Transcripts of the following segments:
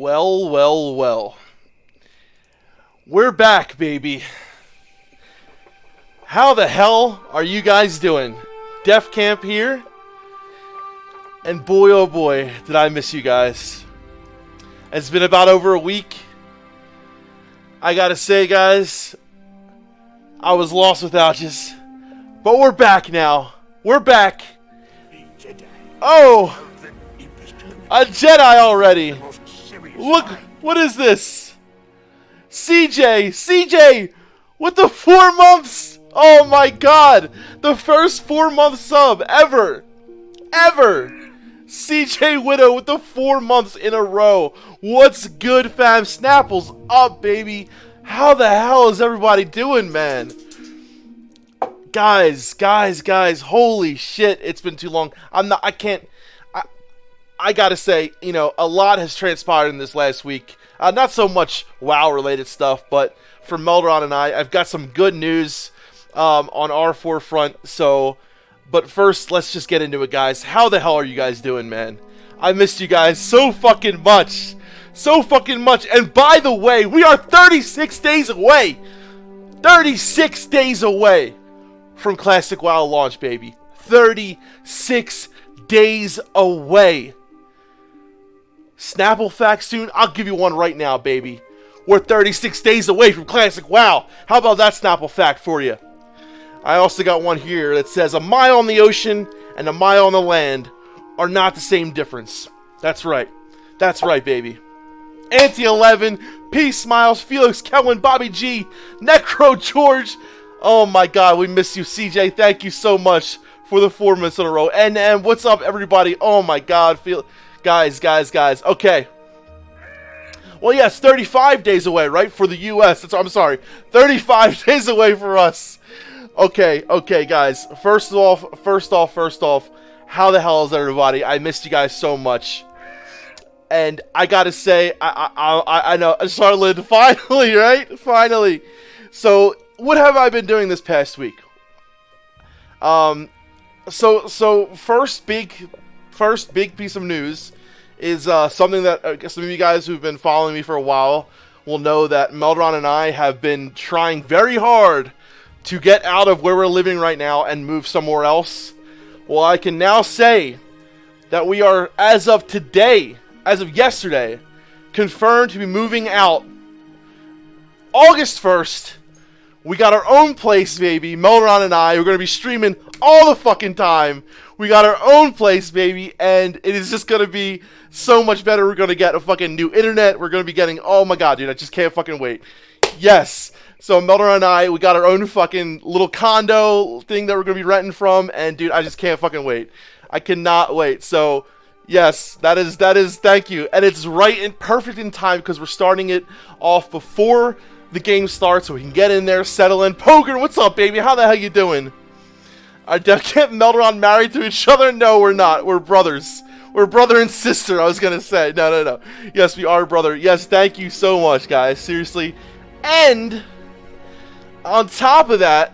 Well, well, well. We're back, baby. How the hell are you guys doing? Def Camp here. And boy, oh boy, did I miss you guys. It's been about over a week. I gotta say, guys, I was lost without you. But we're back now. We're back. Oh! A Jedi already! Look, what is this? CJ, with the 4 months! Oh my god! The first 4-month sub ever! CJ Widow with the 4 months in a row. What's good, fam? Snapple's up, baby. How the hell is everybody doing, man? Guys, holy shit, it's been too long. I gotta say, a lot has transpired in this last week. Not so much WoW-related stuff, but for Meldron and I've got some good news on our forefront. But first, let's just get into it, guys. How the hell are you guys doing, man? I missed you guys so fucking much. And by the way, we are 36 days away. 36 days away from Classic WoW launch, baby. 36 days away. Snapple fact soon? I'll give you one right now, baby. We're 36 days away from Classic WoW. How about that Snapple fact for you? I also got one here that says a mile on the ocean and a mile on the land are not the same difference. That's right, baby. Anti-11, Peace Smiles, Felix, Kellen, Bobby G, Necro George. Oh my god, we miss you, CJ. Thank you so much for the 4 months in a row. And what's up, everybody? Oh my god, Guys. Okay. Well, yes, 35 days away, right? For the U.S. I'm sorry. 35 days away for us. Okay, guys. First off, how the hell is everybody? I missed you guys so much. And I gotta say, I know, Charlotte, finally, right? Finally. So, what have I been doing this past week? So first big piece of news is something that I guess some of you guys who've been following me for a while will know that Meldron and I have been trying very hard to get out of where we're living right now and move somewhere else. Well, I can now say that we are, as of yesterday, confirmed to be moving out August 1st. We got our own place, baby. Meldron and I, we're going to be streaming all the fucking time. We got our own place, baby, and it is just going to be so much better. We're going to get a fucking new internet. We're going to be getting, oh my god, dude, I just can't fucking wait. Yes. So Meldron and I, we got our own fucking little condo thing that we're going to be renting from, and dude, I just can't fucking wait. I cannot wait. So, yes, that is, thank you. And it's perfect in time because we're starting it off before the game starts so we can get in there, settle in. Poker, what's up, baby? How the hell you doing? Are Def Camp and Meldron married to each other? No, we're not. We're brothers. We're brother and sister, I was going to say. No. Yes, we are brother. Yes, thank you so much, guys. Seriously. And on top of that,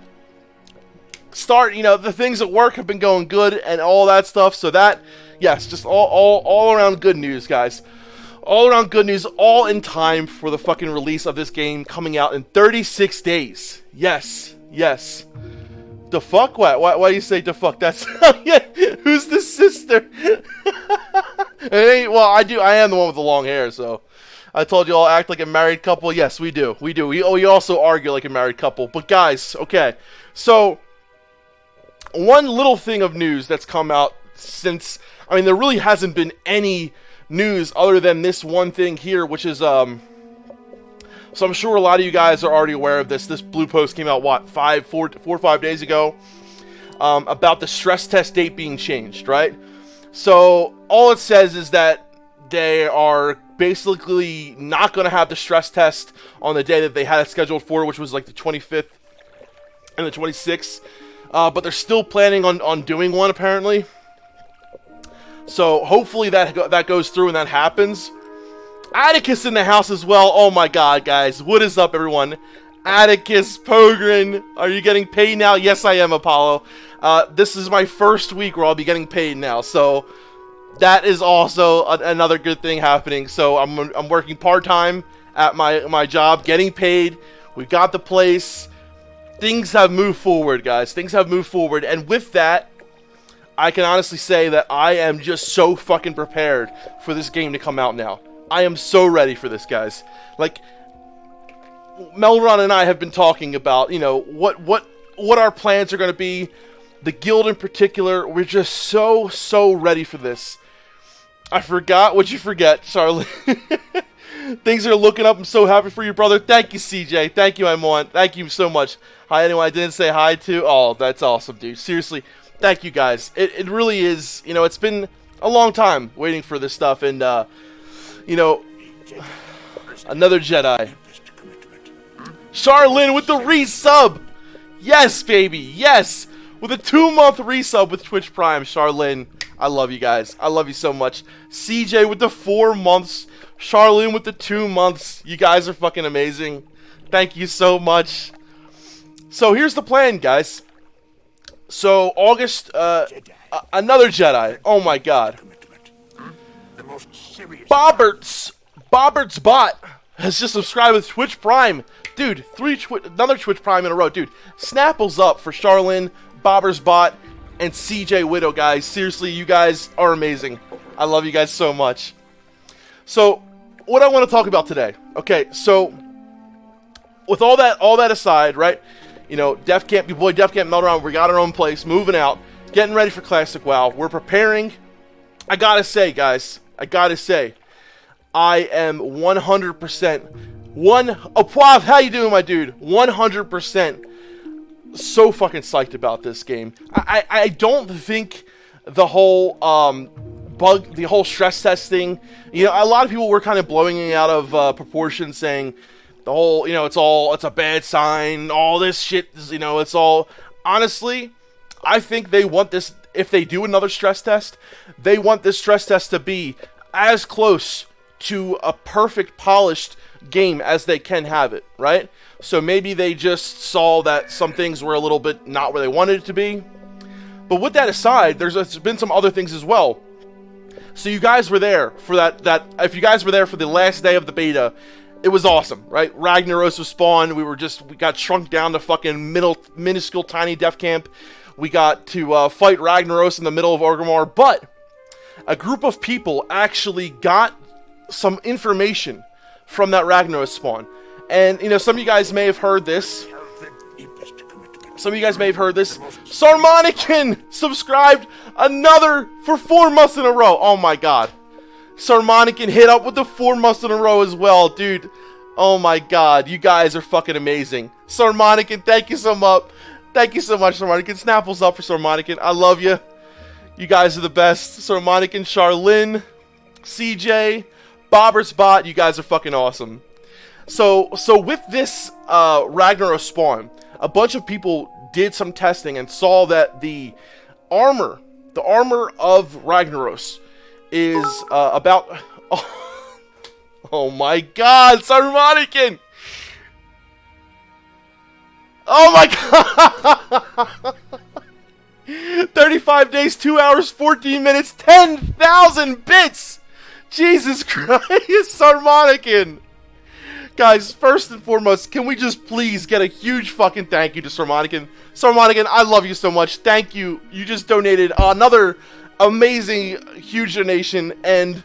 the things at work have been going good and all that stuff. So that, yes, just all around good news, guys. All around good news, all in time for the fucking release of this game coming out in 36 days. Yes. The fuck? Why do you say the fuck? That's who's the sister? Well, I am the one with the long hair, so I told you all act like a married couple. Yes, we do. We also argue like a married couple. But guys, okay. So one little thing of news that's come out since, there really hasn't been any news other than this one thing here, which is so I'm sure a lot of you guys are already aware of this. This blue post came out 4 or 5 days ago about the stress test date being changed, right? So all it says is that they are basically not going to have the stress test on the day that they had it scheduled for, which was like the 25th and the 26th, but they're still planning on doing one apparently. So hopefully that goes through and that happens. Atticus in the house as well. Oh my god, guys. What is up, everyone? Atticus, Pogren, are you getting paid now? Yes, I am, Apollo. This is my first week where I'll be getting paid now. So, that is also another good thing happening. So I'm working part-time at my job, getting paid. We got the place. Things have moved forward, guys. Things have moved forward. And with that, I can honestly say that I am just so fucking prepared for this game to come out now. I am so ready for this, guys. Like, Melron and I have been talking about, you know, what our plans are going to be. The guild in particular, we're just so ready for this. I forgot what you forget, Charlie. Things are looking up. I'm so happy for you, brother. Thank you, CJ. Thank you, Amon. Thank you so much. Hi, anyone I didn't say hi to. Oh, that's awesome, dude. Seriously, thank you, guys. It really is, you know, it's been a long time waiting for this stuff. And, you know, another Jedi. Charlene with the resub. Yes, baby. Yes. With a 2-month resub with Twitch Prime, Charlene. I love you guys. I love you so much. CJ with the 4 months. Charlene with the 2 months. You guys are fucking amazing. Thank you so much. So here's the plan, guys. So August, another Jedi. Oh my god. Bobberts Bot has just subscribed with Twitch Prime. Dude, another Twitch Prime in a row. Dude, Snapple's up for Charlene, Bobber's Bot, and CJ Widow, guys. Seriously, you guys are amazing. I love you guys so much. So, what I want to talk about today. Okay, so with all that aside, right? You know, Def Camp, your boy Def Camp Meltdown, we got our own place, moving out, getting ready for Classic WoW. We're preparing. I gotta say, guys, I am 100%. Apuav, how you doing, my dude? 100%. So fucking psyched about this game. I don't think the whole the whole stress testing, you know, a lot of people were kind of blowing it out of proportion, saying the whole, you know, it's a bad sign, all this shit is, you know, it's all. Honestly, I think they want this, if they do another stress test, they want this stress test to be as close to a perfect polished game as they can have it, right? So maybe they just saw that some things were a little bit not where they wanted it to be. But with that aside, there's been some other things as well. So you guys were there for that if you guys were there for the last day of the beta, it was awesome, right? Ragnaros was spawned. We got shrunk down to fucking minuscule tiny Def Camp. We got to fight Ragnaros in the middle of Orgrimmar, but a group of people actually got some information from that Ragnaros spawn. And, you know, some of you guys may have heard this. Sarmonican subscribed another for 4 months in a row. Oh my god. Sarmonican hit up with the 4 months in a row as well, dude. Oh my god. You guys are fucking amazing. Sarmonican, thank you so much. Thank you so much, Sarmonican. Snapple's up for Sarmonican. I love you. You guys are the best. Sarmonican, Charlene, CJ, Bobber's Bot, you guys are fucking awesome. So with this Ragnaros spawn, a bunch of people did some testing and saw that the armor of Ragnaros is about. Oh my God, Sarmonican! Oh my God! 35 days, 2 hours, 14 minutes, 10,000 bits! Jesus Christ, Sarmonican! Guys, first and foremost, can we just please get a huge fucking thank you to Sarmonican? Sarmonican, I love you so much. Thank you. You just donated another amazing, huge donation. And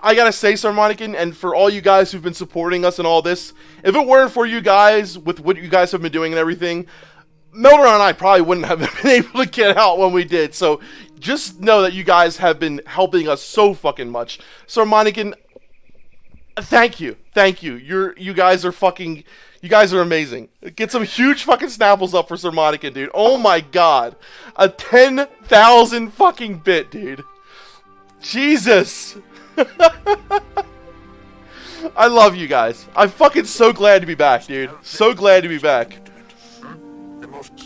I gotta say, Sarmonican, and for all you guys who've been supporting us and all this, if it weren't for you guys, with what you guys have been doing and everything, Melder and I probably wouldn't have been able to get out when we did. So just know that you guys have been helping us so fucking much. Sarmonican, thank you. Thank you. You guys are amazing. Get some huge fucking snapples up for Sarmonican, dude. Oh my god. A 10,000 fucking bit, dude. Jesus. I love you guys. I'm fucking so glad to be back, dude. So glad to be back.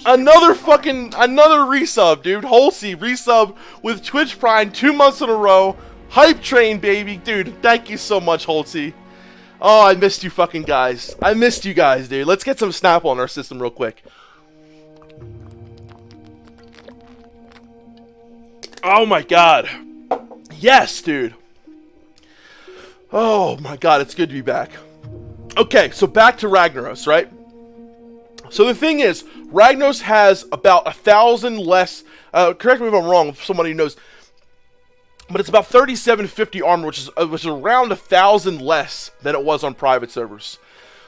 Another resub, dude. Holsey resub with Twitch Prime 2 months in a row. Hype train, baby. Dude, thank you so much, Holsey. Oh, I missed you fucking guys. I missed you guys, dude. Let's get some Snapple on our system real quick. Oh my god. Yes, dude. Oh my god, it's good to be back. Okay, so back to Ragnaros, right? So the thing is, Ragnaros has about 1,000 less, correct me if I'm wrong, if somebody knows, but it's about 3750 armor, which is around 1,000 less than it was on private servers.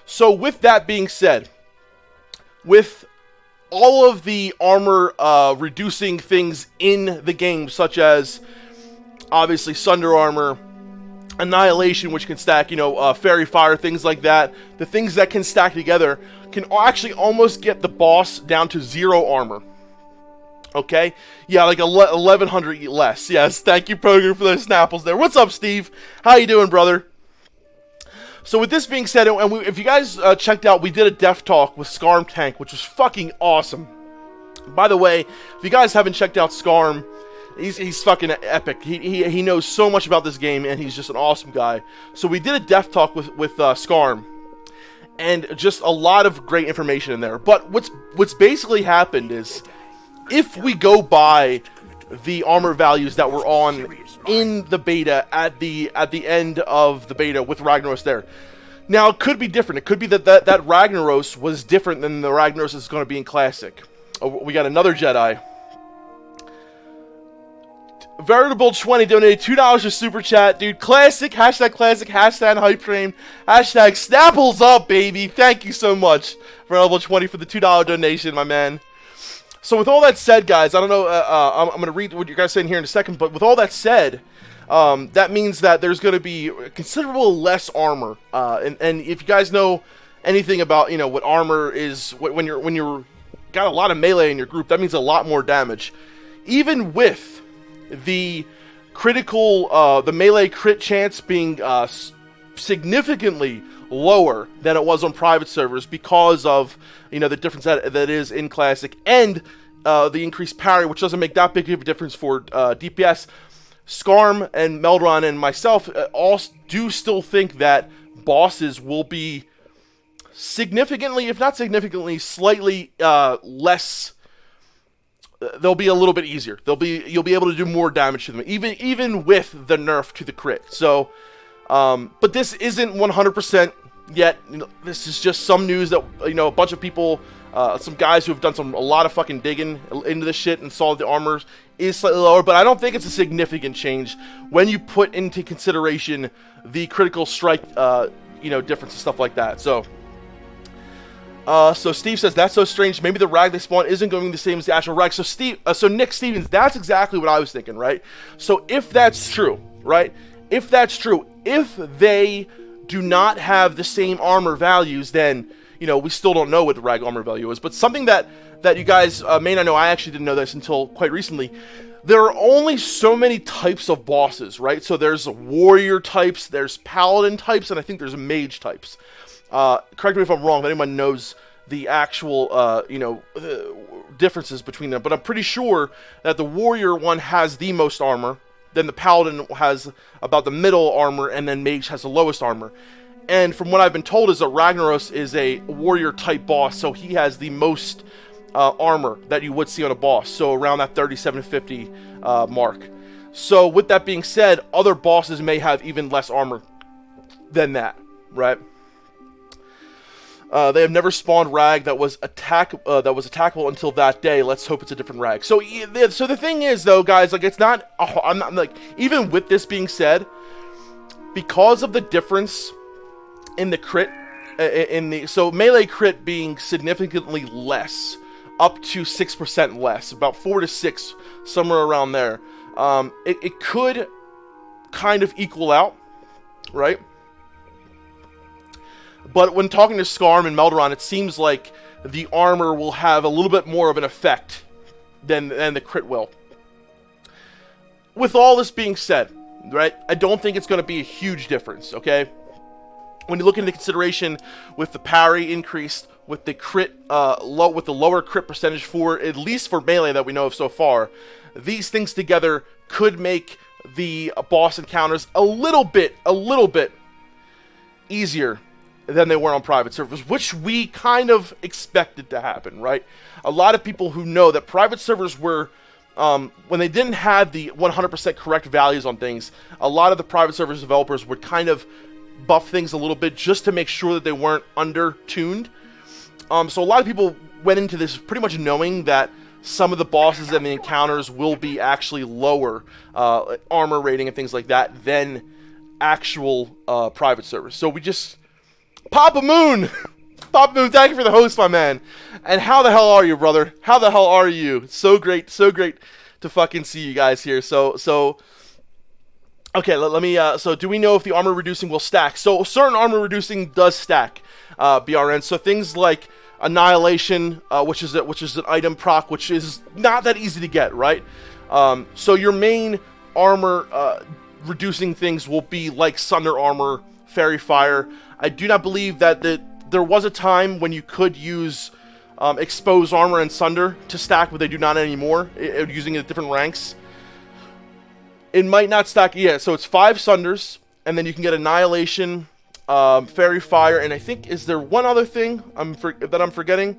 So with that being said, with all of the armor reducing things in the game, such as obviously Sunder Armor, Annihilation, which can stack, Fairy Fire, things like that, the things that can stack together can actually almost get the boss down to 0 armor. Okay? Yeah, like 1,100 less. Yes, thank you, Program, for those snapples there. What's up, Steve? How you doing, brother? So with this being said, and if you guys checked out, we did a Def Talk with Scarm Tank, which was fucking awesome. By the way, if you guys haven't checked out Scarm, he's fucking epic. He knows so much about this game, and he's just an awesome guy. So we did a Def Talk with Scarm, and just a lot of great information in there. But what's basically happened is, if we go by the armor values that were on in the beta at the end of the beta with Ragnaros there. Now, it could be different. It could be that Ragnaros was different than the Ragnaros that's going to be in Classic. Oh, we got another Jedi. Veritable 20 donated $2 to Super Chat. Dude, classic, hashtag hype train, hashtag Snapples up, baby. Thank you so much, Veritable 20, for the $2 donation, my man. So with all that said, guys, I don't know, I'm going to read what you guys are saying here in a second, but with all that said, that means that there's going to be considerable less armor. And if you guys know anything about, what armor is, when you're got a lot of melee in your group, that means a lot more damage. Even with the critical, the melee crit chance being significantly lower than it was on private servers because of, the difference that is in Classic, and the increased parry, which doesn't make that big of a difference for DPS. Scarm and Meldron and myself all do still think that bosses will be significantly, if not significantly, slightly less. They'll be a little bit easier. You'll be able to do more damage to them, even with the nerf to the crit. So, but this isn't 100% yet. This is just some news that a bunch of people, some guys who have done a lot of fucking digging into this shit and saw the armor is slightly lower. But I don't think it's a significant change when you put into consideration the critical strike, difference and stuff like that. So. So Steve says, that's so strange. Maybe the rag they spawn isn't going to be the same as the actual rag. So so Nick Stevens, that's exactly what I was thinking, right? So if that's true, right? If that's true, if they do not have the same armor values, then, we still don't know what the rag armor value is. But something that you guys may not know, I actually didn't know this until quite recently. There are only so many types of bosses, right? So there's warrior types, there's paladin types, and I think there's mage types. Correct me if I'm wrong, if anyone knows the actual, differences between them. But I'm pretty sure that the warrior one has the most armor, then the paladin has about the middle armor, and then mage has the lowest armor. And from what I've been told is that Ragnaros is a warrior type boss, so he has the most armor that you would see on a boss, so around that 3750 mark. So with that being said, other bosses may have even less armor than that, right? They have never spawned rag that was attackable until that day. Let's hope it's a different rag. So the thing is, though, guys, like, it's not. I'm not like, even with this being said, because of the difference in the crit, so melee crit being significantly less, up to 6% less, about 4 to 6, somewhere around there. It could kind of equal out, right? But when talking to Scarm and Melderon, it seems like the armor will have a little bit more of an effect than the crit will. With all this being said, right, I don't think it's going to be a huge difference, okay? When you look into consideration with the parry increased, with the crit, with the lower crit percentage for, at least for melee that we know of so far, these things together could make the boss encounters a little bit easier than they were on private servers, which we kind of expected to happen, right? A lot of people who know that private servers were when they didn't have the 100% correct values on things, a lot of the private server developers would kind of buff things a little bit just to make sure that they weren't under-tuned. So a lot of people went into this pretty much knowing that some of the bosses and the encounters will be actually lower armor rating and things like that than actual private servers. So we just... Papa Moon! Papa Moon, thank you for the host, my man. And how the hell are you, brother? How the hell are you? So great to fucking see you guys here. So okay, let me, so do we know if the armor reducing will stack? So certain armor reducing does stack, BRN. So things like Annihilation, which is an item proc, which is not that easy to get, right? So your main armor reducing things will be like Sunder Armor, Fairy Fire. I do not believe that there was a time when you could use Exposed Armor and Sunder to stack, but they do not anymore, using it at different ranks. It might not stack, yeah, so it's 5 Sunders, and then you can get Annihilation, Fairy Fire, and I think, is there one other thing that I'm forgetting?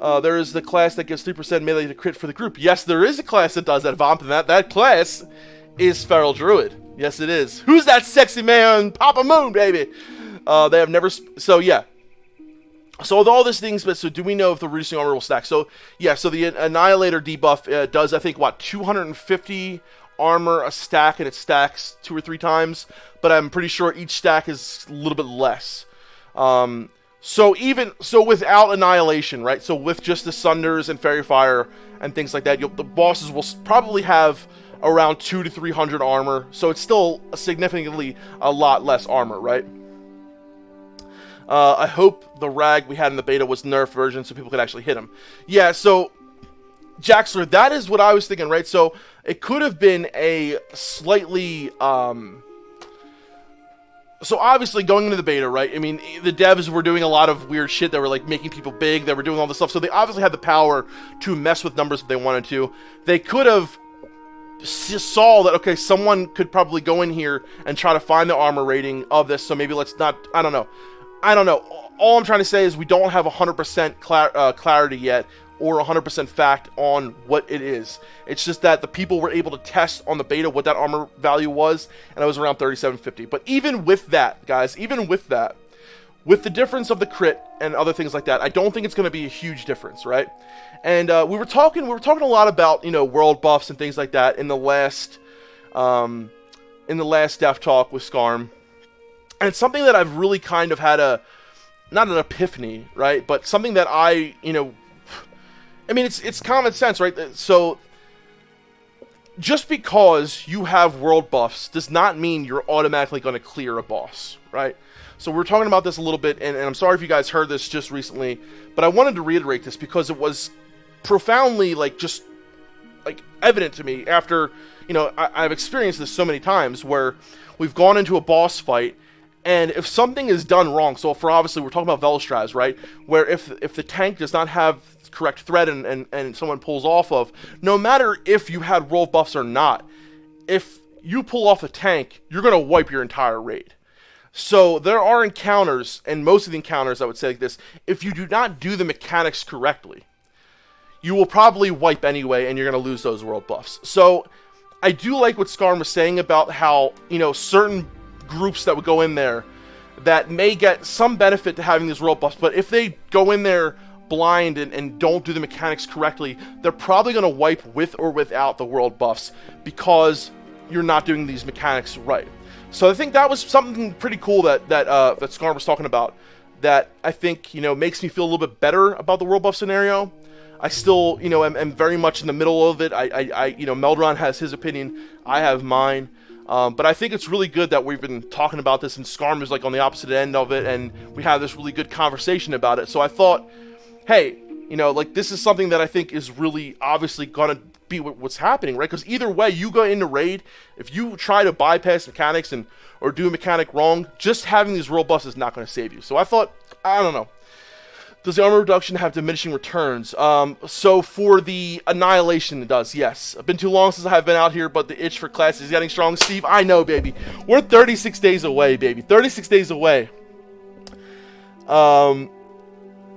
There is the class that gives 3% melee to crit for the group. Yes, there is a class that does that, Vomp, and that class is Feral Druid. Yes, it is. Who's that sexy man? Papa Moon, baby! They have never... So, yeah. So, with all these things, but so do we know if the reducing armor will stack? So, yeah, so the Annihilator debuff does, I think, what, 250 armor a stack, and it stacks 2 or 3 times, but I'm pretty sure each stack is a little bit less. So without Annihilation, right? So with just the Sunders and Fairy Fire and things like that, the bosses will probably have around 200 to 300 armor. So it's still significantly a lot less armor, right? I hope the rag we had in the beta was nerf version so people could actually hit him. Yeah, so Jaxler, that is what I was thinking, right? So it could have been a slightly... So obviously going into the beta, right? I mean, the devs were doing a lot of weird shit. They were like making people big. They were doing all this stuff. So they obviously had the power to mess with numbers if they wanted to. They could have saw that, okay, someone could probably go in here and try to find the armor rating of this. So maybe let's not, I don't know. All I'm trying to say is we don't have 100% clarity yet, or 100% fact on what it is. It's just that the people were able to test on the beta what that armor value was, and it was around 3750. But even with that, guys, with the difference of the crit and other things like that, I don't think it's going to be a huge difference, right? And we were talking a lot about, world buffs and things like that in the last Death Talk with Skarm. And it's something that I've really kind of had not an epiphany, right? But something that I mean, it's common sense, right? So, just because you have world buffs does not mean you're automatically going to clear a boss, right? So we're talking about this a little bit, and I'm sorry if you guys heard this just recently, but I wanted to reiterate this because it was profoundly, just evident to me after, I've experienced this so many times where we've gone into a boss fight, and if something is done wrong, so obviously we're talking about Velostraz, right? Where if the tank does not have correct thread and someone pulls off of, no matter if you had world buffs or not, if you pull off a tank, you're going to wipe your entire raid. So there are encounters, and most of the encounters I would say like this, if you do not do the mechanics correctly, you will probably wipe anyway, and you're going to lose those world buffs. So I do like what Skarm was saying about how, certain groups that would go in there that may get some benefit to having these world buffs, but if they go in there blind and don't do the mechanics correctly, they're probably going to wipe with or without the world buffs because you're not doing these mechanics right. So I think that was something pretty cool that Skarm was talking about, that I think makes me feel a little bit better about the world buff scenario. I still am very much in the middle of it. I Meldron has his opinion, I have mine. But I think it's really good that we've been talking about this, and Skarm is on the opposite end of it, and we have this really good conversation about it. So I thought, hey, this is something that I think is really obviously going to be what's happening, right? Because either way, you go into raid, if you try to bypass mechanics or do a mechanic wrong, just having these world buffs is not going to save you. So I thought, I don't know. Does the armor reduction have diminishing returns? So for the Annihilation, it does, yes. It's been too long since I've been out here, but the itch for class is getting strong. Steve, I know, baby. We're 36 days away, baby. 36 days away.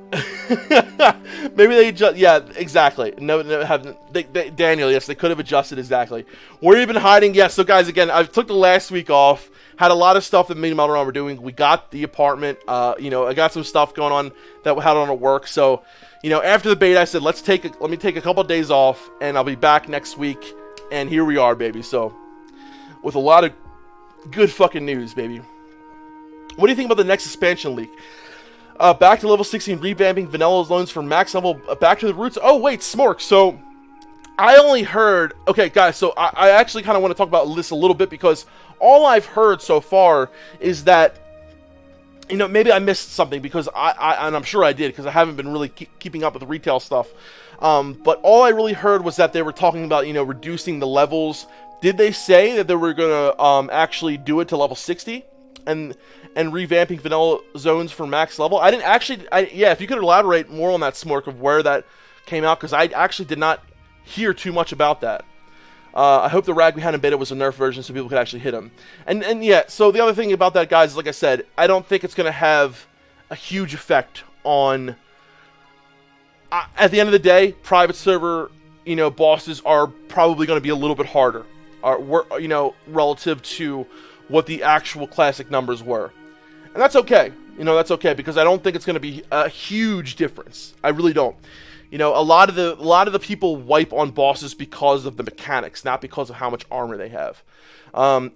Maybe they adjust. Yeah, exactly. No, haven't. Daniel, yes, they could have adjusted exactly. Where you've been hiding, yes. So, guys, again, I took the last week off. Had a lot of stuff that me and Melderon were doing. We got the apartment. You know, I got some stuff going on that had on at work. So, you know, after the beta, I said, let me take a couple of days off, and I'll be back next week. And here we are, baby. So, with a lot of good fucking news, baby. What do you think about the next expansion leak? Back to level 16, revamping vanilla loans for max level, back to the roots. Oh, wait, Smork. So, I only heard... Okay, guys, so I actually kind of want to talk about this a little bit because all I've heard so far is that, you know, maybe I missed something because and I'm sure I did because I haven't been really keeping up with the retail stuff. But all I really heard was that they were talking about, you know, reducing the levels. Did they say that they were going to actually do it to level 60? And revamping vanilla zones for max level. I didn't actually... yeah, if you could elaborate more on that, Smork, of where that came out, because I actually did not hear too much about that. I hope the rag we had in beta was a nerf version so people could actually hit him. And yeah, so the other thing about that, guys, like I said, I don't think it's going to have a huge effect on... at the end of the day, private server, you know, bosses are probably going to be a little bit harder, you know, relative to what the actual classic numbers were. And that's okay. You know, that's okay because I don't think it's going to be a huge difference. I really don't. You know, a lot of the people wipe on bosses because of the mechanics, not because of how much armor they have.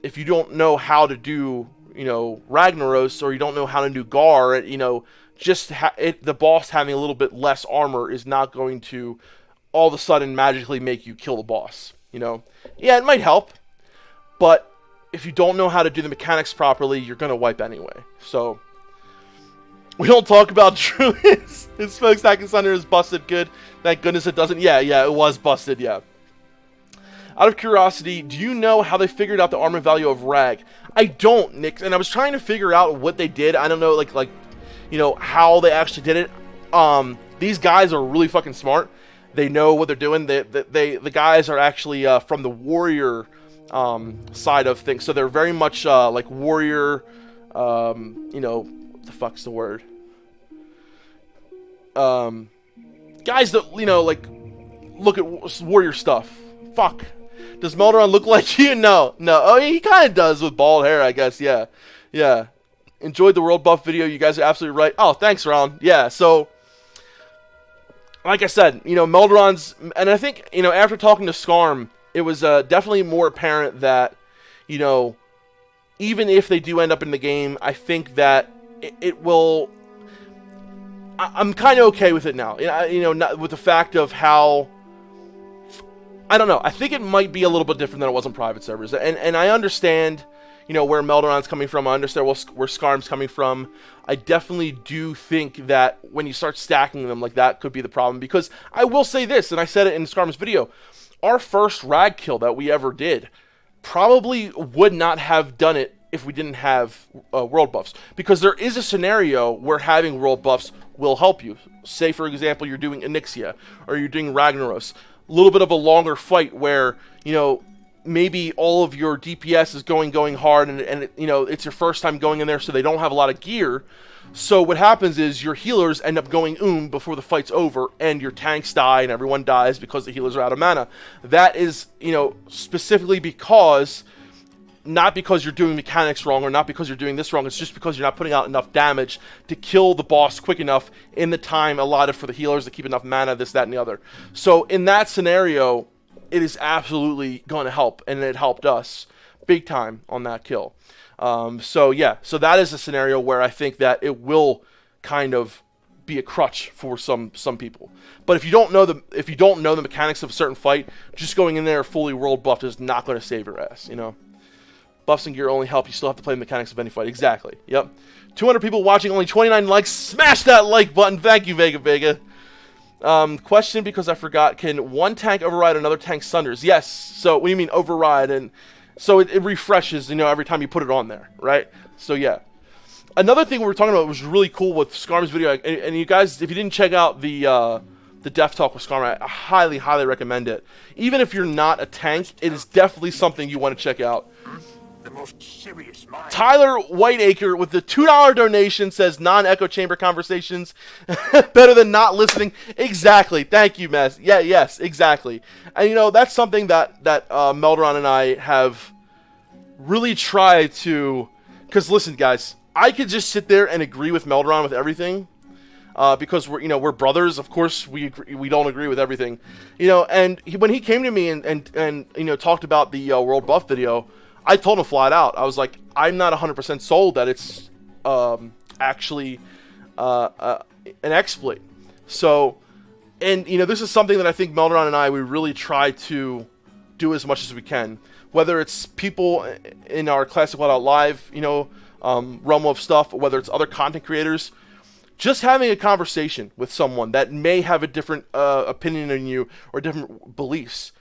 If you don't know how to do, you know, Ragnaros, or you don't know how to do Gar, you know, just the boss having a little bit less armor is not going to all of a sudden magically make you kill the boss. You know, yeah, it might help, but if you don't know how to do the mechanics properly, you're going to wipe anyway. So, we don't talk about Druids. His Smokestack and Thunder is busted good. Thank goodness it doesn't. Yeah, it was busted, yeah. Out of curiosity, do you know how they figured out the armor value of Rag? I don't, Nick. And I was trying to figure out what they did. I don't know, like you know, how they actually did it. These guys are really fucking smart. They know what they're doing. The guys are actually from the warrior... side of things, so they're very much like warrior, you know, what the fuck's the word? Guys that, you know, like look at warrior stuff. Fuck. Does Melderon look like you? No. Oh, he kind of does with bald hair, I guess. Yeah. Enjoyed the world buff video. You guys are absolutely right. Oh, thanks, Ron. Yeah. So, like I said, you know, Melderon's, and I think, you know, after talking to Skarm, it was definitely more apparent that, you know, even if they do end up in the game, I think that it will... I'm kind of okay with it now. You know, not, with the fact of how... I don't know. I think it might be a little bit different than it was on private servers. And I understand, you know, where Melderon's coming from. I understand where Skarm's coming from. I definitely do think that when you start stacking them like that could be the problem. Because I will say this, and I said it in Skarm's video... Our first rag kill that we ever did probably would not have done it if we didn't have world buffs. Because there is a scenario where having world buffs will help you. Say, for example, you're doing Onyxia or you're doing Ragnaros. A little bit of a longer fight where, you know, maybe all of your DPS is going hard and you know, it's your first time going in there so they don't have a lot of gear. So what happens is your healers end up going before the fight's over, and your tanks die and everyone dies because the healers are out of mana. That is, you know, specifically because, not because you're doing mechanics wrong or not because you're doing this wrong, it's just because you're not putting out enough damage to kill the boss quick enough in the time allotted for the healers to keep enough mana, this, that, and the other. So in that scenario, it is absolutely going to help, and it helped us big time on that kill. So yeah, so that is a scenario where I think that it will kind of be a crutch for some people. But if you don't know the mechanics of a certain fight, just going in there fully world buffed is not going to save your ass, you know. Buffs and gear only help. You still have to play the mechanics of any fight. Exactly. Yep. 200 people watching, only 29 likes. Smash that like button. Thank you, Vega. Question, because I forgot. Can one tank override another tank's Sunders? Yes. So what do you mean override? And so it refreshes, you know, every time you put it on there, right? So yeah. Another thing we were talking about was really cool with Skarm's video, and you guys, if you didn't check out the Death Talk with Skarm, I highly recommend it. Even if you're not a tank, it is definitely something you want to check out. The most serious mind. Tyler Whiteacre with the $2 donation says non-echo chamber conversations better than not listening. Exactly. Thank you, Mess. Yeah, yes, exactly. And you know that's something that Meldron and I have really tried to. Because listen, guys, I could just sit there and agree with Meldron with everything. Because we're brothers. Of course, we don't agree with everything, And when he came to me and talked about the World Buff video, I told him flat out. I was like, I'm not 100% sold that it's actually an exploit. So, and this is something that I think Meldron and I we really try to do as much as we can. Whether it's people in our Classic WoW Live, realm of stuff, or whether it's other content creators. Just having a conversation with someone that may have a different opinion than you or different beliefs.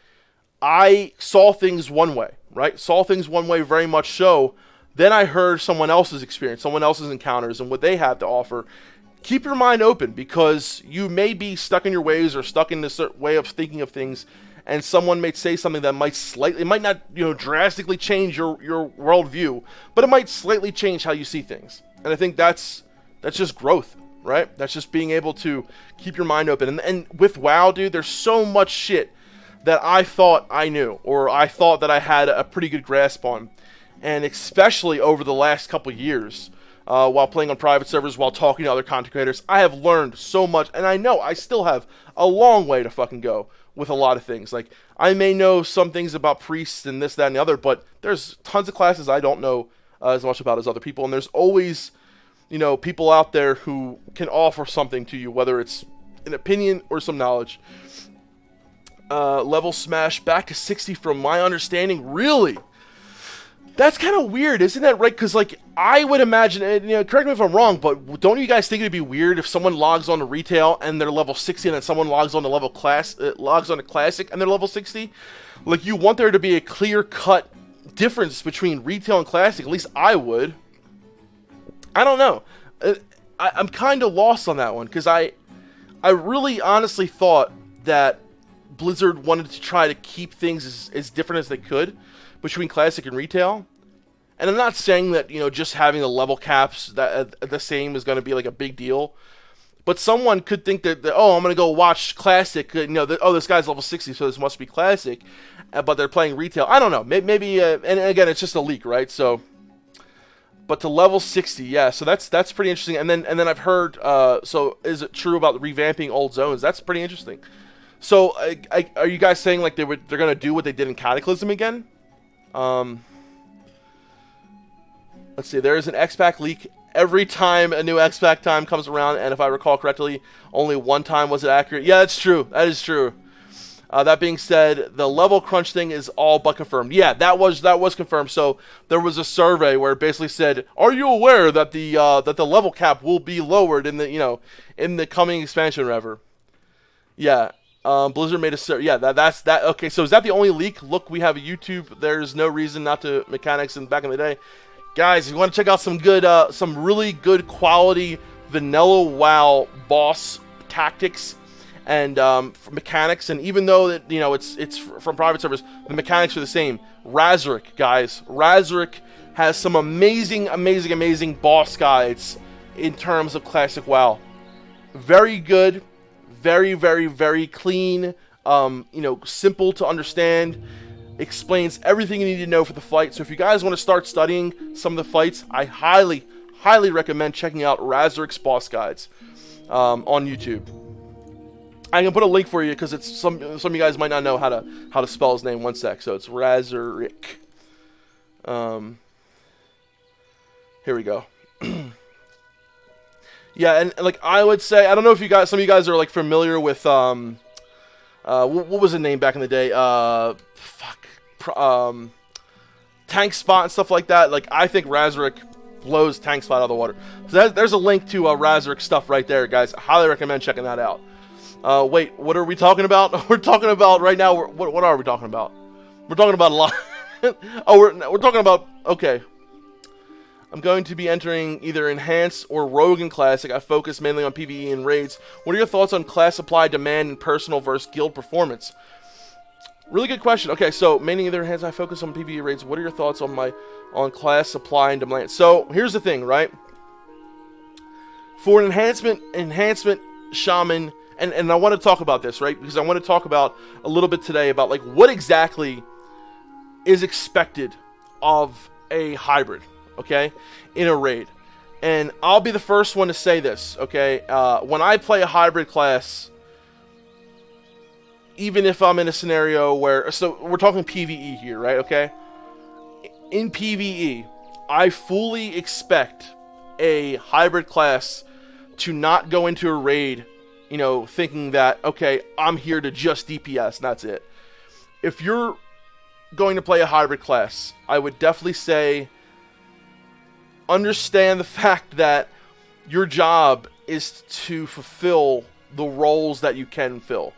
I saw things one way, right? Saw things one way very much so. Then I heard someone else's experience, someone else's encounters, and what they have to offer. Keep your mind open because you may be stuck in your ways or stuck in this certain way of thinking of things, and someone may say something that it might not drastically change your worldview, but it might slightly change how you see things. And I think that's just growth. Right? That's just being able to keep your mind open. And with WoW, dude, there's so much shit that I thought I knew, or I thought that I had a pretty good grasp on. And especially over the last couple years, while playing on private servers, while talking to other content creators, I have learned so much. And I know I still have a long way to fucking go with a lot of things. Like, I may know some things about priests and this, that, and the other, but there's tons of classes I don't know as much about as other people. And there's always people out there who can offer something to you, whether it's an opinion or some knowledge. Level smash back to 60 from my understanding. Really? That's kind of weird, isn't that right? Because, I would imagine, correct me if I'm wrong, but don't you guys think it'd be weird if someone logs on to retail and they're level 60 and then someone logs on to logs on to classic and they're level 60? Like, you want there to be a clear-cut difference between retail and classic. At least I would. I don't know. I'm kind of lost on that one because I really honestly thought that Blizzard wanted to try to keep things as different as they could between classic and retail. And I'm not saying that just having the level caps that the same is going to be like a big deal, but someone could think that I'm going to go watch classic. This guy's level 60, so this must be classic, but they're playing retail. I don't know. Maybe and again, it's just a leak, right? So. But to level 60, yeah, so that's pretty interesting. And then I've heard, so is it true about revamping old zones? That's pretty interesting. So are you guys saying like they're gonna do what they did in Cataclysm again? Let's see. There is an X-Pack leak every time a new X-Pack time comes around, and if I recall correctly, only one time was it accurate. Yeah, that's true. That is true. That being said, the level crunch thing is all but confirmed. Yeah, that was confirmed. So there was a survey where it basically said, "Are you aware that the level cap will be lowered in the coming expansion, whatever?" Yeah, Blizzard made a survey. Yeah, that's that. Okay, so is that the only leak? Look, we have a YouTube. There's no reason not to mechanics in back in the day, guys. If you want to check out some really good quality vanilla WoW boss tactics. And mechanics, and even though that it's from private servers, the mechanics are the same. Razorek, guys, Razorek has some amazing boss guides in terms of classic WoW. Very good, very clean. Simple to understand. Explains everything you need to know for the fight. So if you guys want to start studying some of the fights, I highly recommend checking out Razorek's boss guides on YouTube. I can put a link for you because it's some of you guys might not know how to spell his name. One sec. So it's Razorek. Here we go. Yeah, and like I would say, I don't know if some of you guys are like familiar with what was the name back in the day? Tank Spot and stuff like that. Like I think Razorek blows Tank Spot out of the water. So there's a link to Razorek stuff right there, guys. I highly recommend checking that out. Wait, what are we talking about? We're talking about right now. What are we talking about? We're talking about a lot. Oh, we're talking about. Okay. I'm going to be entering either Enhanced or Rogue and Classic. I focus mainly on PvE and raids. What are your thoughts on class supply demand and personal versus guild performance? Really good question. Okay, so mainly in their hands, I focus on PvE raids. What are your thoughts on class supply and demand? So here's the thing, right? For an enhancement shaman, and I want to talk about this, right? Because I want to talk about a little bit today about like what exactly is expected of a hybrid, okay, in a raid. And I'll be the first one to say this, okay? When I play a hybrid class, even if I'm in a scenario where, so we're talking PvE here, right? Okay. In PvE, I fully expect a hybrid class to not go into a raid, you know, thinking that, okay, I'm here to just DPS and that's it. If you're going to play a hybrid class, I would definitely say understand the fact that your job is to fulfill the roles that you can fill.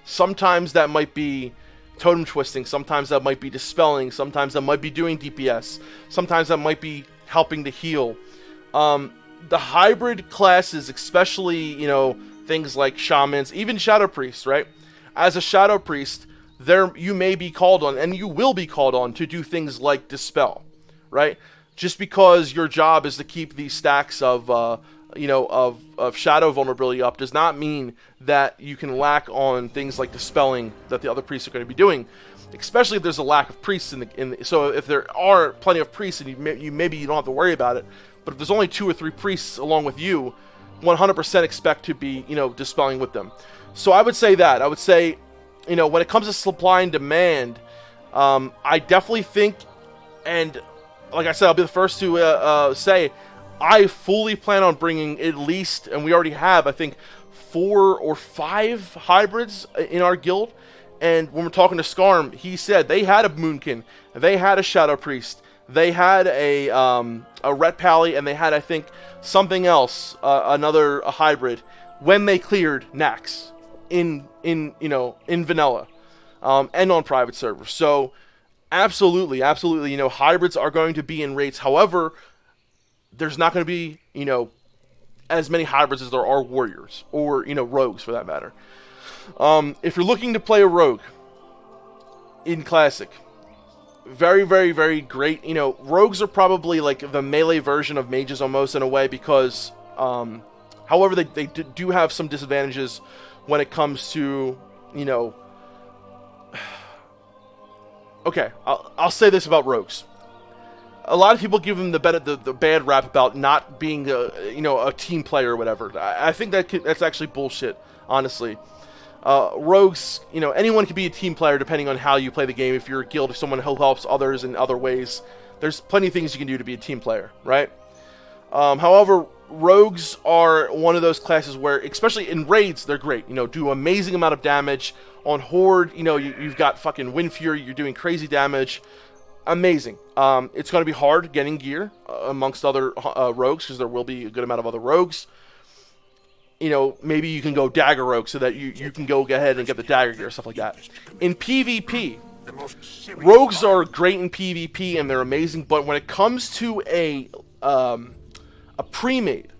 Sometimes that might be totem twisting, sometimes that might be dispelling, sometimes that might be doing DPS, sometimes that might be helping to heal. The hybrid classes, especially, you know, things like shamans, even shadow priests, right? As a shadow priest, there you may be called on, and you will be called on to do things like dispel, right? Just because your job is to keep these stacks of of shadow vulnerability up does not mean that you can lack on things like dispelling that the other priests are going to be doing, especially if there's a lack of priests so if there are plenty of priests and maybe you don't have to worry about it, but if there's only 2 or 3 priests along with you, 100% expect to be, you know, dispelling with them. So I would say that. I would say, you know, when it comes to supply and demand, I definitely think, and like I said, I'll be the first to say, I fully plan on bringing at least, and we already have, I think, 4 or 5 hybrids in our guild. And when we're talking to Skarm, he said they had a Moonkin, they had a Shadow Priest, they had a Ret Pally, and they had, I think, something else, another hybrid, when they cleared Nax in vanilla, and on private servers. So absolutely, you know, hybrids are going to be in rates. However, there's not going to be, you know, as many hybrids as there are warriors or, you know, rogues for that matter. If you're looking to play a rogue in Classic, very, very, very great. You know, rogues are probably like the melee version of mages almost in a way because, however, they do have some disadvantages when it comes to, you know, okay, I'll say this about rogues. A lot of people give them the bad rap about not being a team player or whatever. I think that's actually bullshit, honestly. Rogues, you know, anyone can be a team player depending on how you play the game. If you're a guild, if someone who helps others in other ways, there's plenty of things you can do to be a team player, right? However, rogues are one of those classes where, especially in raids, they're great. You know, do amazing amount of damage. On Horde, you know, you've got fucking Wind Fury, you're doing crazy damage. Amazing. It's going to be hard getting gear amongst other rogues because there will be a good amount of other rogues. You know, maybe you can go dagger rogue so that you can go ahead and get the dagger gear, stuff like that. In PvP, rogues are great in PvP and they're amazing, but when it comes to a pre-made,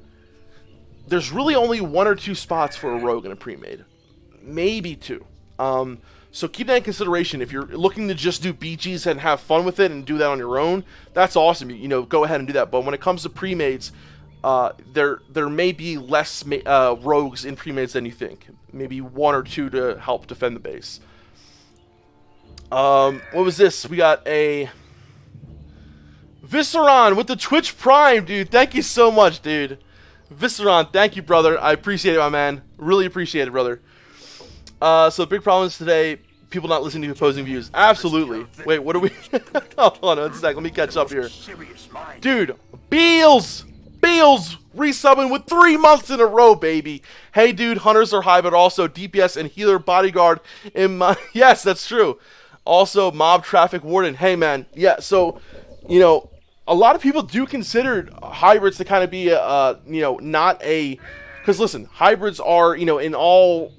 there's really only 1 or 2 spots for a rogue in a pre-made. Maybe 2. So keep that in consideration. If you're looking to just do BGs and have fun with it and do that on your own, that's awesome. You know, go ahead and do that. But when it comes to pre-mades, there may be less rogues in pre-mades than you think. Maybe 1 or 2 to help defend the base. What was this? We got a Visceron with the Twitch Prime, dude. Thank you so much, dude. Visceron, thank you, brother. I appreciate it, my man. Really appreciate it, brother. So the big problem is today, people not listening to opposing views. Absolutely. Wait, what are we? Hold on a sec. Let me catch up here. Dude, Beals resubbing with 3 months in a row, baby. Hey, dude, hunters are high, but also DPS and healer bodyguard in my... Yes, that's true. Also, mob traffic warden. Hey, man. Yeah, so, you know, a lot of people do consider hybrids to kind of be, not a... Because, listen, hybrids are, you know, in all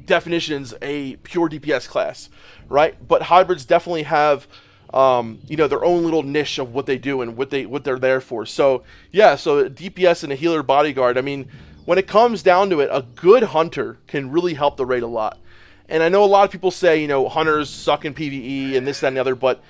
definitions a pure DPS class, right? But hybrids definitely have their own little niche of what they do and what they're there for. So yeah, so DPS and a healer bodyguard, I mean, when it comes down to it, a good hunter can really help the raid a lot. And I know a lot of people say, hunters suck in PvE and this, that, and the other, but,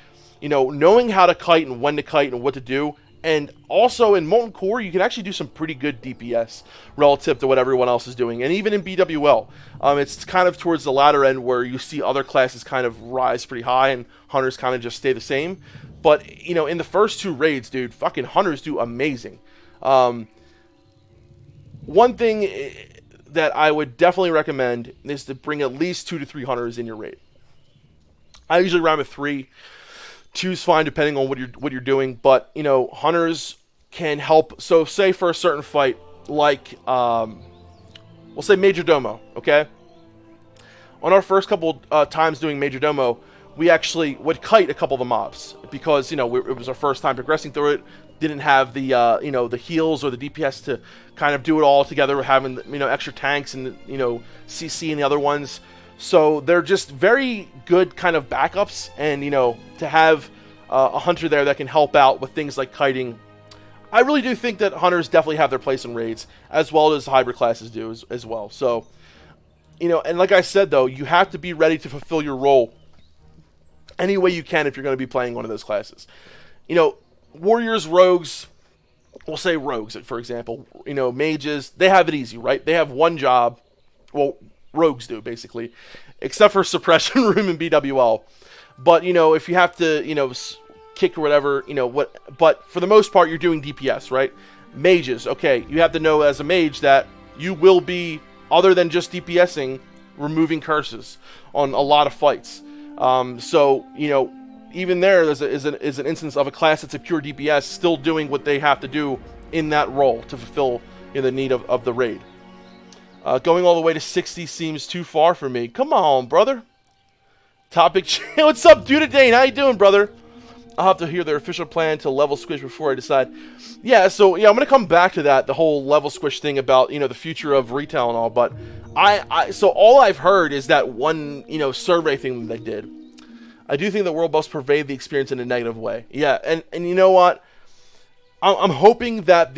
knowing how to kite and when to kite and what to do, and also in Molten Core, you can actually do some pretty good DPS relative to what everyone else is doing. And even in BWL, it's kind of towards the latter end where you see other classes kind of rise pretty high and hunters kind of just stay the same. But, in the first 2 raids, dude, fucking hunters do amazing. One thing that I would definitely recommend is to bring at least 2 to 3 hunters in your raid. I usually run with 3. 2's fine depending on what you're doing, but hunters can help. So say for a certain fight, like we'll say Major Domo, okay? On our first couple times doing Major Domo, we actually would kite a couple of the mobs because it was our first time progressing through it. Didn't have the the heals or the DPS to kind of do it all together. Having extra tanks and CC and the other ones. So they're just very good kind of backups, and to have a hunter there that can help out with things like kiting. I really do think that hunters definitely have their place in raids, as well as hybrid classes do as well. So, and like I said though, you have to be ready to fulfill your role any way you can if you're going to be playing one of those classes. Warriors, rogues, we'll say rogues for example, mages, they have it easy, right? They have one job. Well, rogues do, basically, except for suppression room and BWL. But if you have to kick or whatever, but for the most part you're doing DPS, right? Mages, okay, you have to know as a mage that you will be, other than just DPSing, removing curses on a lot of fights. So even there is an instance of a class that's a pure DPS still doing what they have to do in that role to fulfill the need of the raid. Going all the way to 60 seems too far for me. Come on, brother. Topic. What's up, Dude Dane? How you doing, brother? I'll have to hear their official plan to level squish before I decide. Yeah, so I'm gonna come back to that, the whole level squish thing about the future of retail and all. But so all I've heard is that one survey thing that they did. I do think the world must pervade the experience in a negative way. Yeah, and you know what? I'm hoping that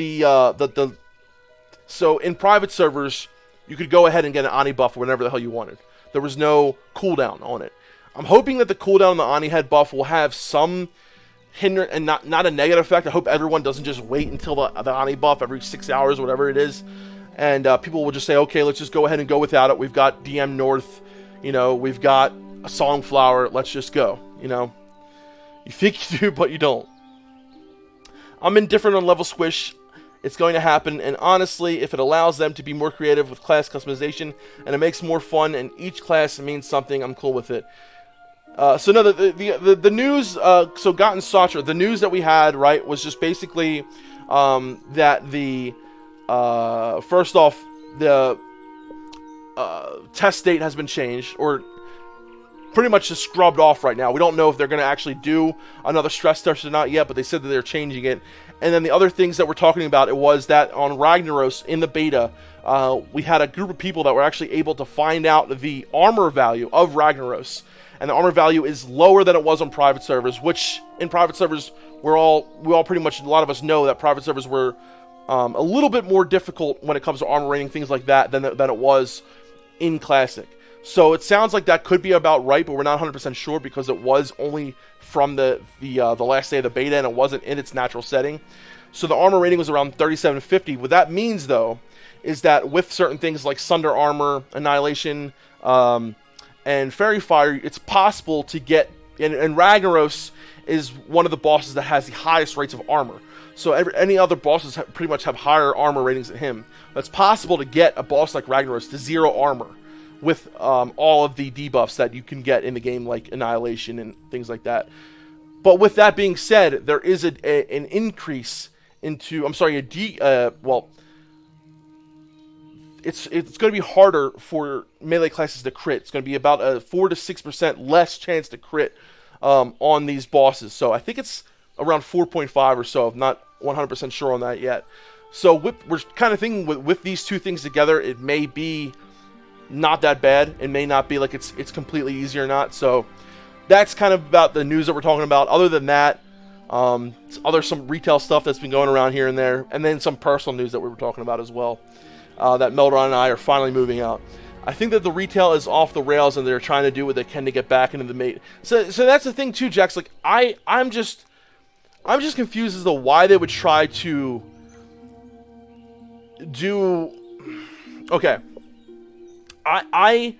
so in private servers, you could go ahead and get an Ani buff whenever the hell you wanted. There was no cooldown on it. I'm hoping that the cooldown on the Ani head buff will have some hinder and not a negative effect. I hope everyone doesn't just wait until the Ani buff every 6 hours, whatever it is, and people will just say, okay, let's just go ahead and go without it. We've got DM North, we've got a Songflower. Let's just go. You think you do, but you don't. I'm indifferent on level squish. It's going to happen, and honestly, if it allows them to be more creative with class customization and it makes more fun and each class means something, I'm cool with it. So no, the news, so Gotten Saucer, the news that we had, right, was just basically that the, first off, the test date has been changed, or pretty much just scrubbed off right now. We don't know if they're going to actually do another stress test or not yet, but they said that they're changing it. And then the other things that we're talking about, it was that on Ragnaros in the beta, we had a group of people that were actually able to find out the armor value of Ragnaros. And the armor value is lower than it was on private servers, which in private servers, we all pretty much, a lot of us know that private servers were a little bit more difficult when it comes to armor rating, things like that, than it was in Classic. So it sounds like that could be about right, but we're not 100% sure because it was only from the last day of the beta and it wasn't in its natural setting. So the armor rating was around 3750. What that means, though, is that with certain things like Sunder Armor, Annihilation, and Fairy Fire, it's possible to get... And Ragnaros is one of the bosses that has the highest rates of armor. So any other bosses pretty much have higher armor ratings than him. But it's possible to get a boss like Ragnaros to 0 armor with all of the debuffs that you can get in the game, like Annihilation and things like that. But with that being said, there is an increase into... I'm sorry, well... It's going to be harder for melee classes to crit. It's going to be about a 4 to 6% less chance to crit on these bosses. So I think it's around 4.5 or so. I'm not 100% sure on that yet. So we're kind of thinking with these two things together, it may be not that bad. It may not be like it's completely easy or not. So that's kind of about the news that we're talking about. Other than that, some retail stuff that's been going around here and there, and then some personal news that we were talking about as well. That Meldron and I are finally moving out. I think that the retail is off the rails, and they're trying to do what they can to get back into the mate. So that's the thing too, Jax. Like I'm just confused as to why they would try to do. Okay, I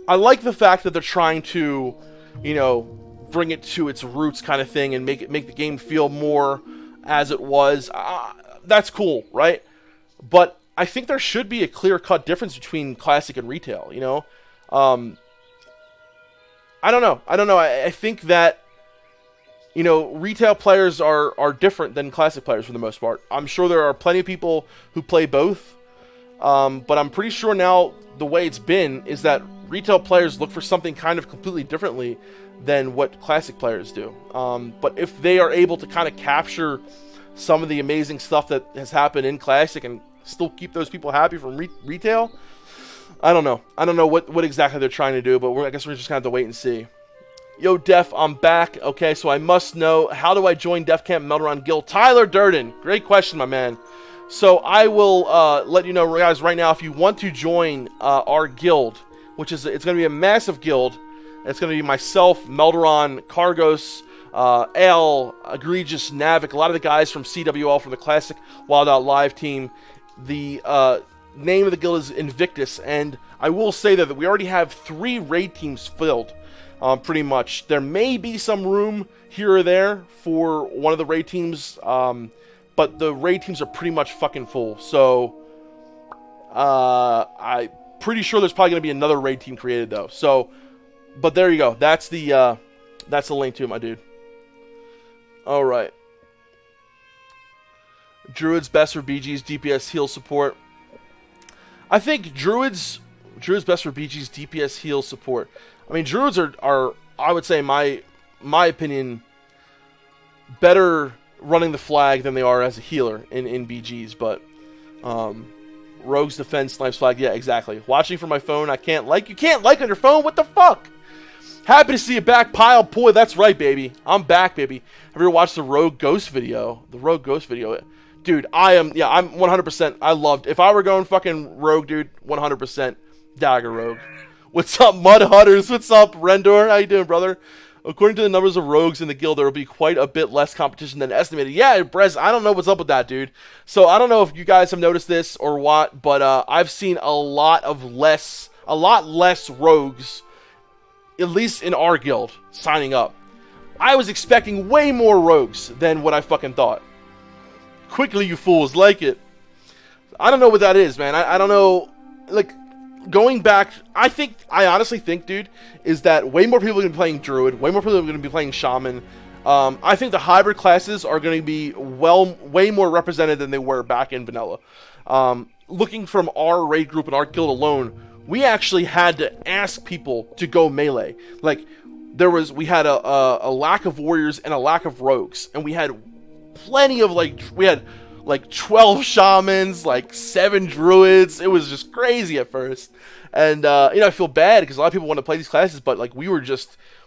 like the fact that they're trying to, bring it to its roots, kind of thing, and make the game feel more as it was. That's cool, right? But I think there should be a clear-cut difference between classic and retail, I don't know. I think that, retail players are different than classic players for the most part. I'm sure there are plenty of people who play both, but I'm pretty sure now the way it's been is that retail players look for something kind of completely differently than what classic players do. But if they are able to kind of capture some of the amazing stuff that has happened in classic and still keep those people happy from retail, I don't know. I don't know what exactly they're trying to do, but I guess we're just going to have to wait and see. Yo, Def, I'm back. Okay, so I must know, how do I join Def Camp Melderon Guild? Tyler Durden, great question, my man. So I will let you know, guys, right now, if you want to join our guild, which is, it's going to be a massive guild. It's going to be myself, Melderon, Cargos, Ale, Egregious, Navik, a lot of the guys from CWL, from the classic Wild Out Live team. The name of the guild is Invictus, and I will say that we already have 3 raid teams filled, pretty much. There may be some room here or there for one of the raid teams, but the raid teams are pretty much fucking full. So, I'm pretty sure there's probably going to be another raid team created, though. So, but there you go. That's the link to it, my dude. All right. Druid's best for BG's DPS heal support. I think Druid's best for BG's DPS heal support. I mean, Druids are I would say, my opinion, better running the flag than they are as a healer in BG's, but Rogue's defense, Snipes flag, yeah, exactly. Watching from my phone, you can't like on your phone? What the fuck? Happy to see you back, Pile. Boy, that's right, baby. I'm back, baby. Have you ever watched the Rogue Ghost video? The Rogue Ghost video. Dude, I'm 100%. I loved. If I were going fucking Rogue, dude, 100% Dagger Rogue. What's up, Mud Hunters? What's up, Rendor? How you doing, brother? According to the numbers of rogues in the guild, there will be quite a bit less competition than estimated. Yeah, Brez, I don't know what's up with that, dude. So I don't know if you guys have noticed this or what, but I've seen a lot less rogues, at least in our guild, signing up. I was expecting way more rogues than what I fucking thought. Quickly, you fools, like it. I don't know what that is, man. I don't know. Like, going back, I honestly think, dude, is that way more people are going to be playing Druid, way more people are going to be playing Shaman. I think the hybrid classes are going to be way more represented than they were back in vanilla. Looking from our raid group and our guild alone, we actually had to ask people to go melee. Like, we had a lack of warriors and a lack of rogues, and we had plenty of, we had 12 shamans, 7 druids. It was just crazy at first. And, I feel bad because a lot of people want to play these classes, but,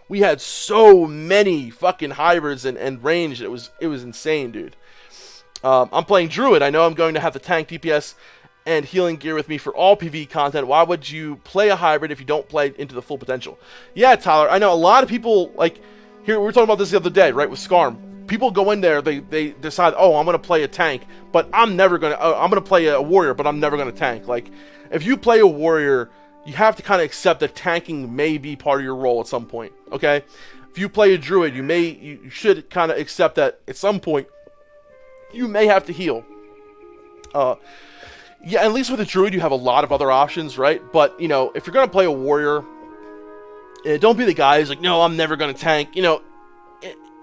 we had so many fucking hybrids and ranged. It was insane, dude. I'm playing druid. I know I'm going to have the tank DPS and healing gear with me for all PvE content. Why would you play a hybrid if you don't play into the full potential? Yeah, Tyler, I know a lot of people, here, we were talking about this the other day, right, with Scarm. People go in there, they decide, oh, I'm going to play a tank, but I'm going to play a warrior, but I'm never going to tank. If you play a warrior, you have to kind of accept that tanking may be part of your role at some point, okay? If you play a druid, you should kind of accept that at some point, you may have to heal. Yeah, at least with a druid, you have a lot of other options, right? But, if you're going to play a warrior, don't be the guy who's like, no, I'm never going to tank.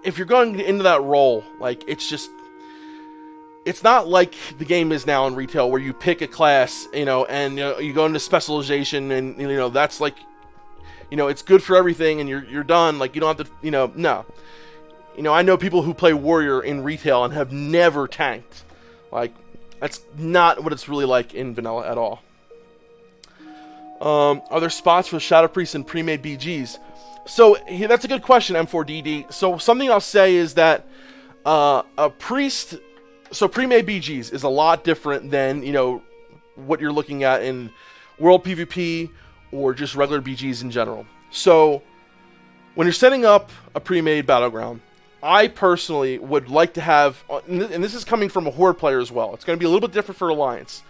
If you're going into that role, it's not like the game is now in retail where you pick a class, and you go into specialization, and that's it's good for everything, and you're done. You don't have to, no. I know people who play warrior in retail and have never tanked. That's not what it's really like in vanilla at all. Are there spots for Shadow Priests and pre-made BGs? So, that's a good question, M4DD. So, something I'll say is that a priest... So, pre-made BGs is a lot different than, what you're looking at in World PvP or just regular BGs in general. So when you're setting up a pre-made battleground, I personally would like to have, and this is coming from a Horde player as well, it's going to be a little bit different for Alliance.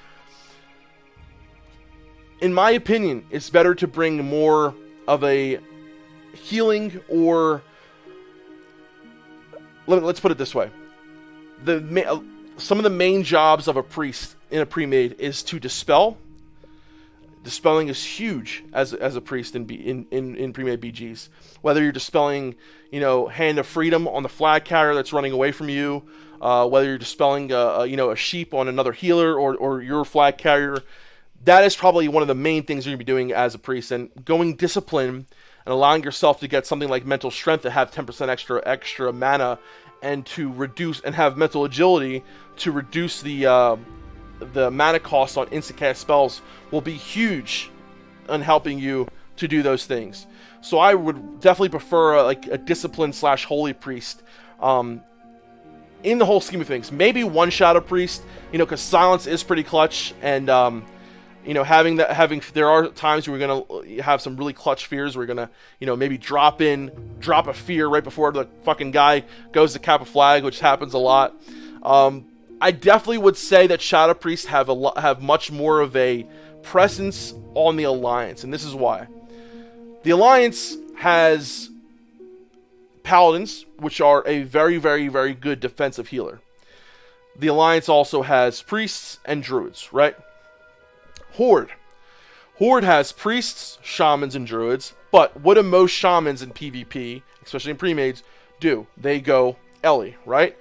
In my opinion, it's better to bring more of a healing, or let's put it this way. Some of the main jobs of a priest in a pre-made is to dispel. Dispelling is huge as a priest in pre-made BGs. Whether you're dispelling, Hand of Freedom on the flag carrier that's running away from you, whether you're dispelling a sheep on another healer or your flag carrier, that is probably one of the main things you're going to be doing as a priest. And going discipline and allowing yourself to get something like mental strength to have 10% extra mana, and to reduce and have mental agility to reduce the mana cost on instant cast spells will be huge in helping you to do those things. So I would definitely prefer a discipline / holy priest in the whole scheme of things. Maybe one shadow priest, because silence is pretty clutch, and there are times where we're gonna have some really clutch fears. We're gonna maybe drop a fear right before the fucking guy goes to cap a flag, which happens a lot. I definitely would say that Shadow Priests have much more of a presence on the Alliance, and this is why. The Alliance has Paladins, which are a very, very, very good defensive healer. The Alliance also has Priests and Druids, right? Horde has Priests, Shamans, and Druids, but what do most Shamans in PvP, especially in pre-mades, do? They go Ellie, right?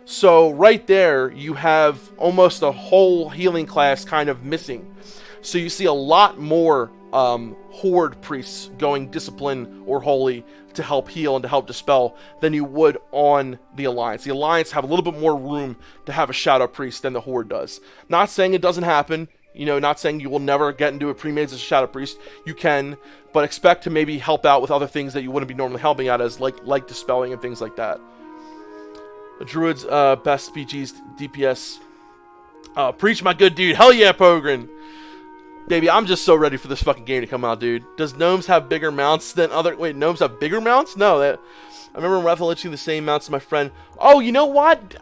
So right there, you have almost a whole healing class kind of missing. So you see a lot more Horde priests going Discipline or Holy to help heal and to help dispel than you would on the Alliance. The Alliance have a little bit more room to have a Shadow Priest than the Horde does. Not saying it doesn't happen. Not saying you will never get into a pre-made as a Shadow Priest. You can, but expect to maybe help out with other things that you wouldn't be normally helping out as, like dispelling and things like that. The Druids, best BG's DPS. Preach, my good dude. Hell yeah, Pogren. Baby, I'm just so ready for this fucking game to come out, dude. Does Gnomes have bigger mounts than other... Wait, Gnomes have bigger mounts? No, I remember Rathel literally the same mounts as my friend. Oh, you know what?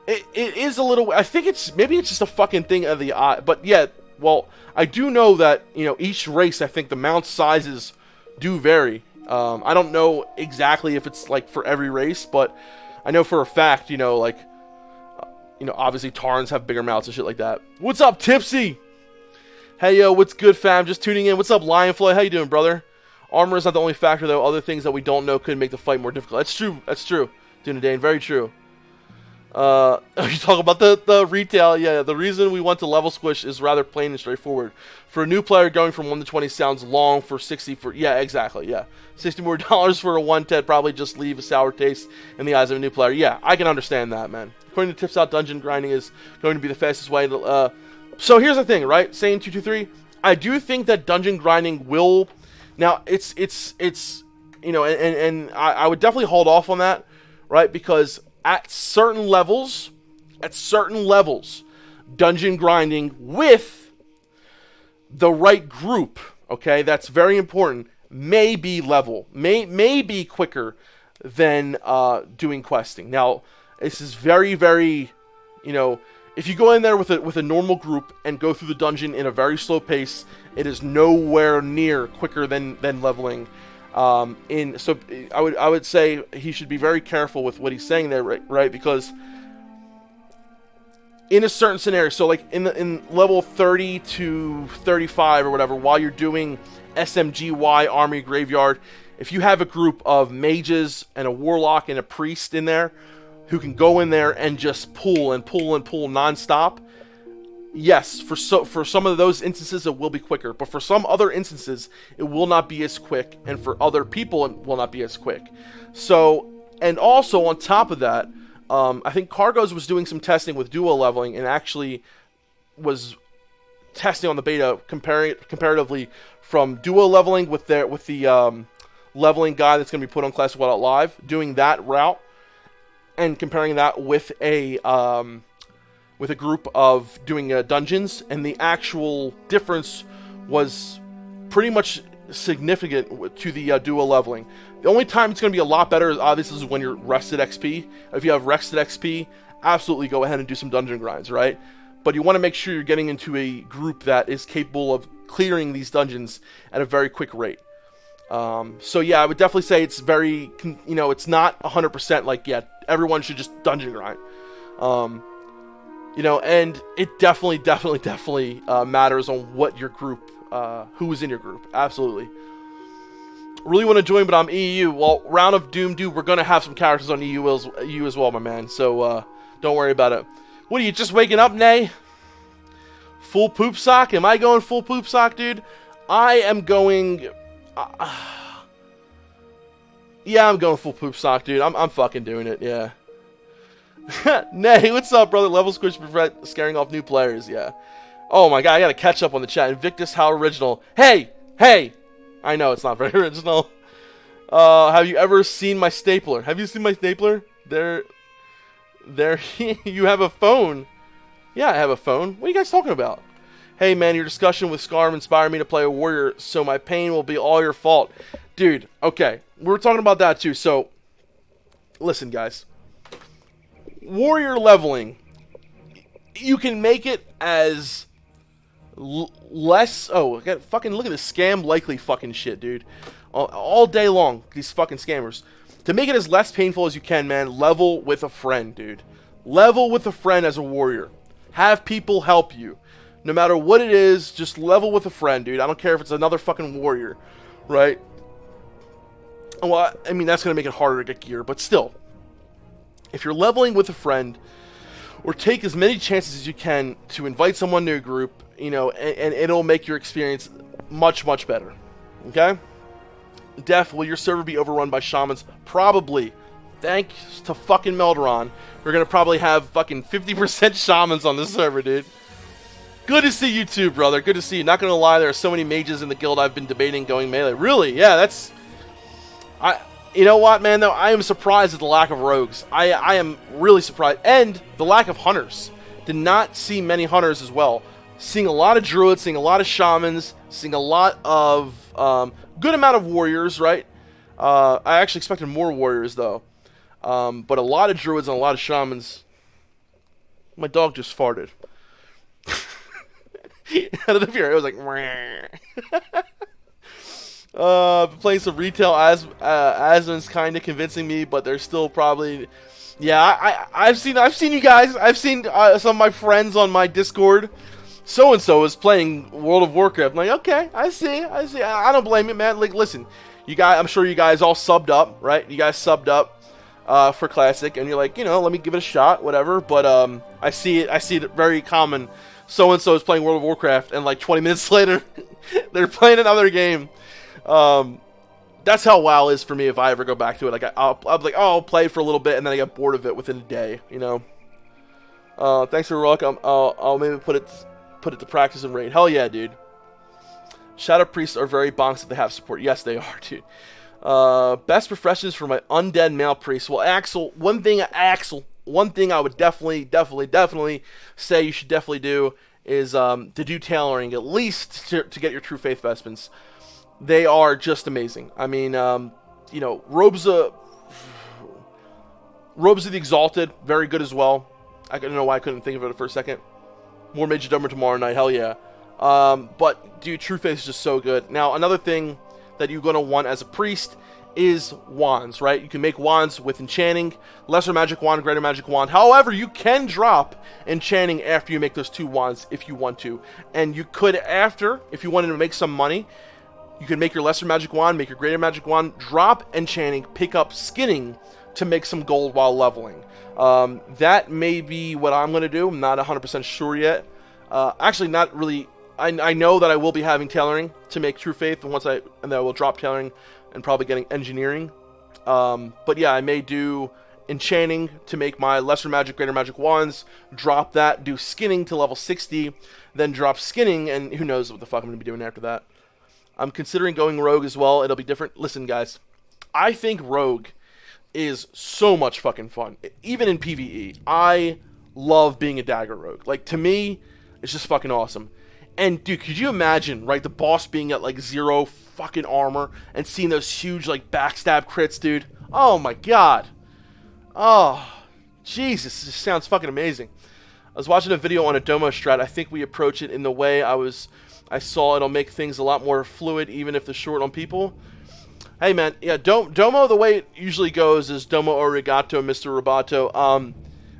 It is a little... I think maybe it's just a fucking thing of the eye. But yeah, well, I do know that, each race, I think the mount sizes do vary. I don't know exactly if it's for every race, but I know for a fact, obviously Tarns have bigger mounts and shit like that. What's up, Tipsy? Hey, yo, what's good, fam? Just tuning in. What's up, Lionfly? How you doing, brother? Armor is not the only factor, though. Other things that we don't know could make the fight more difficult. That's true. Dunedin, very true. You talk about the retail. Yeah, the reason we want to level squish is rather plain and straightforward. For a new player, going from 1 to 20 sounds long. For 60 for... Yeah, exactly, yeah. $60 more for a 110 probably just leave a sour taste in the eyes of a new player. Yeah, I can understand that, man. According to Tips Out, dungeon grinding is going to be the fastest way to... So here's the thing, right? Saying 223, I do think that dungeon grinding will... Now, it's I would definitely hold off on that, right? Because at certain levels, dungeon grinding with the right group, okay, that's very important, may be may be quicker than doing questing. Now, this is very, very, if you go in there with a normal group and go through the dungeon in a very slow pace, it is nowhere near quicker than leveling. So I would say he should be very careful with what he's saying there, right? Because in a certain scenario, so in level 30 to 35 or whatever, while you're doing SMGY Army Graveyard, if you have a group of mages and a warlock and a priest in there who can go in there and just pull and pull and pull nonstop, yes, for some of those instances it will be quicker, but for some other instances it will not be as quick, and for other people it will not be as quick. So, and also on top of that, I think Cargos was doing some testing with duo leveling and actually was testing on the beta comparatively from duo leveling with the leveling guy that's going to be put on Classic WoW Live, doing that route and comparing that with a group of doing dungeons, and the actual difference was pretty much significant to the duo leveling. The only time it's going to be a lot better is obviously when you're rested XP. If you have rested XP, absolutely go ahead and do some dungeon grinds, right? But you want to make sure you're getting into a group that is capable of clearing these dungeons at a very quick rate. So yeah, I would definitely say it's very, it's not 100% like, yeah, everyone should just dungeon grind. And it definitely matters on what your group, who's in your group. Absolutely. Really want to join, but I'm EU. Well, Round of Doom, dude, we're going to have some characters on EU as well, my man. So, don't worry about it. What are you, just waking up, Nay? Full poop sock? Am I going full poop sock, dude? I am going... yeah, I'm going full poop sock, dude. I'm fucking doing it, yeah. Nay, what's up, brother? Level squish prevent scaring off new players, yeah. Oh my god, I gotta catch up on the chat. Invictus, how original. Hey! I know, it's not very original. Have you ever seen my stapler? Have you seen my stapler? There, you have a phone. Yeah, I have a phone. What are you guys talking about? Hey, man, your discussion with Scarm inspired me to play a warrior, so my pain will be all your fault. Dude, okay. We were talking about that, too. So, listen, guys. Warrior leveling. You can make it as less... Oh, fucking look at this scam likely fucking shit, dude. All day long, these fucking scammers. To make it as less painful as you can, man, level with a friend, dude. Level with a friend as a warrior. Have people help you. No matter what it is, just level with a friend, dude. I don't care if it's another fucking warrior, right? Well, I mean, that's going to make it harder to get gear, but still. If you're leveling with a friend, or take as many chances as you can to invite someone to a group, and it'll make your experience much, much better. Okay? Def, will your server be overrun by shamans? Probably. Thanks to fucking Melderon, we're going to probably have fucking 50% shamans on this server, dude. Good to see you too, brother. Good to see you. Not going to lie, there are so many mages in the guild I've been debating going melee. Really? Yeah, that's... You know what, man, though? I am surprised at the lack of rogues. I am really surprised. And the lack of hunters. Did not see many hunters as well. Seeing a lot of druids, seeing a lot of shamans, seeing a lot of... good amount of warriors, right? I actually expected more warriors, though. But a lot of druids and a lot of shamans. My dog just farted. I don't know if you heard it. It was like... playing some retail Asmon's kind of convincing me, but they're still probably... Yeah, I've seen you guys. I've seen some of my friends on my Discord. So-and-so is playing World of Warcraft. I'm like, okay, I see. I don't blame you, man. Like, listen, you guys, I'm sure you guys all subbed up, right? You guys subbed up for Classic, and you're like, let me give it a shot, whatever. But I see it very common. So-and-so is playing World of Warcraft, and like 20 minutes later, they're playing another game. That's how WoW is for me if I ever go back to it. Like, I'll be like, I'll play for a little bit, and then I get bored of it within a day, Thanks for rock. I'll maybe put it to practice and raid. Hell yeah, dude. Shadow Priests are very bonks if they have support. Yes, they are, dude. Best professions for my undead male priest. Well, Axel, one thing I would definitely say you should definitely do is to do tailoring, at least to get your True Faith vestments. They are just amazing. I mean, Robes of the Exalted, very good as well. I don't know why I couldn't think of it for a second. More Major Dumber tomorrow night, hell yeah. But, dude, True Faith is just so good. Now, another thing that you're going to want as a priest is wands, right? You can make wands with enchanting, lesser magic wand, greater magic wand. However, you can drop enchanting after you make those two wands if you want to. And you could, if you wanted to make some money, you could make your lesser magic wand, make your greater magic wand, drop enchanting, pick up skinning to make some gold while leveling. That may be what I'm going to do. I'm not 100% sure yet. Actually, not really. I know that I will be having tailoring to make True Faith, and then I will drop tailoring and probably getting engineering. But yeah, I may do enchanting to make my lesser magic, greater magic wands, drop that, do skinning to level 60, then drop skinning, and who knows what the fuck I'm going to be doing after that. I'm considering going rogue as well. It'll be different. Listen, guys, I think rogue is so much fucking fun. Even in PvE, I love being a dagger rogue. Like, to me, it's just fucking awesome. And dude, could you imagine, right, the boss being at like 0 fucking armor and seeing those huge like backstab crits, dude? Oh my god. Oh, Jesus, this sounds fucking amazing. I was watching a video on a Domo strat. I think we approach it in the way I saw it'll make things a lot more fluid, even if they're short on people. Hey man, yeah, Domo, the way it usually goes is Domo Arigato, Mr. Roboto.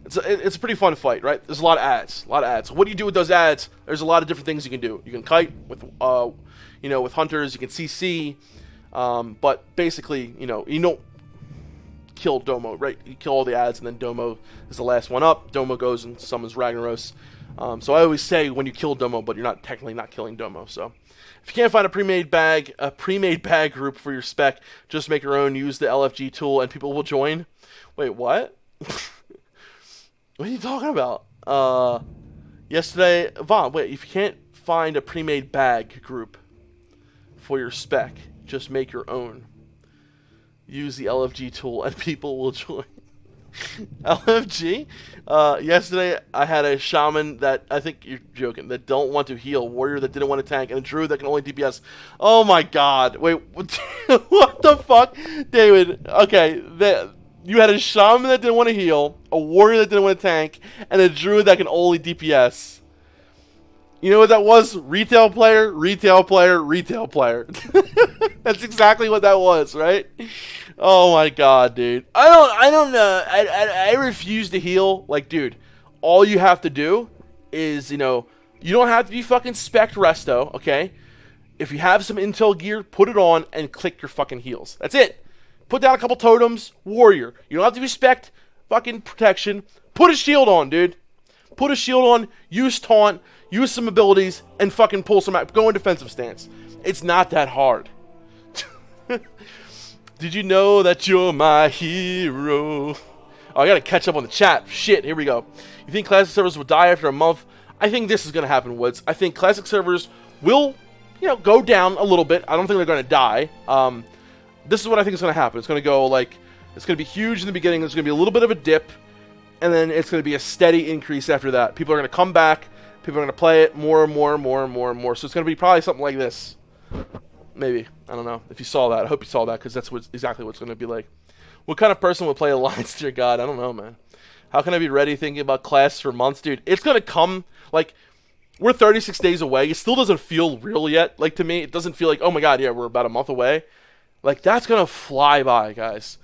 It's a pretty fun fight, right? There's a lot of ads, What do you do with those ads? There's a lot of different things you can do. You can kite with, with hunters. You can CC, but basically, you don't kill Domo, right? You kill all the ads, and then Domo is the last one up. Domo goes and summons Ragnaros. So I always say when you kill Domo, but you're not technically not killing Domo. So if you can't find a pre-made bag group for your spec, just make your own. Use the LFG tool, and people will join. Wait, what? What are you talking about? Yesterday, Vaughn, wait, if you can't find a pre-made bag group for your spec, just make your own. Use the LFG tool and people will join. LFG? Yesterday, I had a shaman that, I think you're joking, that don't want to heal, warrior that didn't want to tank, and a druid that can only DPS. Oh my god. Wait, what the fuck? David, okay, you had a shaman that didn't want to heal, a warrior that didn't want to tank, and a druid that can only DPS. You know what that was? Retail player, retail player, retail player. That's exactly what that was, right? Oh my god, dude. I don't know. I refuse to heal. Like, dude, all you have to do is, you don't have to be fucking spec resto, okay? If you have some intel gear, put it on and click your fucking heals. That's it. Put down a couple totems, warrior. You don't have to respect fucking protection. Put a shield on, dude. Put a shield on, use taunt, use some abilities, and fucking pull some out. Go in defensive stance. It's not that hard. Did you know that you're my hero? Oh, I gotta catch up on the chat. Shit, here we go. You think classic servers will die after a month? I think this is gonna happen, Woods. I think classic servers will, go down a little bit. I don't think they're gonna die. This is what I think is going to happen. It's going to go it's going to be huge in the beginning. There's going to be a little bit of a dip, and then it's going to be a steady increase after that. People are going to come back. People are going to play it more and more and more and more and more. So it's going to be probably something like this. Maybe. I don't know if you saw that. I hope you saw that because that's exactly what it's going to be like. What kind of person would play Alliance, dear God? I don't know, man. How can I be ready thinking about class for months? Dude, it's going to come, we're 36 days away. It still doesn't feel real yet. To me, it doesn't feel like, oh my God, yeah, we're about a month away. That's going to fly by, guys.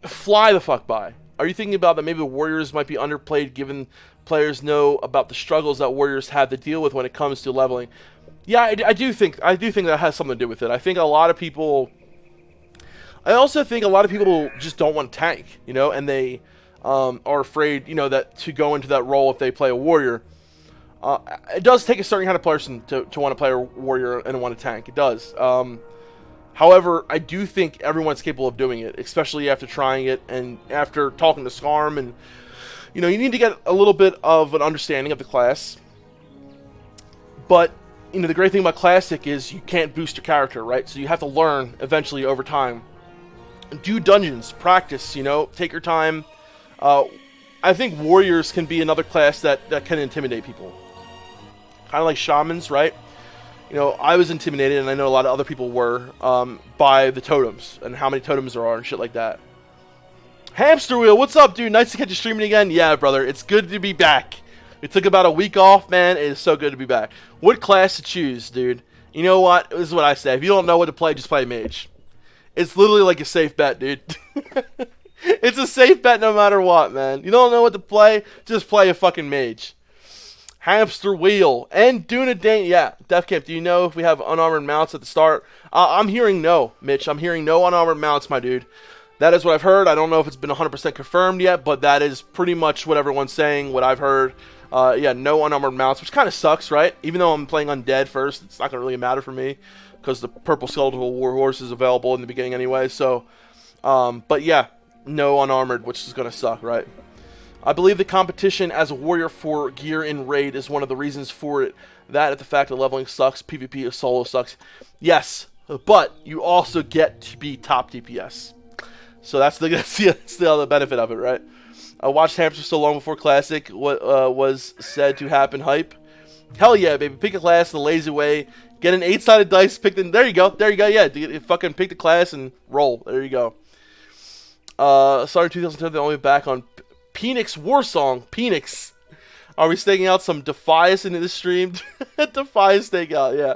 Fly the fuck by. Are you thinking about that maybe the Warriors might be underplayed given players know about the struggles that Warriors have to deal with when it comes to leveling? Yeah, I do think that has something to do with it. I think a lot of people... I also think a lot of people just don't want to tank, and they are afraid, that to go into that role if they play a Warrior. It does take a certain kind of person to want to play a Warrior and want to tank. It does. However, I do think everyone's capable of doing it, especially after trying it and after talking to Scarm. And, you need to get a little bit of an understanding of the class. But, the great thing about Classic is you can't boost your character, right? So you have to learn eventually over time. Do dungeons, practice, take your time. I think Warriors can be another class that can intimidate people. Kind of like Shamans, right? I was intimidated, and I know a lot of other people were, by the totems, and how many totems there are, and shit like that. Hamster Wheel, what's up, dude? Nice to catch you streaming again. Yeah, brother, it's good to be back. We took about a week off, man. It is so good to be back. What class to choose, dude? You know what? This is what I say. If you don't know what to play, just play Mage. It's literally like a safe bet, dude. It's a safe bet no matter what, man. You don't know what to play, just play a fucking Mage. Hamster Wheel. And Duna Dane. Yeah, Death Camp, do you know if we have unarmored mounts at the start? I'm hearing no, Mitch. I'm hearing no unarmored mounts, my dude. That is what I've heard. I don't know if it's been 100% confirmed yet, but that is pretty much what everyone's saying, what I've heard. Yeah, no unarmored mounts, which kind of sucks, right? Even though I'm playing undead first, it's not going to really matter for me because the purple skeletal war horse is available in the beginning anyway. So, but yeah, no unarmored, which is going to suck, right? I believe the competition as a warrior for gear in raid is one of the reasons for it. That at the fact that leveling sucks, PvP solo sucks. Yes, but you also get to be top DPS. So that's the other benefit of it, right? I watched Hamster so long before Classic. What was said to happen hype. Hell yeah, baby. Pick a class the lazy way. Get an 8-sided dice. Pick the. There you go. There you go. Yeah, fucking pick the class and roll. There you go. Starting 2010, they're only back on Penix War Song. Penix. Are we staking out some Defias into the stream? Defias stakeout, yeah.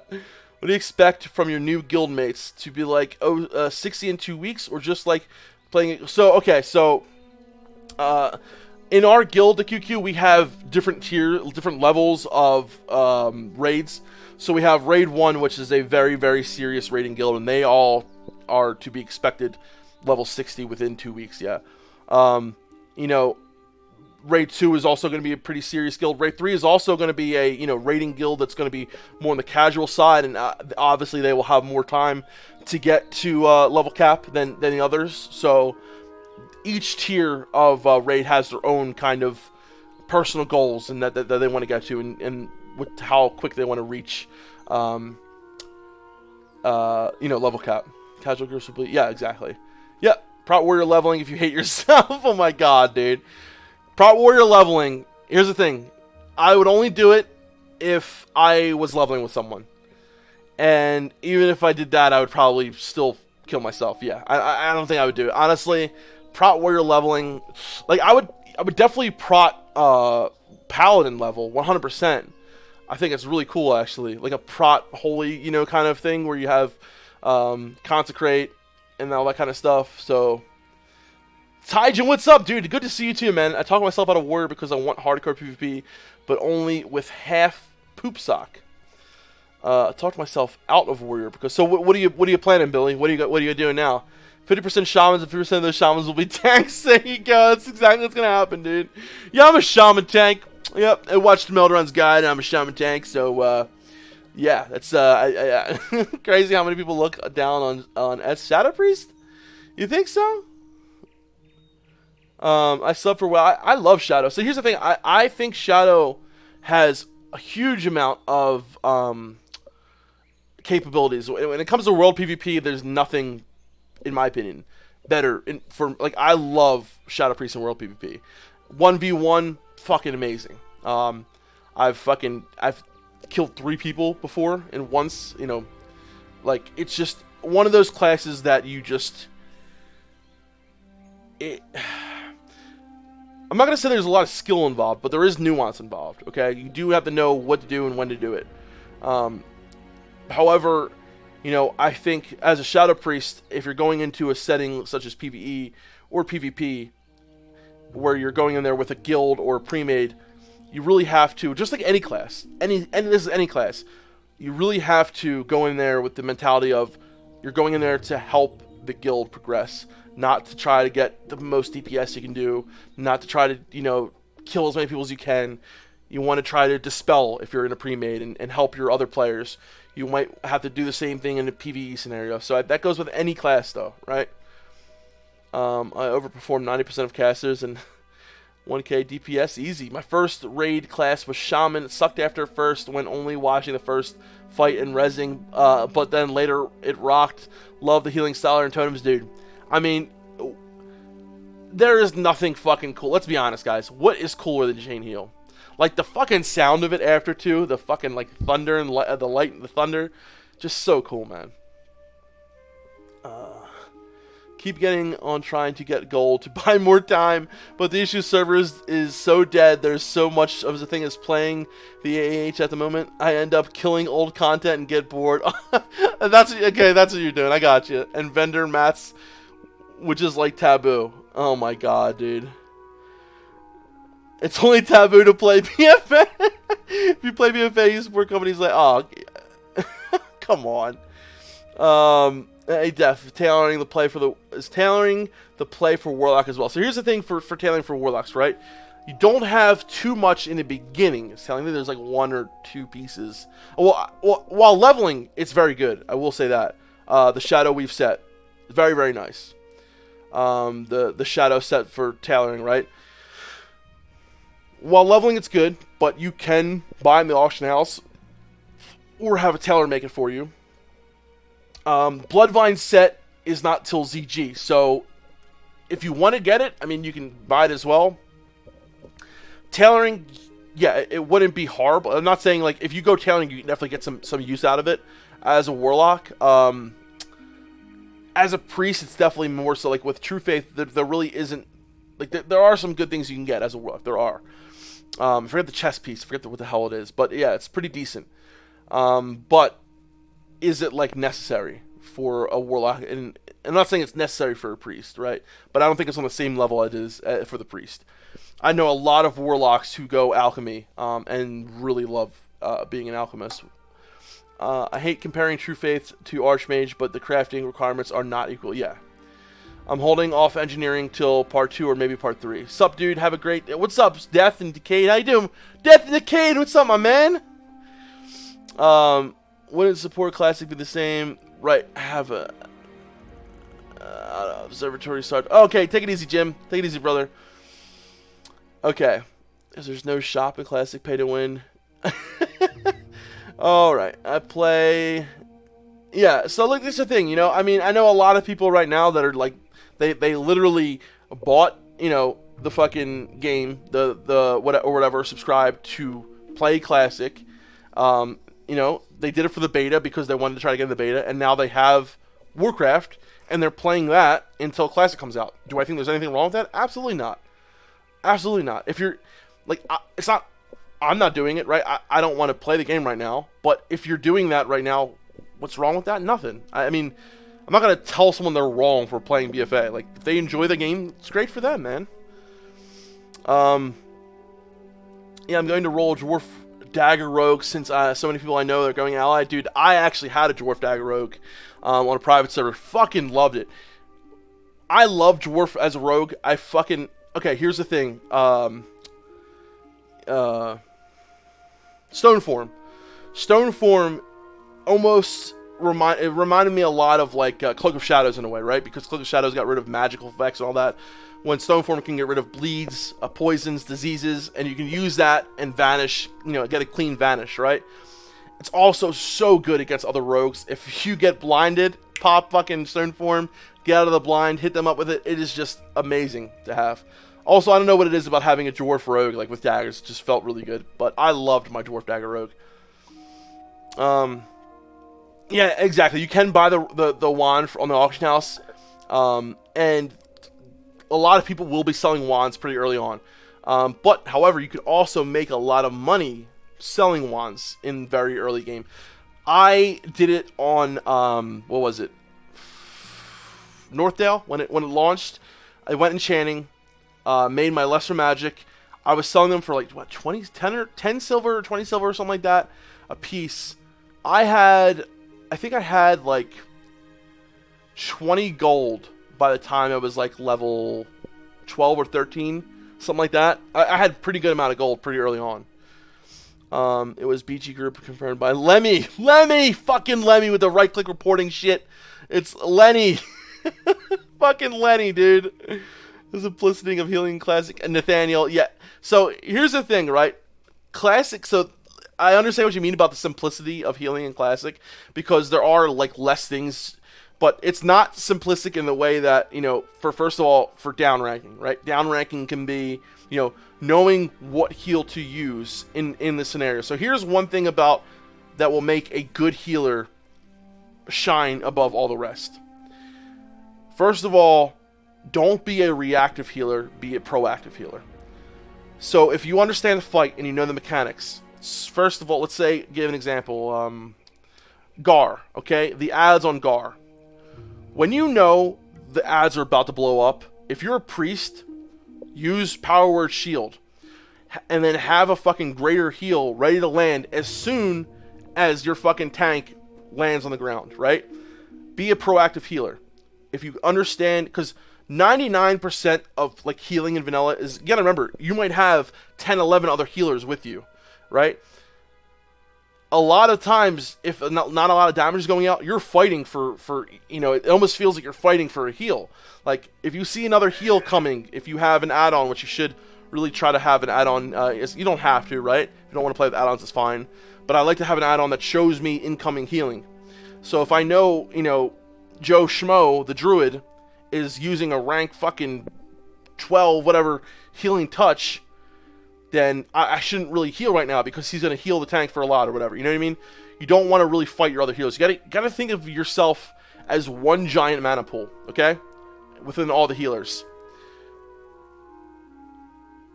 What do you expect from your new guild mates? To be like 60 in 2 weeks, or just like playing? So okay, so in our guild, the QQ, we have different levels of raids. So we have raid 1, which is a very, very serious raiding guild, and they all are to be expected level 60 within 2 weeks. Yeah, you know. Raid 2 is also going to be a pretty serious guild. Raid 3 is also going to be a, raiding guild that's going to be more on the casual side, and obviously they will have more time to get to level cap than the others. So each tier of raid has their own kind of personal goals and that they want to get to, and with how quick they want to reach, level cap. Casual groups will be, yeah, exactly. Yeah, Prot Warrior leveling if you hate yourself. Oh my god, dude. Prot Warrior leveling, here's the thing. I would only do it if I was leveling with someone. And even if I did that, I would probably still kill myself. Yeah, I don't think I would do it. Honestly, Prot Warrior leveling, like I would definitely Prot Paladin level, 100%. I think it's really cool, actually. Like a Prot Holy, kind of thing where you have Consecrate and all that kind of stuff. So... Taijin, what's up, dude? Good to see you too, man. I talk myself out of Warrior because I want hardcore PvP, but only with half poop sock. I talk myself out of Warrior because. So what are you planning, Billy? What are you doing now? 50% shamans and 50% of those shamans will be tanks. There you go. That's exactly what's gonna happen, dude. Yeah, I'm a shaman tank. Yep, I watched Melderon's guide, and I'm a shaman tank. So yeah, that's crazy how many people look down on as Shadow Priest. You think so? I subbed for WoW. I love Shadow. So here's the thing. I think Shadow has a huge amount of capabilities. When it comes to world PvP, there's nothing, in my opinion, better. I love Shadow Priest in world PvP. 1v1, fucking amazing. I've killed 3 people before, and once, it's just one of those classes that you just... I'm not going to say there's a lot of skill involved, but there is nuance involved, okay? You do have to know what to do and when to do it. However, I think as a Shadow Priest, if you're going into a setting such as PvE or PvP, where you're going in there with a guild or a pre-made, you really have to, just like any class, and this is any class, you really have to go in there with the mentality of you're going in there to help the guild progress, not to try to get the most DPS you can do, not to try to, kill as many people as you can. You want to try to dispel if you're in a pre-made and help your other players. You might have to do the same thing in a PvE scenario. So that goes with any class, though, right? I overperformed 90% of casters and 1k DPS, easy. My first raid class was Shaman. It sucked after first when only watching the first fight and rezzing, but then later it rocked. Love the healing style and totems, dude. I mean, there is nothing fucking cool. Let's be honest, guys. What is cooler than Chain Heal? Like, the fucking sound of it after, too. The fucking, thunder and the light and the thunder. Just so cool, man. Keep getting on trying to get gold to buy more time, but the issue servers is so dead. There's so much of the thing as playing the AH at the moment. I end up killing old content and get bored. That's what you're doing. I got you. And vendor mats, which is like taboo. Oh my god, dude. It's only taboo to play BFA. If you play BFA, you support companies like, oh, come on. Hey, Def, tailoring the play for Warlock as well. So here's the thing for tailoring for Warlocks, right? You don't have too much in the beginning. It's telling me there's like 1 or 2 pieces. Well, while leveling, it's very good. I will say that. The Shadow we've set, very, very nice. The Shadow set for tailoring, right? While leveling, it's good, but you can buy in the auction house or have a tailor make it for you. Bloodvine set is not till ZG, so if you want to get it, I mean, you can buy it as well. Tailoring, yeah, it wouldn't be horrible. I'm not saying, like, if you go tailoring, you can definitely get some use out of it as a warlock. As a priest, it's definitely more so, like, with True Faith, there really isn't, like, there are some good things you can get as a warlock. There are. Forget the chest piece. Forget what the hell it is. But, yeah, it's pretty decent. But is it, like, necessary for a warlock? And I'm not saying it's necessary for a priest, right? But I don't think it's on the same level it is for the priest. I know a lot of warlocks who go alchemy and really love being an alchemist. I hate comparing True Faith to Archmage, but the crafting requirements are not equal. Yeah. I'm holding off engineering till part 2 or maybe part 3. Sup, dude? Have a great... What's up, Death and Decayed? How you doing? Death and Decayed, what's up, my man? Wouldn't support Classic be the same? Right, have a... observatory start. Oh, okay, take it easy, Jim. Take it easy, brother. Okay. Because there's no shop in Classic pay to win. Alright, I play... Yeah, so look, this is the thing, you know, I mean, I know a lot of people right now that are like, they literally bought, you know, the fucking game, the whatever, subscribed to play Classic. You know, they did it for the beta because they wanted to try to get in the beta, and now they have Warcraft, and they're playing that until Classic comes out. Do I think there's anything wrong with that? Absolutely not. Absolutely not. If you're, like, it's not, I'm not doing it, right? I don't want to play the game right now, but if you're doing that right now, what's wrong with that? Nothing. I mean, I'm not going to tell someone they're wrong for playing BFA. Like, if they enjoy the game, it's great for them, man. Yeah, I'm going to roll Dwarf Dagger Rogue since so many people I know are going Ally. Dude, I actually had a Dwarf Dagger Rogue on a private server. Fucking loved it. I love Dwarf as a rogue. I fucking... Okay, here's the thing. Stoneform. Stoneform almost reminded me a lot of, like, Cloak of Shadows in a way, right? Because Cloak of Shadows got rid of magical effects and all that. When Stoneform can get rid of bleeds, poisons, diseases, and you can use that and vanish, you know, get a clean vanish, right? It's also so good against other rogues. If you get blinded, pop fucking Stoneform, get out of the blind, hit them up with it. It is just amazing to have. Also, I don't know what it is about having a Dwarf Rogue, like, with daggers. It just felt really good. But I loved my Dwarf Dagger Rogue. Yeah, exactly. You can buy the wand on the auction house. And a lot of people will be selling wands pretty early on. But, however, you could also make a lot of money selling wands in very early game. I did it on, what was it? Northdale, when it launched. I went enchanting, made my lesser magic. I was selling them for, like, what, 10 silver or 20 silver or something like that a piece. I think I had like 20 gold by the time I was like level 12 or 13, something like that. I had a pretty good amount of gold pretty early on. It was BG Group confirmed by Lemmy, fucking Lemmy with the right click reporting shit. It's Lenny, fucking Lenny, dude. The simplicity of healing Classic and Nathaniel. Yeah. So here's the thing, right? Classic. So I understand what you mean about the simplicity of healing in Classic, because there are, like, less things, but it's not simplistic in the way that, you know, first of all, for down ranking, right? Down ranking can be, you know, knowing what heal to use in the scenario. So here's one thing about that will make a good healer shine above all the rest. First of all, don't be a reactive healer, be a proactive healer. So if you understand the fight and you know the mechanics, first of all, let's say, give an example, Gar, okay? The ads on Gar. When you know the ads are about to blow up, if you're a priest, use Power Word Shield, and then have a fucking greater heal ready to land as soon as your fucking tank lands on the ground, right? Be a proactive healer. If you understand, because 99% of, like, healing in vanilla is, you gotta remember, you might have 10, 11 other healers with you, right? A lot of times, if not a lot of damage is going out, you're fighting for, you know, it almost feels like you're fighting for a heal. Like, if you see another heal coming, if you have an add-on, which you should really try to have an add-on, you don't have to, right? If you don't want to play with add-ons, it's fine. But I like to have an add-on that shows me incoming healing. So if I know, you know, Joe Schmo, the druid, is using a rank fucking 12, whatever, healing touch, then I shouldn't really heal right now because he's going to heal the tank for a lot or whatever. You know what I mean? You don't want to really fight your other healers. You gotta think of yourself as one giant mana pool, okay? Within all the healers.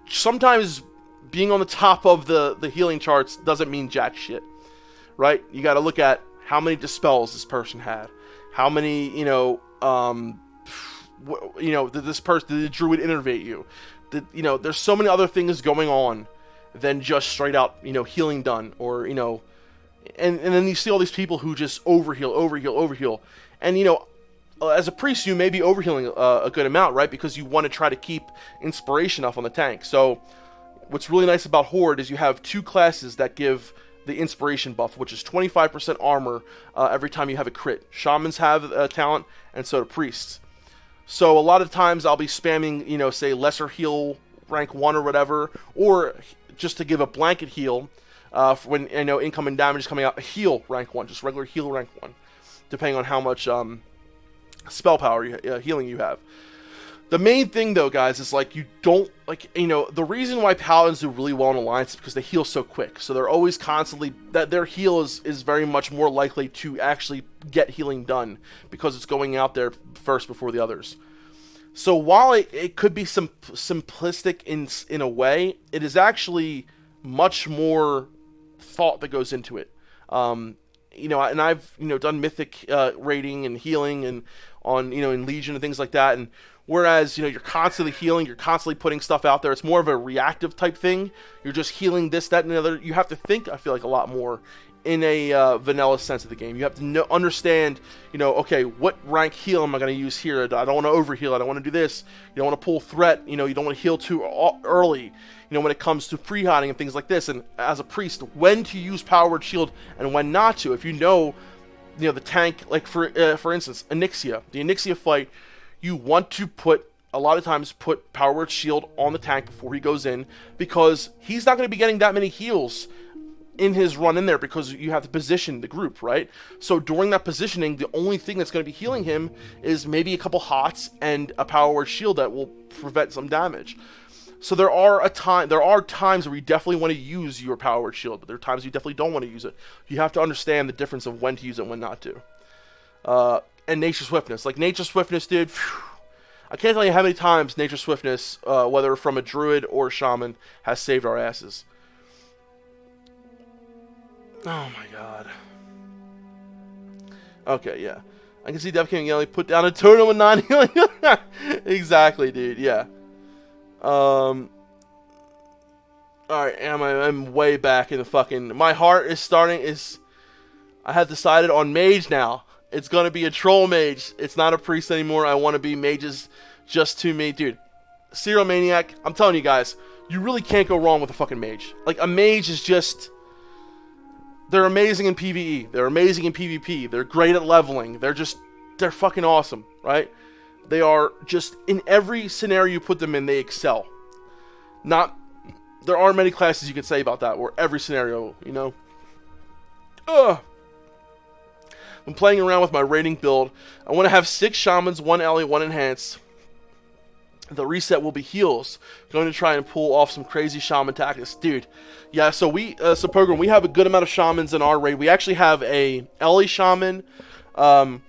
Sometimes being on the top of the healing charts doesn't mean jack shit, right? You got to look at how many dispels this person had, how many, did the druid innervate you? There's so many other things going on than just straight out, healing done, or, and then you see all these people who just overheal. And, as a priest, you may be overhealing a good amount, right? Because you want to try to keep inspiration up on the tank. So what's really nice about Horde is you have two classes that give the inspiration buff, which is 25% armor every time you have a crit. Shamans have a talent, and so do priests. So a lot of times I'll be spamming, say lesser heal rank 1 or whatever, or just to give a blanket heal when incoming damage is coming out, a heal rank 1, just regular heal rank 1, depending on how much spell power healing you have. The main thing though, guys, is you don't the reason why paladins do really well in alliance is because they heal so quick. So they're always constantly that their heal is very much more likely to actually get healing done because it's going out there first before the others. So while it could be simplistic in a way, it is actually much more thought that goes into it. And I've done mythic raiding and healing and on in Legion and things like that, and whereas you're constantly healing, you're constantly putting stuff out there, it's more of a reactive type thing. You're just healing this, that, and the other. You have to think, I feel like, a lot more in a vanilla sense of the game. You have to understand, okay, what rank heal am I going to use here? I don't want to overheal. I don't want to do this. You don't want to pull threat. You don't want to heal too early. When it comes to pre-hiding and things like this. And as a priest, when to use Power Word Shield and when not to. If the tank, like for instance, Onyxia, the Onyxia fight, you want to a lot of times put Power Word Shield on the tank before he goes in, because he's not going to be getting that many heals in his run in there because you have to position the group, right? So during that positioning, the only thing that's going to be healing him is maybe a couple hots and a Power Word Shield that will prevent some damage. So there are times where you definitely want to use your Power Word Shield, but there are times you definitely don't want to use it. You have to understand the difference of when to use it and when not to. And Nature Swiftness. Like Nature Swiftness, dude, I can't tell you how many times Nature Swiftness, whether from a druid or a shaman, has saved our asses. Oh my god. Okay, yeah. I can see Dev King yelling, put down a totem with 9 healing. Exactly, dude, yeah. Alright, I'm way back in the fucking... My heart is I have decided on mage now. It's gonna be a troll mage. It's not a priest anymore. I want to be mages just to me. Dude, Serial Maniac, I'm telling you guys, you really can't go wrong with a fucking mage. Like, a mage is just... They're amazing in PvE. They're amazing in PvP. They're great at leveling. They're fucking awesome, right? They are just, in every scenario you put them in, they excel. There aren't many classes you could say about that, where every scenario, I'm playing around with my raiding build. I want to have 6 shamans, 1 ally, 1 enhance. The reset will be heals. Going to try and pull off some crazy shaman tactics. Dude, yeah, so Program, we have a good amount of shamans in our raid. We actually have a Ellie shaman. I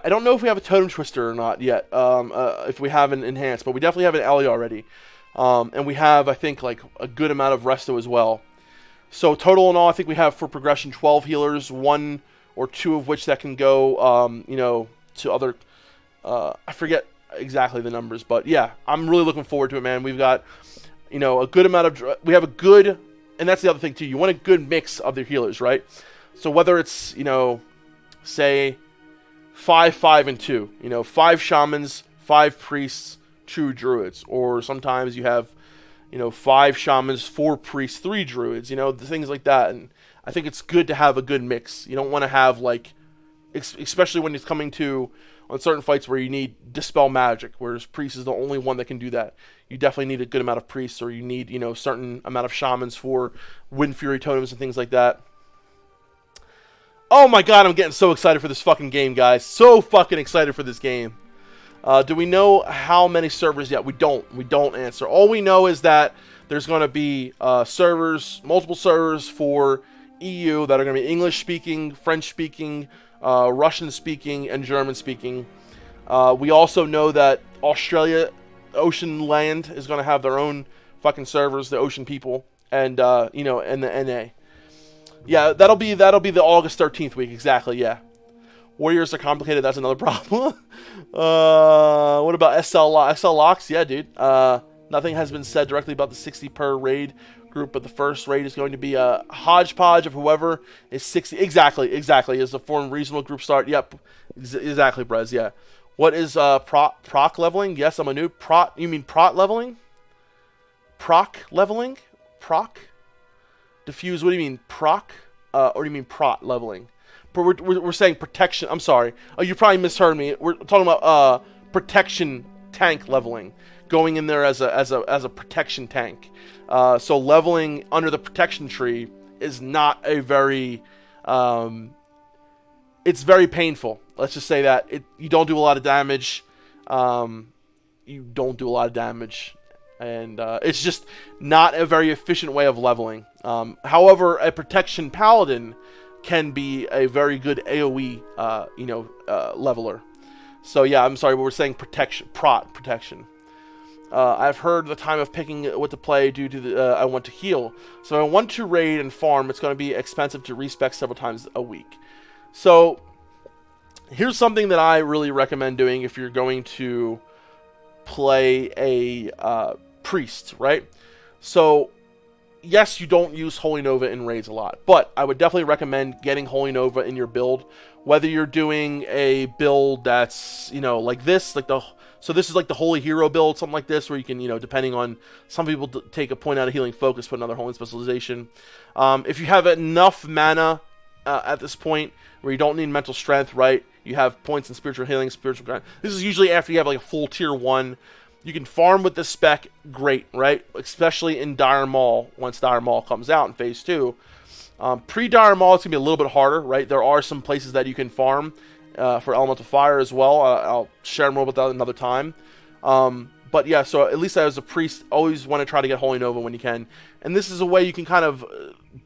don't know if we have a totem twister or not yet, if we have an enhanced, but we definitely have an Ellie already. And we have, I think, like a good amount of resto as well. So total in all, I think we have for progression 12 healers, 1 or 2 of which that can go, to other, I forget exactly the numbers, but yeah, I'm really looking forward to it, man. We've got, a good amount of, we have a good, and that's the other thing too, you want a good mix of the healers, right? So whether it's, say 5, 5, and 2, 5 shamans, 5 priests, 2 druids, or sometimes you have, 5 shamans, 4 priests, 3 druids, things like that. And I think it's good to have a good mix. You don't want to have, like, especially when it's coming to on certain fights where you need dispel magic, whereas priest is the only one that can do that. You definitely need a good amount of priests, or you need, certain amount of shamans for wind fury totems and things like that. Oh my god, I'm getting so excited for this fucking game, guys. So fucking excited for this game. Do we know how many servers yet? We don't answer. All we know is that There's going to be multiple servers for EU that are going to be English speaking, French speaking, Russian speaking, and German speaking. We also know that Australia, Ocean Land, is going to have their own fucking servers, the Ocean People, and and the NA. Yeah, that'll be the August 13th week, exactly. Yeah, Warriors are complicated. That's another problem. What about SL locks? Yeah, dude. Nothing has been said directly about the 60 per raid group, but the first raid is going to be a hodgepodge of whoever is 60. Exactly. Is the form reasonable group start? Yep. Exactly, Brez. Yeah. What is proc leveling? Yes, I'm a noob. You mean prot leveling? Proc leveling? Proc? Diffuse, what do you mean? Proc? Or do you mean prot leveling? We're saying protection. I'm sorry. Oh, you probably misheard me. We're talking about protection tank leveling. Going in there as a protection tank. So leveling under the protection tree is not a very... it's very painful. Let's just say that. You don't do a lot of damage. And it's just not a very efficient way of leveling. However, a protection paladin can be a very good AoE, leveler. So yeah, I'm sorry, but we're saying protection. I've heard the time of picking what to play due to the I want to heal. So I want to raid and farm. It's going to be expensive to respec several times a week. So here's something that I really recommend doing if you're going to play a priest, right? So yes, you don't use Holy Nova in raids a lot, but I would definitely recommend getting Holy Nova in your build. Whether you're doing a build that's, like this, so this is like the Holy Hero build, something like this, where you can, depending on, some people take a point out of healing focus, put another Holy Specialization. If you have enough mana at this point, where you don't need mental strength, right? You have points in spiritual healing, spiritual grind. This is usually after you have like a full tier 1. You can farm with this spec, great, right? Especially in Dire Maul, once Dire Maul comes out in Phase 2. Pre-Dire Maul, it's going to be a little bit harder, right? There are some places that you can farm for Elemental Fire as well. I'll share more about that another time. But yeah, so at least as a priest, always want to try to get Holy Nova when you can. And this is a way you can kind of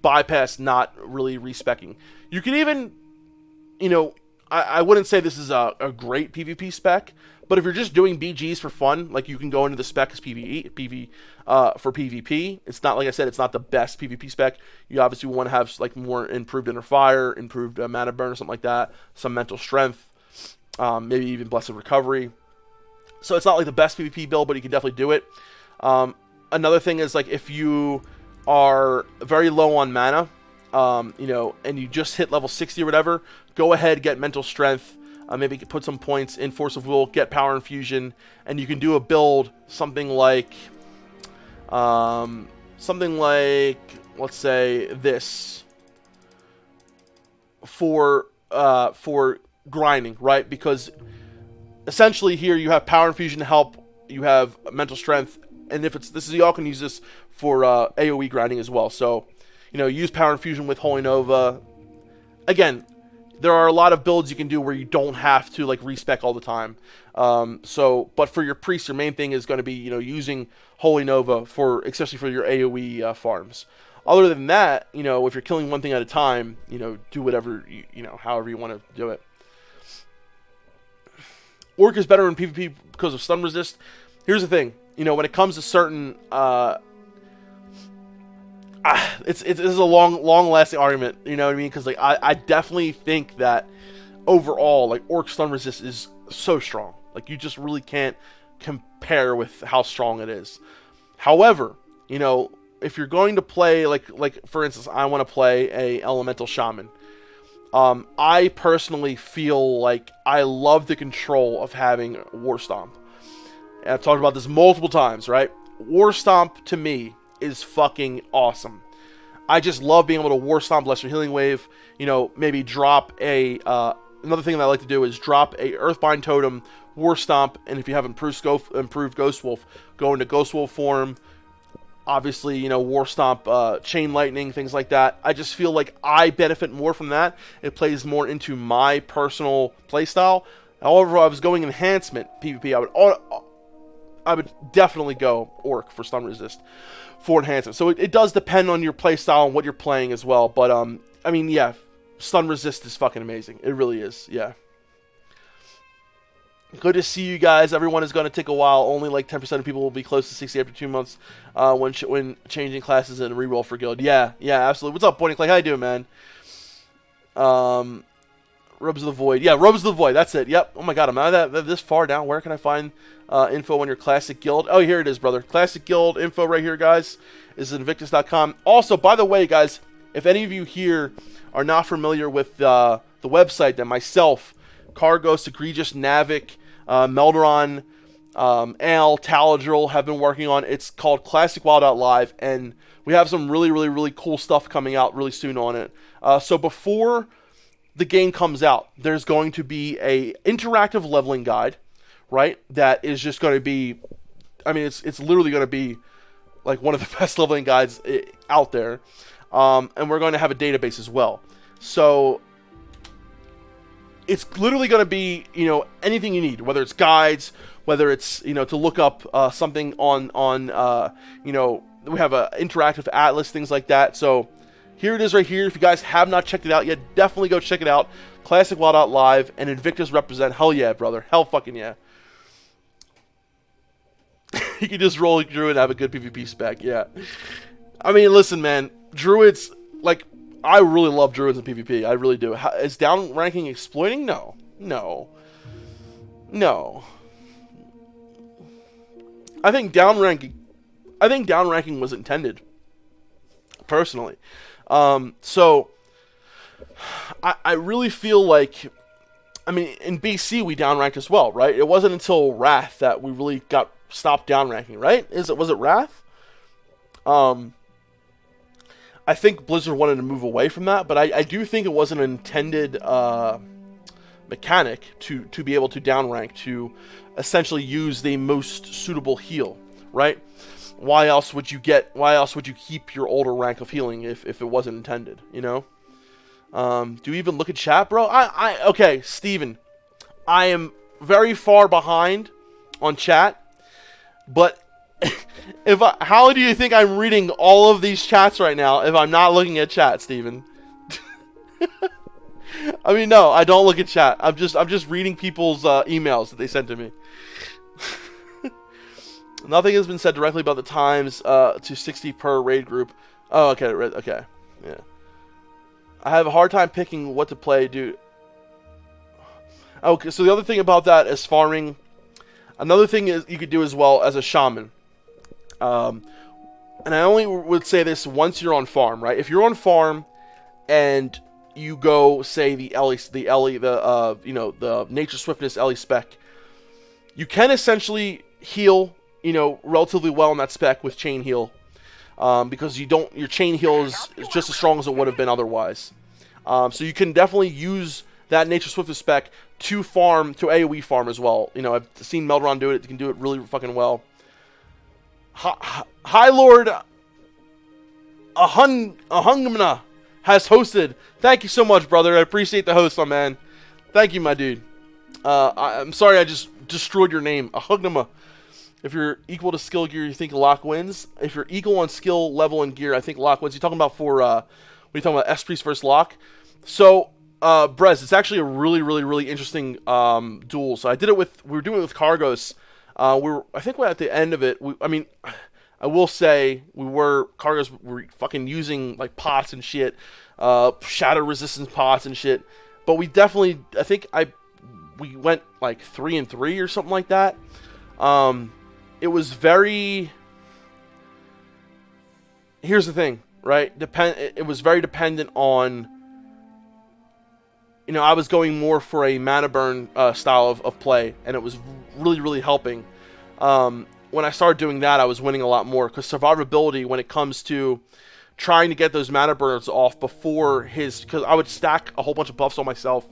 bypass not really respecking. You can even, I wouldn't say this is a great PvP spec, but if you're just doing BGs for fun, like you can go into the spec as for PvP. It's not, like I said, it's not the best PvP spec. You obviously want to have like more improved inner fire, improved mana burn or something like that, some mental strength, maybe even blessed recovery. So it's not like the best PvP build, but you can definitely do it. Another thing is, like, if you are very low on mana, and you just hit level 60 or whatever, go ahead, get mental strength, maybe put some points in force of will, get power infusion, and you can do a build something like, let's say this, for grinding, right? Because essentially here you have power infusion to help, you have mental strength, and y'all can use this for AoE grinding as well. So, use power infusion with Holy Nova. Again, there are a lot of builds you can do where you don't have to like respec all the time. But for your priest, your main thing is going to be, using Holy Nova especially for your AoE farms. Other than that, if you're killing one thing at a time, do whatever, however you want to do it. Orc is better in PvP because of stun resist. Here's the thing, when it comes to certain, it's a long-lasting argument, you know what I mean? Because like I definitely think that overall, like, Orc stun resist is so strong. Like, you just really can't compare with how strong it is. However, if you're going to play, like for instance, I want to play a Elemental Shaman. I personally feel like I love the control of having War Stomp. And I've talked about this multiple times, right? War Stomp, to me, is fucking awesome. I just love being able to War Stomp Lesser Healing Wave, maybe drop a, another thing that I like to do is drop a Earthbind Totem, War Stomp, and if you have improved Ghost Wolf, go into Ghost Wolf form, obviously, War Stomp, Chain Lightning, things like that. I just feel like I benefit more from that. It plays more into my personal playstyle. However, if I was going enhancement PvP, I would definitely go Orc for stun resist for enhancement. So it does depend on your playstyle and what you're playing as well. But I mean, yeah, stun resist is fucking amazing. It really is. Yeah. Good to see you guys. Everyone is going to take a while. Only like 10% of people will be close to 60 after 2 months when changing classes and reroll for guild. Yeah, absolutely. What's up, Pointing Clay? How you doing, man? Robes of the Void. Yeah, Robes of the Void. That's it. Yep. Oh my god, am I this far down? Where can I find info on your classic guild? Oh, here it is, brother. Classic guild info right here, guys. Is Invictus.com. Also, by the way, guys, if any of you here are not familiar with the website that myself, Cargos, Egregious, Navik, Meldron, Al, Taladrill have been working on. It's called ClassicWoW.live, and we have some really cool stuff coming out really soon on it. So before the game comes out, there's going to be a interactive leveling guide, right? That is just going to be, I mean, it's literally going to be like one of the best leveling guides out there. And we're going to have a database as well. So it's literally going to be, you know, anything you need, whether it's guides, whether it's, you know, to look up something on you know, we have an interactive atlas, things like that. So here it is right here. If you guys have not checked it out yet, definitely go check it out. ClassicWoW.live and Invictus represent. Hell yeah, brother. Hell fucking yeah. You can just roll a Druid and have a good PvP spec. Yeah. I mean, listen, man. Druids, like, I really love Druids in PvP. I really do. Is down ranking exploiting? No. I think down ranking was intended, personally. So I really feel like, I mean, in BC we downranked as well, right? It wasn't until Wrath that we really got stopped downranking, right? Was it Wrath? I think Blizzard wanted to move away from that, but I do think it was an intended mechanic to be able to downrank, to essentially use the most suitable heal, right? Why else would you keep your older rank of healing if it wasn't intended, you know? Do you even look at chat, bro? Okay, Steven. I am very far behind on chat, but how do you think I'm reading all of these chats right now if I'm not looking at chat, Steven? I mean, no, I don't look at chat. I'm just reading people's emails that they sent to me. Nothing has been said directly about the times to 60 per raid group. Oh, okay, okay, yeah. I have a hard time picking what to play, dude. Okay, so the other thing about that is farming. Another thing is you could do as well as a shaman. And I only would say this once you're on farm, right? If you're on farm and you go, say, the Nature Swiftness Ellie spec, you can essentially heal, you know, relatively well in that spec with chain heal, because your chain heal is just as strong as it would have been otherwise. So you can definitely use that Nature Swiftness spec to farm, to AoE farm as well. You know, I've seen Meldron do it. You can do it really fucking well. High Lord Ahungmna has hosted. Thank you so much, brother. I appreciate the host, my man. Thank you, my dude. I'm sorry I just destroyed your name. Ahungmna. If you're equal to skill gear, you think Locke wins. If you're equal on skill level and gear, I think Locke wins. You're talking about what are you talking about, S-Priest versus Locke? So, Brez, it's actually a really interesting duel. So we were doing it with Cargos. I think we're at the end of it. I will say Cargos were fucking using like pots and shit, shatter resistance pots and shit. But we definitely, I think we went like 3-3 or something like that. It was very. Here's the thing, right? It was very dependent on. You know, I was going more for a mana burn style of play, and it was really helping. When I started doing that, I was winning a lot more, because survivability, when it comes to trying to get those mana burns off before because I would stack a whole bunch of buffs on myself,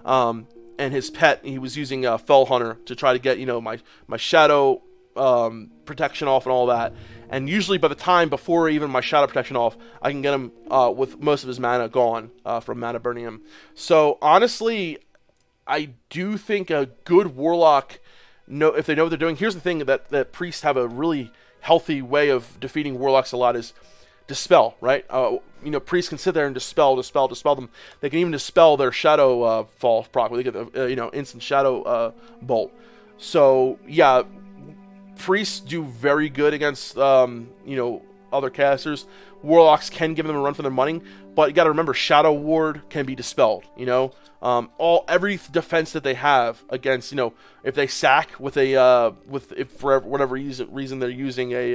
and his pet, he was using Fell Hunter to try to get, you know, my shadow protection off and all that. And usually by the time before even my shadow protection off, I can get him with most of his mana gone from mana burning him. So honestly, I do think a good warlock if they know what they're doing. Here's the thing that priests have a really healthy way of defeating warlocks a lot is dispel, right? Priests can sit there and dispel them. They can even dispel their shadow fall proc. They get the instant shadow bolt. So yeah, priests do very good against other casters. Warlocks can give them a run for their money, but you got to remember, Shadow Ward can be dispelled. Every defense that they have against, if they sack with if for whatever reason they're using a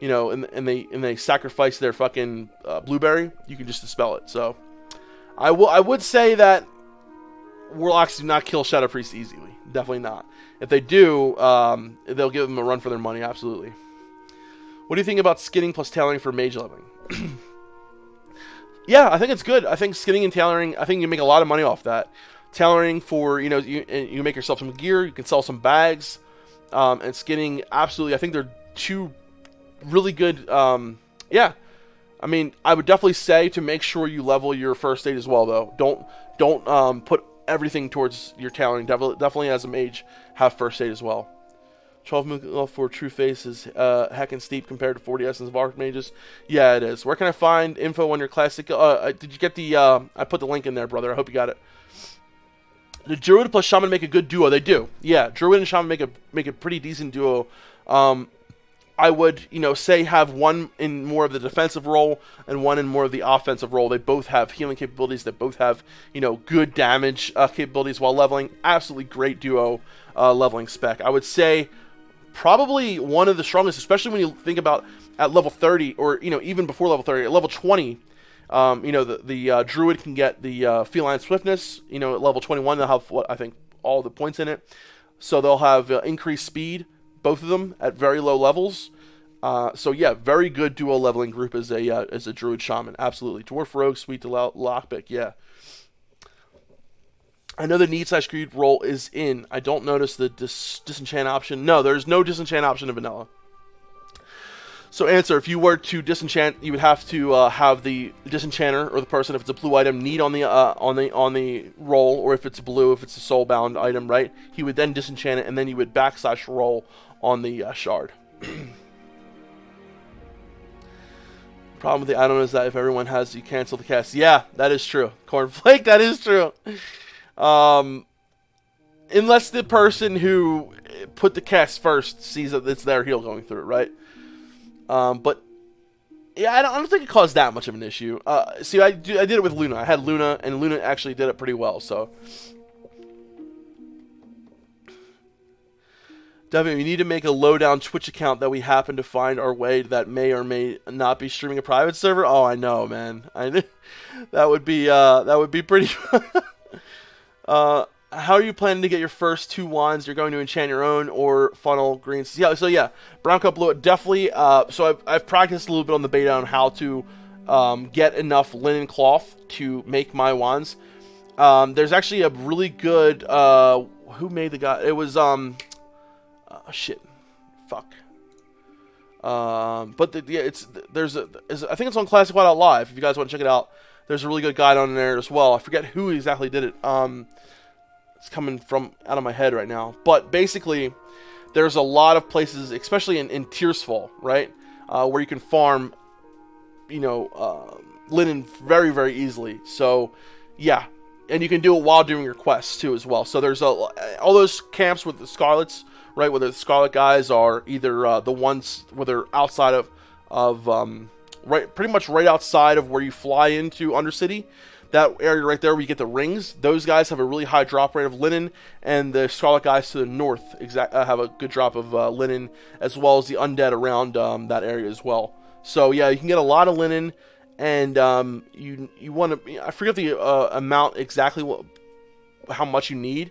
and they sacrifice their fucking blueberry, you can just dispel it. So I would say that warlocks do not kill Shadow Priests easily. Definitely not. If they do, they'll give them a run for their money. Absolutely. What do you think about skinning plus tailoring for mage leveling? Yeah, I think it's good. I think skinning and tailoring, I think you make a lot of money off that. Tailoring for, you make yourself some gear, you can sell some bags, and skinning, absolutely. I think they're two really good, yeah. I mean, I would definitely say to make sure you level your first aid as well, though. Don't put everything towards your tailoring. Definitely as a mage, have first aid as well. 12 mil for True Face is heckin' steep compared to 40 Essence of Archmages. Yeah, it is. Where can I find info on your classic? Did you get the? I put the link in there, brother. I hope you got it. The Druid plus Shaman make a good duo. They do. Yeah, Druid and Shaman make a pretty decent duo. I would, say have one in more of the defensive role and one in more of the offensive role. They both have healing capabilities. They both have, good damage capabilities while leveling. Absolutely great duo leveling spec. I would say probably one of the strongest, especially when you think about at level 30 or, even before level 30, at level 20, the Druid can get the Feline Swiftness. At level 21, they'll have, I think, all the points in it. So they'll have increased speed, both of them, at very low levels. So yeah, very good duo leveling group as a Druid Shaman. Absolutely. Dwarf Rogue, Sweet to Lockpick, yeah. I know the need/greed roll is in. I don't notice the disenchant option. No, there's no disenchant option in vanilla. So answer, if you were to disenchant, you would have to have the disenchanter or the person, if it's a blue item, need on the roll, or if it's blue, if it's a soulbound item, right? He would then disenchant it, and then you would / roll on the shard. Problem with the add-on is that if everyone has, you cancel the cast. Yeah, that is true. Cornflake, that is true. Unless the person who put the cast first sees that it's their heal going through it, right? But yeah, I don't think it caused that much of an issue. See, I did it with Luna. I had Luna, and Luna actually did it pretty well. So, Devin, we need to make a lowdown Twitch account that we happen to find our way that may or may not be streaming a private server. Oh, I know, man. That would be pretty. How are you planning to get your first 2 wands? You're going to enchant your own or funnel greens? Yeah, so yeah, Brown Cup Blue, definitely. So I've practiced a little bit on the beta on how to get enough linen cloth to make my wands. There's actually a really good, who made the guy? It was, shit. Fuck. But I think it's on Classic WoW Live, if you guys want to check it out. There's a really good guide on there as well. I forget who exactly did it. It's coming from out of my head right now. But basically, there's a lot of places, especially in Tearsfall, right? Where you can farm, linen very, very easily. So, yeah. And you can do it while doing your quests, too, as well. So there's all those camps with the Scarlets, right? Where the Scarlet guys are either the ones where they're outside of pretty much right outside of where you fly into Undercity. That area right there where you get the rings, those guys have a really high drop rate of linen, and the Scarlet guys to the north have a good drop of linen, as well as the undead around that area as well. So yeah, you can get a lot of linen, and you want to, I forget the amount exactly how much you need,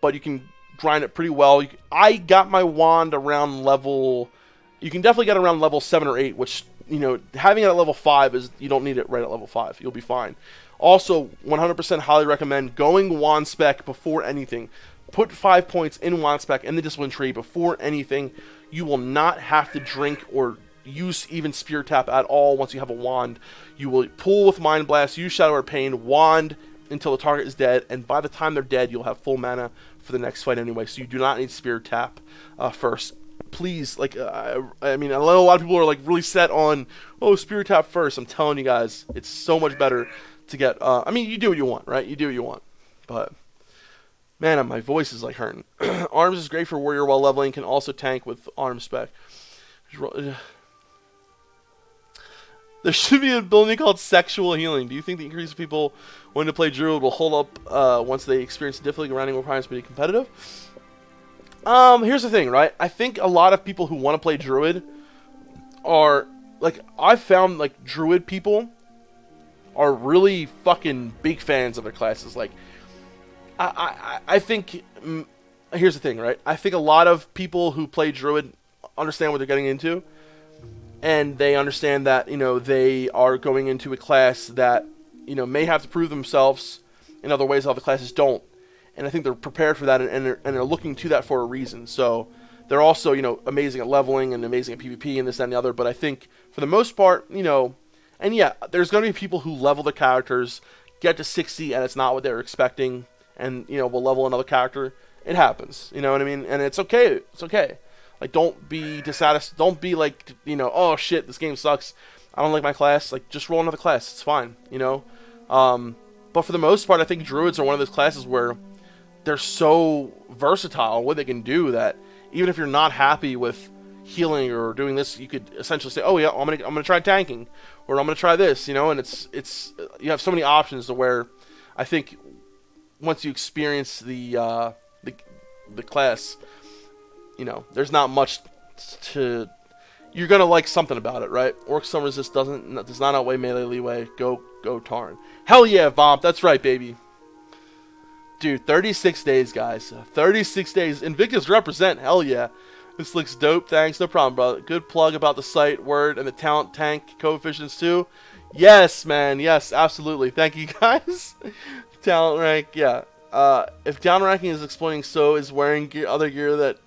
but you can grind it pretty well. I got my wand around level, you can definitely get around level 7 or 8, which, having it at level 5 is, you don't need it right at level 5. You'll be fine. Also, 100% highly recommend going wand spec before anything. Put 5 points in wand spec in the discipline tree before anything. You will not have to drink or use even spear tap at all once you have a wand. You will pull with mind blast, use shadow or pain, wand, until the target is dead, and by the time they're dead, you'll have full mana for the next fight anyway, so you do not need Spirit Tap first. Please, like, I mean, I know a lot of people are, like, really set on, oh, Spirit Tap first. I'm telling you guys, it's so much better to get, I mean, you do what you want, right? You do what you want, but, man, my voice is, like, hurting. Arms is great for warrior while leveling, can also tank with arm spec. There should be an ability called sexual healing. Do you think the increase of people wanting to play Druid will hold up once they experience difficulty grinding requirements to be competitive? Here's the thing, right? I think a lot of people who want to play Druid are, like, I've found, like, Druid people are really fucking big fans of their classes. Like, I think, here's the thing, right? I think a lot of people who play Druid understand what they're getting into, and they understand that, you know, they are going into a class that, you know, may have to prove themselves in other ways other classes don't. And I think they're prepared for that, and they're looking to that for a reason. So they're also, you know, amazing at leveling and amazing at PvP and this, that, and the other. But I think for the most part, you know, and yeah, there's going to be people who level their characters, get to 60, and it's not what they were expecting, and, you know, will level another character. It happens, you know what I mean? And it's okay. It's okay. Like, don't be dissatisfied. Don't be like, you know, oh shit, this game sucks. I don't like my class. Like, just roll another class. It's fine, you know. But for the most part, I think Druids are one of those classes where they're so versatile what they can do that even if you're not happy with healing or doing this, you could essentially say, oh yeah, I'm gonna try tanking, or I'm gonna try this, you know. And it's you have so many options to where I think once you experience the class, you know, there's not much to. You're gonna like something about it, right? Orc Sun Resist does not outweigh melee leeway. Go Tarn. Hell yeah, Vomp. That's right, baby. Dude, 36 days, guys. 36 days. Invictus represent. Hell yeah. This looks dope. Thanks. No problem, brother. Good plug about the site, word, and the talent tank coefficients, too. Yes, man. Yes, absolutely. Thank you, guys. Talent rank, yeah. If down ranking is exploding, so is wearing other gear that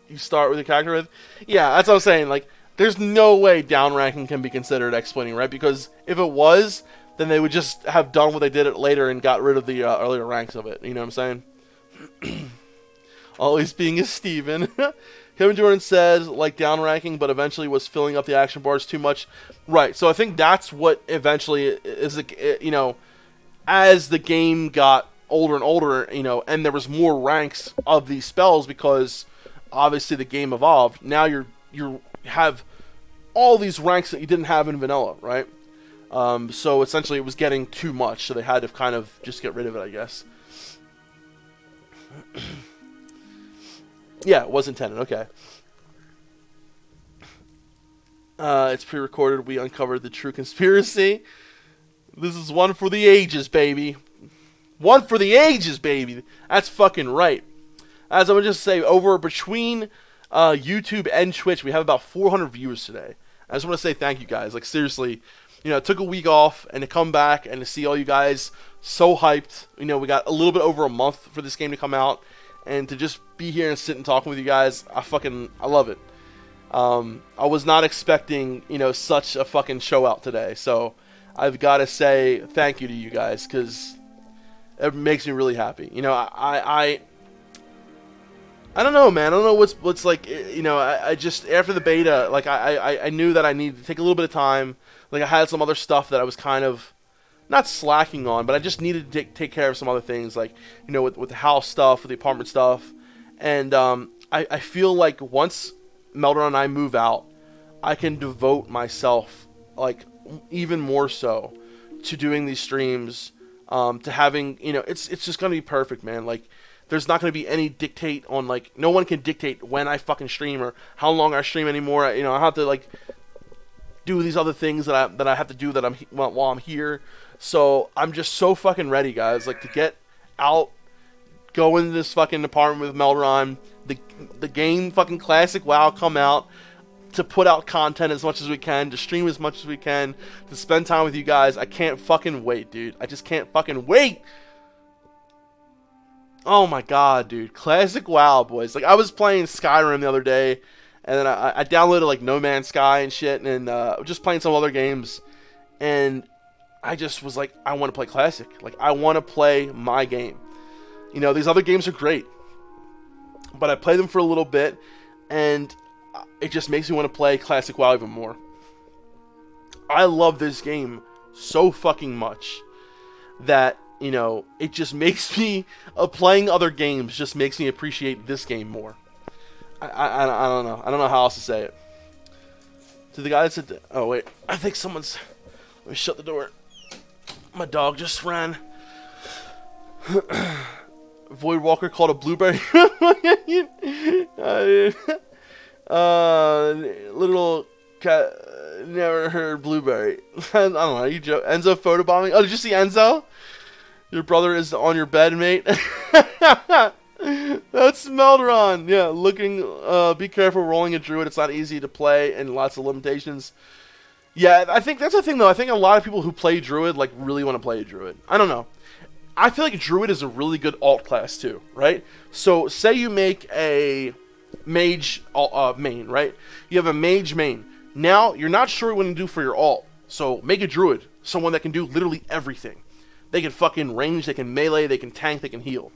you start with your character with. Yeah, that's what I'm saying. Like, there's no way down ranking can be considered exploiting, right? Because if it was, then they would just have done what they did it later and got rid of the earlier ranks of it. You know what I'm saying? Always being a Steven. Kevin Jordan says, like down ranking, but eventually was filling up the action bars too much. Right, so I think that's what eventually is, you know, as the game got older and older, you know, and there was more ranks of these spells because obviously the game evolved. Now you have all these ranks that you didn't have in vanilla, right? So essentially it was getting too much, so they had to kind of just get rid of it, I guess. Yeah, it was intended, okay. It's pre-recorded. We uncovered the true conspiracy. This is one for the ages, baby. One for the ages, baby. That's fucking right. As I would just say, between YouTube and Twitch, we have about 400 viewers today. I just want to say thank you, guys. Like, seriously, you know, it took a week off, and to come back and to see all you guys so hyped. You know, we got a little bit over a month for this game to come out, and to just be here and sit and talking with you guys, I love it. I was not expecting, you know, such a fucking show out today, so I've got to say thank you to you guys, because it makes me really happy. You know, I don't know, man. I don't know what's like, you know, I just, after the beta, like, I knew that I needed to take a little bit of time. Like, I had some other stuff that I was kind of, not slacking on, but I just needed to take care of some other things, like, you know, with the house stuff, with the apartment stuff. And I feel like once Melderon and I move out, I can devote myself, like, even more so to doing these streams, to having, you know, it's just going to be perfect, man. Like, there's not going to be any dictate on, like, no one can dictate when I fucking stream or how long I stream anymore. You know, I have to, like, do these other things that I have to do while I'm here. So I'm just so fucking ready, guys. Like, to get out, go into this fucking apartment with Melderon, the game fucking classic WoW come out, to put out content as much as we can, to stream as much as we can, to spend time with you guys. I can't fucking wait, dude. I just can't fucking wait. Oh my god, dude. Classic WoW, boys. Like, I was playing Skyrim the other day, and then I downloaded, like, No Man's Sky and shit, and just playing some other games, and I just was like, I want to play Classic. Like, I want to play my game. You know, these other games are great, but I play them for a little bit, and it just makes me want to play Classic WoW even more. I love this game so fucking much that, you know, it just makes me, playing other games just makes me appreciate this game more. I don't know. I don't know how else to say it. To the guy that said, oh wait, I think someone's, let me shut the door. My dog just ran. Void Walker called a blueberry. Little cat never heard blueberry. I don't know. You joke. Enzo photobombing. Oh, did you see Enzo? Your brother is on your bed, mate. That's Meldron. Yeah, looking. Be careful rolling a druid. It's not easy to play and lots of limitations. Yeah, I think that's the thing though. I think a lot of people who play druid like really want to play a druid. I don't know. I feel like druid is a really good alt class too, right? So say you make a mage main, right? You have a mage main. Now you're not sure what to do for your alt. So make a druid, someone that can do literally everything. They can fucking range, they can melee, they can tank, they can heal.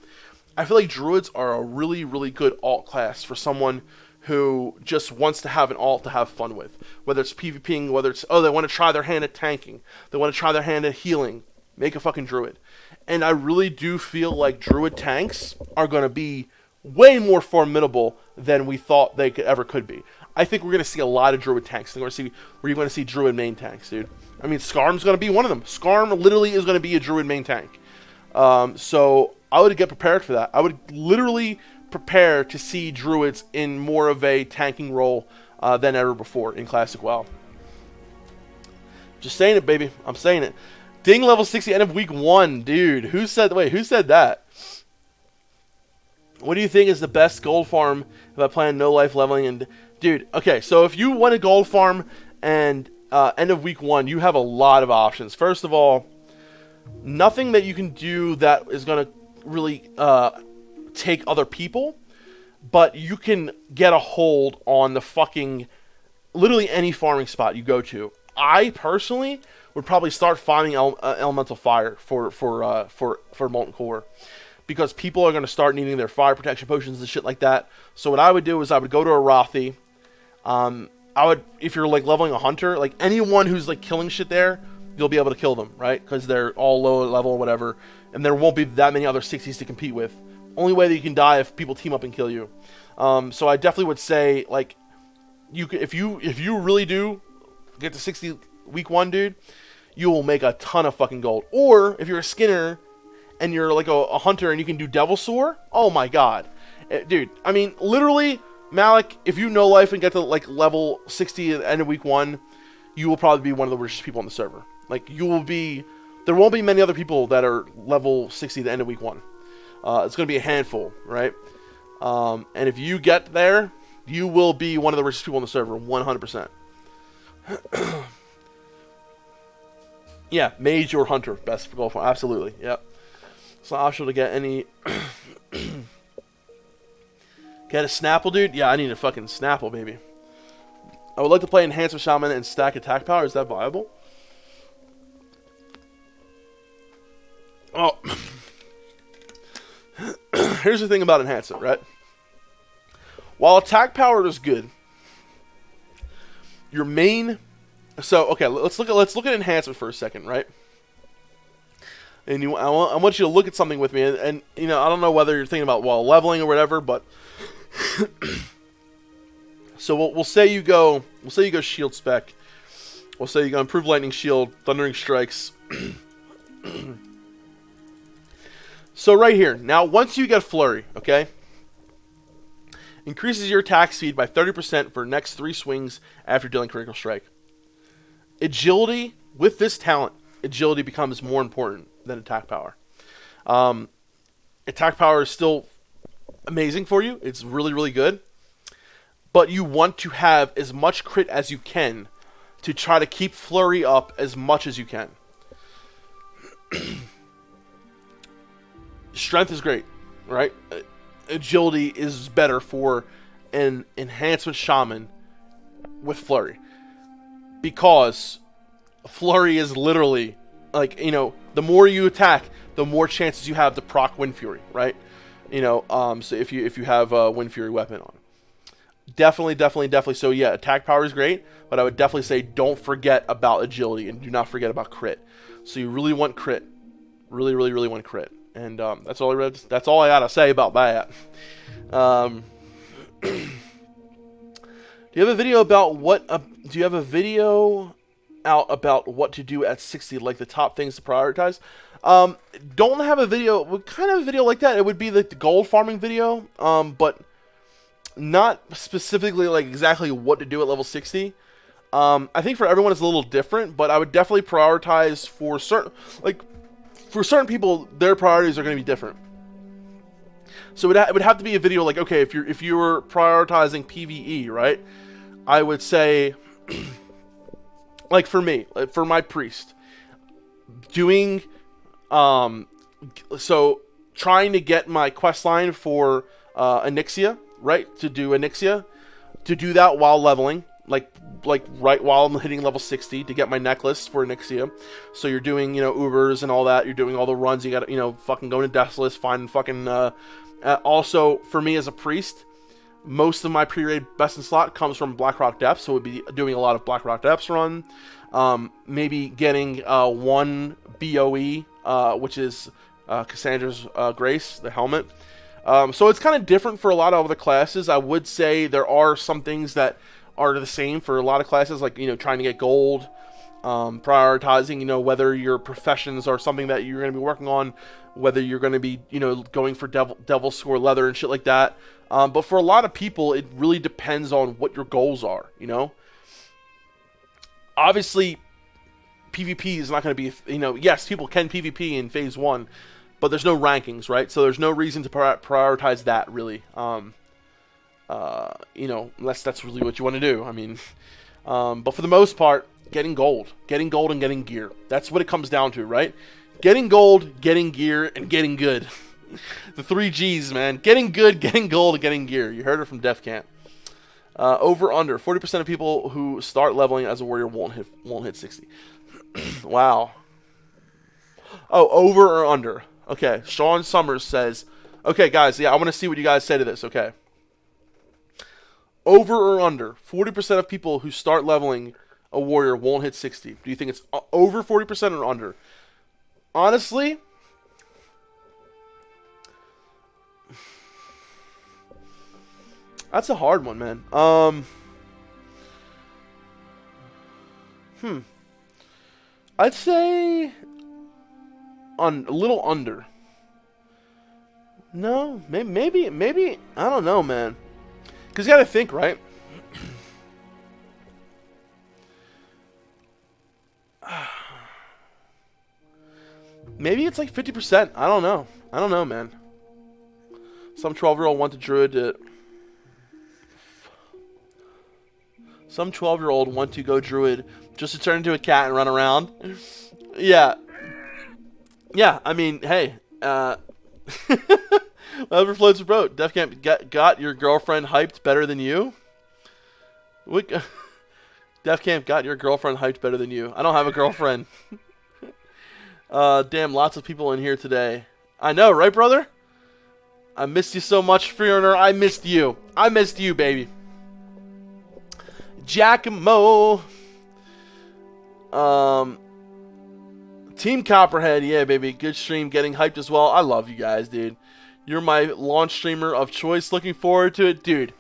I feel like druids are a really, really good alt class for someone who just wants to have an alt to have fun with. Whether it's PvPing, whether it's, oh, they want to try their hand at tanking. They want to try their hand at healing. Make a fucking druid. And I really do feel like druid tanks are going to be way more formidable than we thought they ever could be. I think we're going to see a lot of druid tanks. We're going to see druid main tanks, dude. I mean, Skarm's going to be one of them. Skarm literally is going to be a druid main tank. So I would get prepared for that. I would literally prepare to see druids in more of a tanking role than ever before in Classic WoW. Just saying it, baby. I'm saying it. Ding level 60 end of week 1, dude. Who said that? What do you think is the best gold farm if I plan no life leveling? And dude, okay, so if you want a gold farm and end of week 1, you have a lot of options. First of all, nothing that you can do that is going to really take other people, but you can get a hold on the fucking literally any farming spot you go to. I personally would probably start farming elemental fire for molten core, because people are going to start needing their fire protection potions and shit like that. So what I would do is I would go to a Rothy. I would, if you're like leveling a hunter, like anyone who's like killing shit there, you'll be able to kill them, right? Because they're all low level or whatever, and there won't be that many other 60s to compete with. Only way that you can die if people team up and kill you. So I definitely would say, like, you could, if you really do get to 60 week 1, dude, you will make a ton of fucking gold. Or if you're a Skinner and you're like a hunter and you can do Devil Soar, oh my god, dude. I mean, literally, Malik, if you know life and get to like level 60 at the end of week 1, you will probably be one of the richest people on the server. Like, you will be. There won't be many other people that are level 60 at the end of week 1. It's going to be a handful, right? And if you get there, you will be one of the richest people on the server, 100%. Yeah, mage or hunter, best for gold farm. Absolutely, yep. It's not optional to get any. Get a Snapple, dude? Yeah, I need a fucking Snapple, baby. I would like to play Enhancement Shaman and stack attack power. Is that viable? Oh. Here's the thing about Enhancement, right? While attack power is good, your main. So okay, let's look at Enhancement for a second, right? And I want you to look at something with me, and you know, I don't know whether you're thinking about while leveling or whatever, but so we'll say you go shield spec. We'll say you go improve lightning shield, thundering strikes. So right here, now once you get flurry, okay, increases your attack speed by 30% for next 3 swings after dealing critical strike. Agility, with this talent, agility becomes more important than attack power. Attack power is still amazing for you. It's really, really good. But you want to have as much crit as you can to try to keep flurry up as much as you can. Strength is great, right? Agility is better for an enhancement shaman with flurry, because flurry is literally like, you know, the more you attack, the more chances you have to proc Wind Fury, right? You know, so if you have a Wind Fury weapon on. Definitely. So yeah, attack power is great, but I would definitely say don't forget about agility and do not forget about crit. So you really want crit, really want crit, and that's all I gotta say about that. Do you have a video about what? Do you have a video out about what to do at 60, like the top things to prioritize? Don't have a video. What kind of a video like that? It would be like the gold farming video, but not specifically like exactly what to do at level 60. I think for everyone it's a little different, but I would definitely prioritize for certain people, their priorities are going to be different. So it would have to be a video like, okay, if you were prioritizing PvE, right? I would say, like for me, like for my priest, doing, so trying to get my quest line for Onyxia, right? To do Onyxia, to do that while leveling, like right while I'm hitting level 60 to get my necklace for Onyxia. So you're doing, you know, Ubers and all that. You're doing all the runs. You got to, you know, fucking go to Deathless, find fucking. Also, for me as a priest, most of my pre-raid best in slot comes from Blackrock Depths, so we'd be doing a lot of Blackrock Depths run. Maybe getting one BOE, which is Cassandra's Grace, the helmet. So it's kind of different for a lot of other classes. I would say there are some things that are the same for a lot of classes, like, you know, trying to get gold, prioritizing, you know, whether your professions are something that you're going to be working on, whether you're going to be, you know, going for devil score leather and shit like that. But for a lot of people, it really depends on what your goals are, you know? Obviously, PvP is not going to be, you know, yes, people can PvP in Phase 1, but there's no rankings, right? So there's no reason to prioritize that, really. You know, unless that's really what you want to do. I mean, but for the most part, getting gold and getting gear. That's what it comes down to, right? Getting gold, getting gear, and getting good. The 3 G's, man. Getting good, getting gold, and getting gear. You heard it from Def Camp. Over under 40% of people who start leveling as a warrior won't hit 60. Wow. Oh, over or under? Okay. Sean Summers says, okay, guys. Yeah, I want to see what you guys say to this. Okay. Over or under 40% of people who start leveling a warrior won't hit 60. Do you think it's over 40% or under? Honestly, that's a hard one, man. I'd say a little under. No, maybe I don't know, man. Because you got to think, right? Maybe it's like 50%. I don't know, man. Some 12-year-old went to Druid to... Some 12-year-old went to go Druid just to turn into a cat and run around. Yeah. Yeah, I mean, hey. Whatever floats your boat. Def Camp got your girlfriend hyped better than you? Def Camp got your girlfriend hyped better than you. I don't have a girlfriend. Damn, lots of people in here today. I know, right, brother? I missed you so much, Freeholder. I missed you. I missed you, baby. Giacomo. Team Copperhead. Yeah, baby. Good stream. Getting hyped as well. I love you guys, dude. You're my launch streamer of choice. Looking forward to it, dude.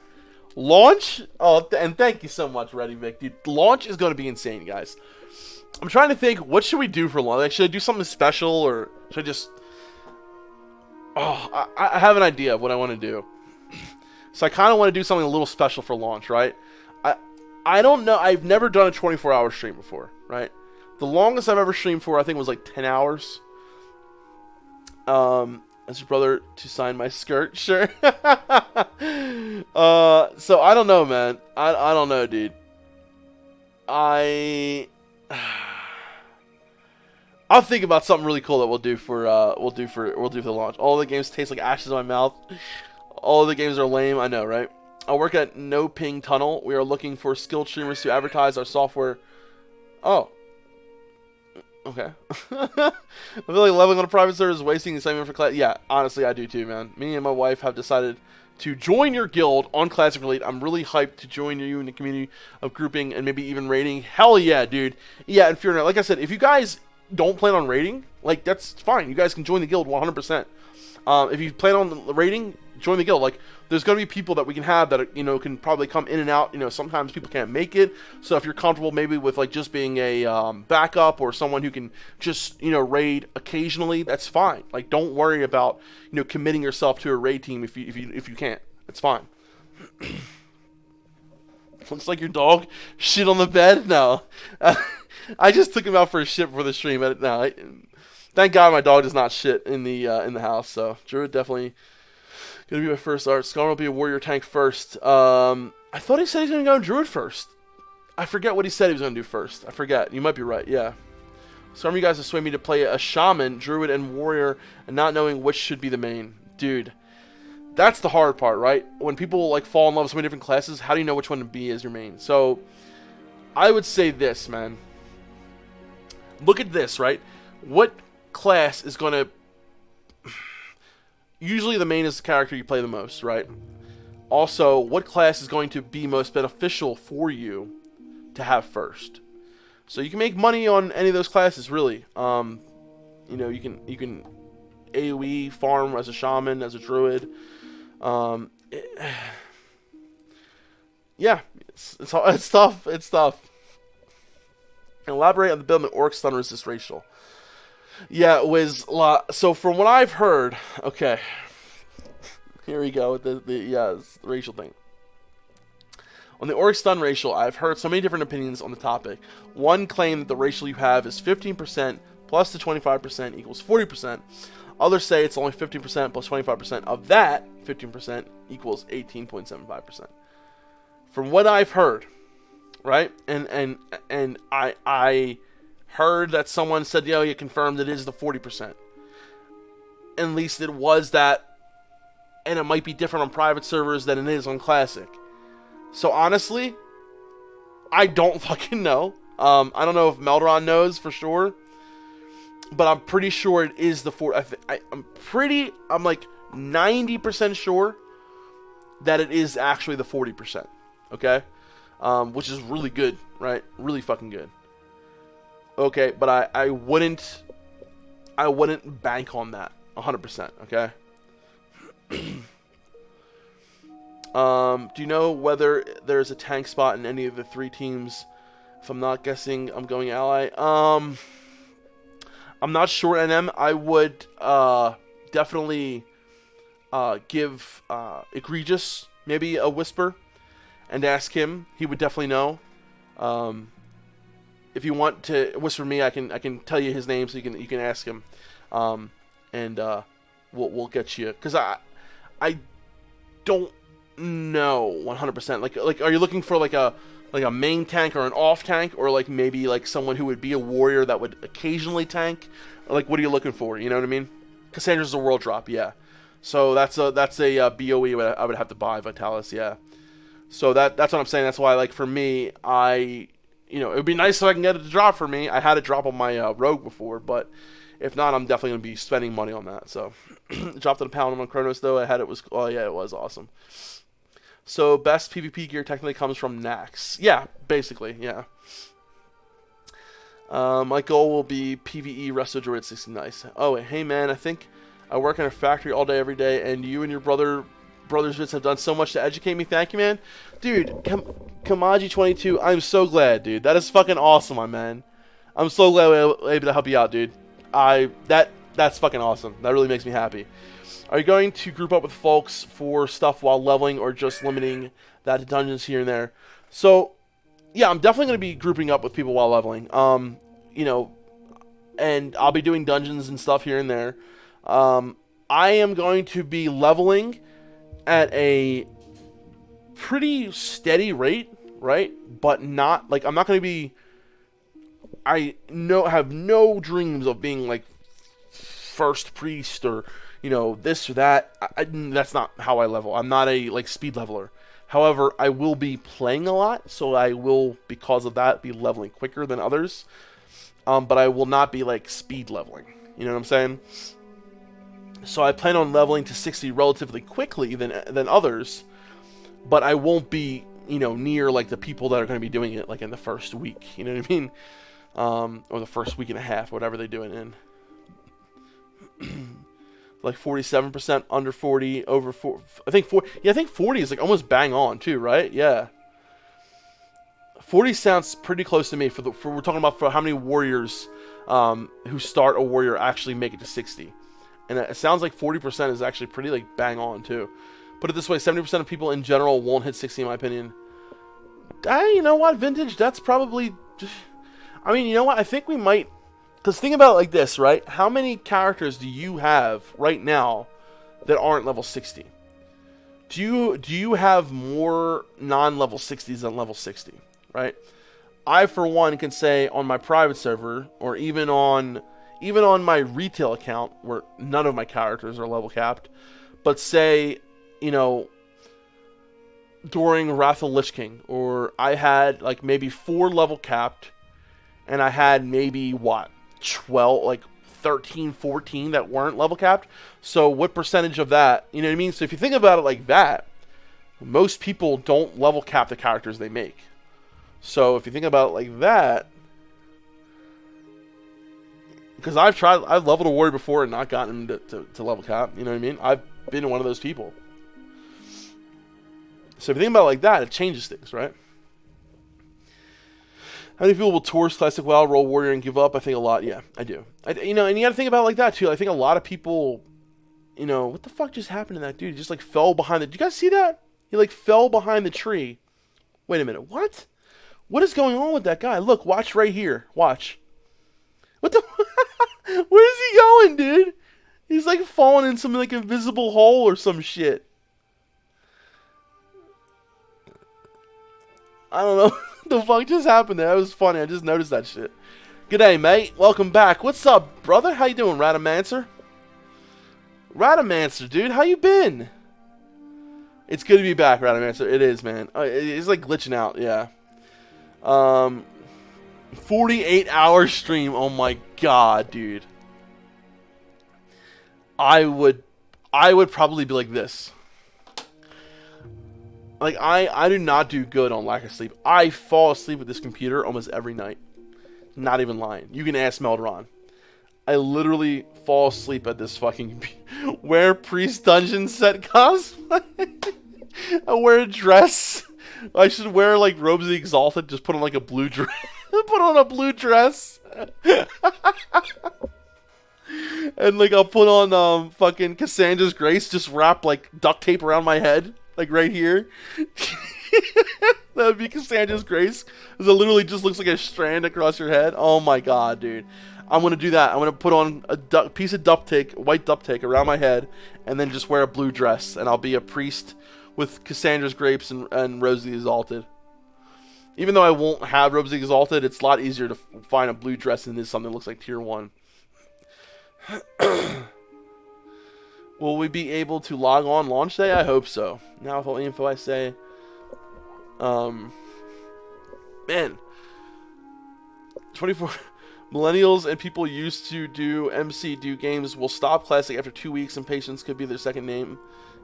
Launch? Oh, and thank you so much, Ready Vic, dude. Launch is going to be insane, guys. I'm trying to think, what should we do for launch? Like, should I do something special, or should I just... Oh, I have an idea of what I want to do. So I kind of want to do something a little special for launch, right? I don't know. I've never done a 24-hour stream before, right? The longest I've ever streamed for, I think, was like 10 hours. As your brother to sign my skirt, sure. So I don't know, man. I don't know, dude. I'll think about something really cool that we'll do for the launch. All the games taste like ashes in my mouth. All the games are lame. I know, right? I work at No Ping Tunnel. We are looking for skilled streamers to advertise our software. Oh. Okay. I feel like leveling on a private server is wasting the same for class. Yeah, honestly, I do too, man. Me and my wife have decided to join your guild on Classic Elite. I'm really hyped to join you in the community of grouping and maybe even raiding. Hell yeah, dude. Yeah, and Fear Not. Like I said, if you guys don't plan on raiding, like, that's fine. You guys can join the guild 100%. If you plan on raiding, join the guild. Like, there's going to be people that we can have that, you know, can probably come in and out. You know, sometimes people can't make it. So if you're comfortable maybe with, like, just being a backup or someone who can just, you know, raid occasionally, that's fine. Like, don't worry about, you know, committing yourself to a raid team if you can't. It's fine. Looks like your dog shit on the bed. No. I just took him out for a shit before the stream. No, thank God my dog does not shit in the house. So Druid definitely gonna be my first art. Scar will be a warrior tank first. I thought he said he's gonna go Druid first. I forget what he said he was gonna do first. I forget. You might be right. Yeah. Some of you guys have swayed me to play a shaman, druid, and warrior, and not knowing which should be the main. Dude, that's the hard part, right? When people like fall in love with so many different classes, how do you know which one to be as your main? So I would say this, man. Look at this, right? What class is going to... Usually the main is the character you play the most, right? Also, what class is going to be most beneficial for you to have first? So you can make money on any of those classes, really. You know, you can AoE farm as a shaman, as a druid. Yeah, it's tough. It's tough. Elaborate on the build of Orc Stun Resist Racial. Yeah, it was so from what I've heard, okay. Here we go with the racial thing. On the Orc Stun Racial, I've heard so many different opinions on the topic. One claim that the racial you have is 15% plus the 25% equals 40%. Others say it's only 15% plus 25%. Of that, 15% equals 18.75%. From what I've heard, right? And I heard that someone said, yo, you confirmed it is the 40%. At least it was that, and it might be different on private servers than it is on Classic. So honestly, I don't fucking know. I don't know if Meldron knows for sure, but I'm pretty sure it is the 40. I'm like 90% sure that it is actually the 40%. Okay? Which is really good, right? Really fucking good. Okay, but I wouldn't bank on that 100%, okay? Do you know whether there's a tank spot in any of the three teams? If I'm not guessing, I'm going ally. I'm not sure, NM. I would definitely give Egregious maybe a whisper and ask him. He would definitely know. If you want to whisper me, I can tell you his name so you can ask him, and we'll get you, because I don't know 100%. Like are you looking for like a main tank or an off tank, or like maybe like someone who would be a warrior that would occasionally tank? Or like what are you looking for? You know what I mean? Cassandra's a world drop, yeah. So that's a BOE I would have to buy, Vitalis, yeah. So that's what I'm saying. That's why, like, for me, it would be nice if I can get it to drop for me. I had it drop on my Rogue before, but if not, I'm definitely going to be spending money on that. So, dropped it a pound on Chronos, though. It was awesome. So, best PvP gear technically comes from Nax. Yeah, basically, yeah. My goal will be PvE Resto Druid 60 nice. Oh, hey, man, I think I work in a factory all day, every day, and you and your brothers Vince have done so much to educate me. Thank you, man. Dude, Kamaji22, I'm so glad, dude. That is fucking awesome, my man. I'm so glad we were able to help you out, dude. That's fucking awesome. That really makes me happy. Are you going to group up with folks for stuff while leveling, or just limiting that to dungeons here and there? So, yeah, I'm definitely going to be grouping up with people while leveling. And I'll be doing dungeons and stuff here and there. I am going to be leveling at a pretty steady rate, right? But not like I'm not going to be. Have no dreams of being like first priest or this or that. That's not how I level. I'm not a like speed leveler. However, I will be playing a lot, so I will, because of that, be leveling quicker than others. but I will not be like speed leveling. You know what I'm saying? So I plan on leveling to 60 relatively quickly than others, but I won't be, you know, near like the people that are going to be doing it like in the first week. You know what I mean? Or the first week and a half, whatever they do it in. Like 47% under 40, over 4. I think 40. Yeah, I think 40 is like almost bang on too, right? Yeah. 40 sounds pretty close to me for we're talking about for how many warriors who start a warrior actually make it to 60. And it sounds like 40% is actually pretty like bang on too. Put it this way, 70% of people in general won't hit 60 in my opinion. You know what, Vintage, that's probably I mean, you know what? I think we might, because think about it like this, right? How many characters do you have right now that aren't level 60? Do you have more non-level 60s than level 60, right? I, for one, can say on my private server, or even on my retail account, where none of my characters are level capped, but say, you know, during Wrath of Lich King, or I had like maybe 4 level capped, and I had maybe, what, 12, like 13, 14 that weren't level capped. So what percentage of that, you know what I mean? So if you think about it like that, most people don't level cap the characters they make. So if you think about it like that, because I've leveled a warrior before and not gotten him to level cap, you know what I mean? I've been one of those people. So if you think about it like that, it changes things, right? How many people will tourist Classic WoW, roll warrior, and give up? I think a lot. Yeah, I do. You know, and you got to think about it like that too. I think a lot of people, you know, what the fuck just happened to that dude? He just like fell behind the. Did you guys see that? He like fell behind the tree. Wait a minute. What? What is going on with that guy? Look, watch right here. Watch. What the? Where is he going, dude? He's like falling in some like invisible hole or some shit. I don't know. The fuck just happened there? That was funny. I just noticed that shit. G'day, mate. Welcome back. What's up, brother? How you doing, Radamancer? Radamancer, dude. How you been? It's good to be back, Radamancer. It is, man. It's like glitching out. Yeah. 48-hour stream. Oh my god, dude. I would probably be like this. Like, I do not do good on lack of sleep. I fall asleep with this computer almost every night. Not even lying. You can ask Meldron. I literally fall asleep at this fucking computer. Wear Priest Dungeon set cosplay. I wear a dress. I should wear, like, Robes of the Exalted. Just put on, like, a blue dress. Put on a blue dress. And, like, I'll put on, fucking Cassandra's Grace. Just wrap, like, duct tape around my head. Like right here. That would be Cassandra's Grace. Because it literally just looks like a strand across your head. Oh my god, dude. I'm going to do that. I'm going to put on a piece of duct tape, white duct tape around my head. And then just wear a blue dress. And I'll be a priest with Cassandra's Grapes and Rose of the Exalted. Even though I won't have Rose of the Exalted, it's a lot easier to find a blue dress than it is something that looks like tier 1. Will we be able to log on launch day? I hope so. Now with all the info I say. Man. 24 millennials and people used to do MC do games will stop Classic after 2 weeks and patience could be their second name.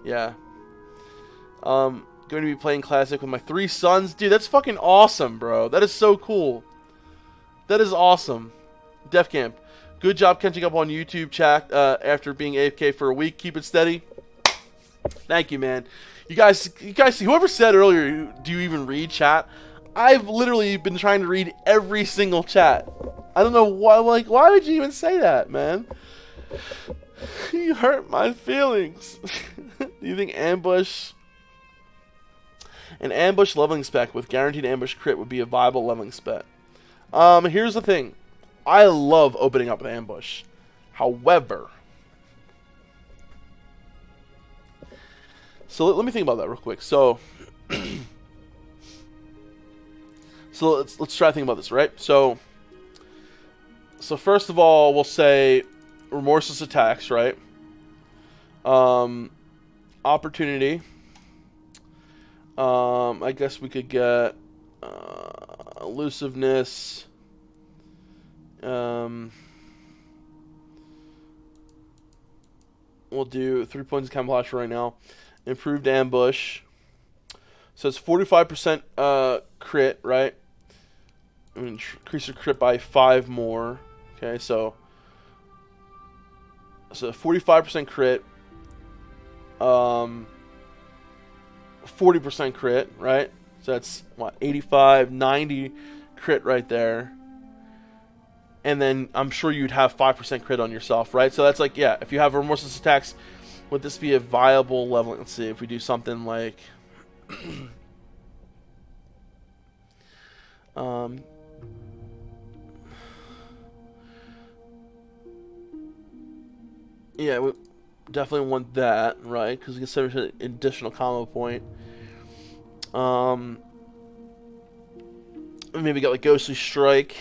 Yeah. Going to be playing Classic with my 3 sons. Dude, that's fucking awesome, bro. That is so cool. That is awesome. Def Camp. Good job catching up on YouTube chat after being AFK for a week. Keep it steady. Thank you, man. You guys, whoever said earlier, do you even read chat? I've literally been trying to read every single chat. I don't know why. Like, why would you even say that, man? You hurt my feelings. Do you think an ambush leveling spec with guaranteed ambush crit would be a viable leveling spec? Here's the thing. I love opening up with ambush. However, so let me think about that real quick. So let's try to think about this, right? So first of all, we'll say remorseless attacks, right? Opportunity. I guess we could get elusiveness. We'll do 3 points of camouflage for right now. Improved ambush. So it's 45% crit, right? I mean, increase your crit by 5 more. Okay, so 45% crit. 40% crit, right? So that's what, 85, 90 crit right there. And then I'm sure you'd have 5% crit on yourself, right? So that's like, yeah, if you have remorseless attacks, would this be a viable level? Let's see if we do something like yeah, we definitely want that, right? Because we get an additional combo point. Maybe get like Ghostly Strike.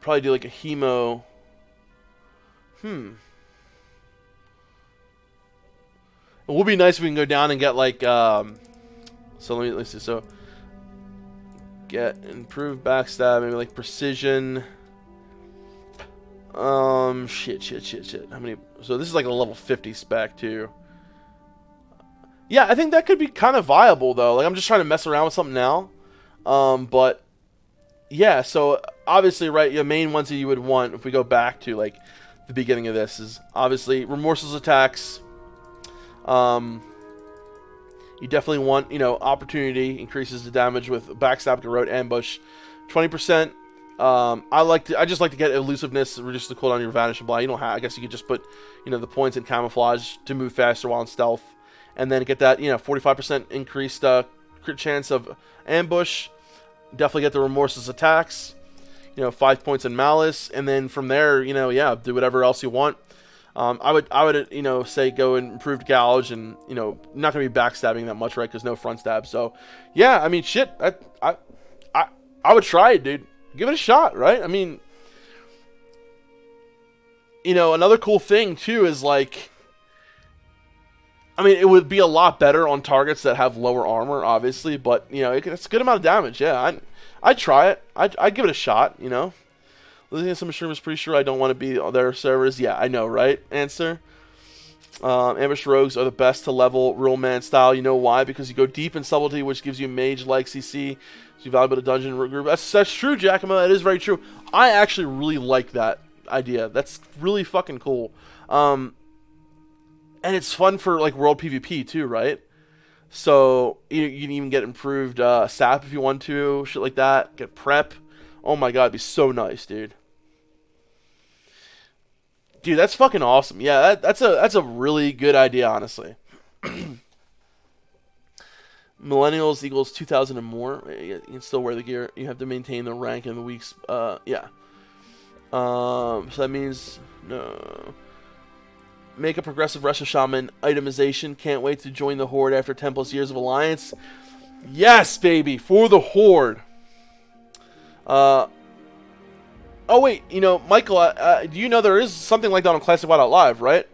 Probably do like a Hemo. It would be nice if we can go down and get like so let's see. So get improved backstab, maybe like precision. Shit. How many? So this is like a level 50 spec too. Yeah, I think that could be kind of viable though. Like I'm just trying to mess around with something now. But yeah, so obviously, right, the main ones that you would want if we go back to like the beginning of this is obviously remorseless attacks. You definitely want, opportunity increases the damage with backstab, garrote, ambush, 20%. I just like to get elusiveness, reduce the cooldown on your vanish and blind. You don't have, I guess you could just put, the points in camouflage to move faster while in stealth, and then get that, 45% increased crit chance of ambush. Definitely get the remorseless attacks. 5 points in malice, and then from there, do whatever else you want. I would, say go and improved gouge, and not gonna be backstabbing that much, right? Because no front stab. So, yeah, I mean, shit, I would try it, dude. Give it a shot, right? I mean, another cool thing too is like, I mean, it would be a lot better on targets that have lower armor, obviously, but it's a good amount of damage. Yeah, I'd try it. I'd give it a shot. Looking at some streamers, pretty sure I don't want to be on their servers. Yeah, I know, right? Answer. Ambush rogues are the best to level real man style. You know why? Because you go deep in subtlety, which gives you mage-like CC. So you valuable to dungeon group. That's true, Giacomo. That is very true. I actually really like that idea. That's really fucking cool. And it's fun for like world PvP too, right? So you can even get improved sap if you want to, shit like that. Get prep. Oh my god, it'd be so nice, dude. Dude, that's fucking awesome. Yeah, that's a really good idea, honestly. Millennials equals 2,000 and more. You can still wear the gear. You have to maintain the rank in the weeks. Yeah. So that means no. Make a progressive Rest of Shaman itemization. Can't wait to join the Horde after 10 plus years of alliance. Yes, baby, for the Horde. Oh wait, Michael, do you know there is something like that on Classic WoW Live, right?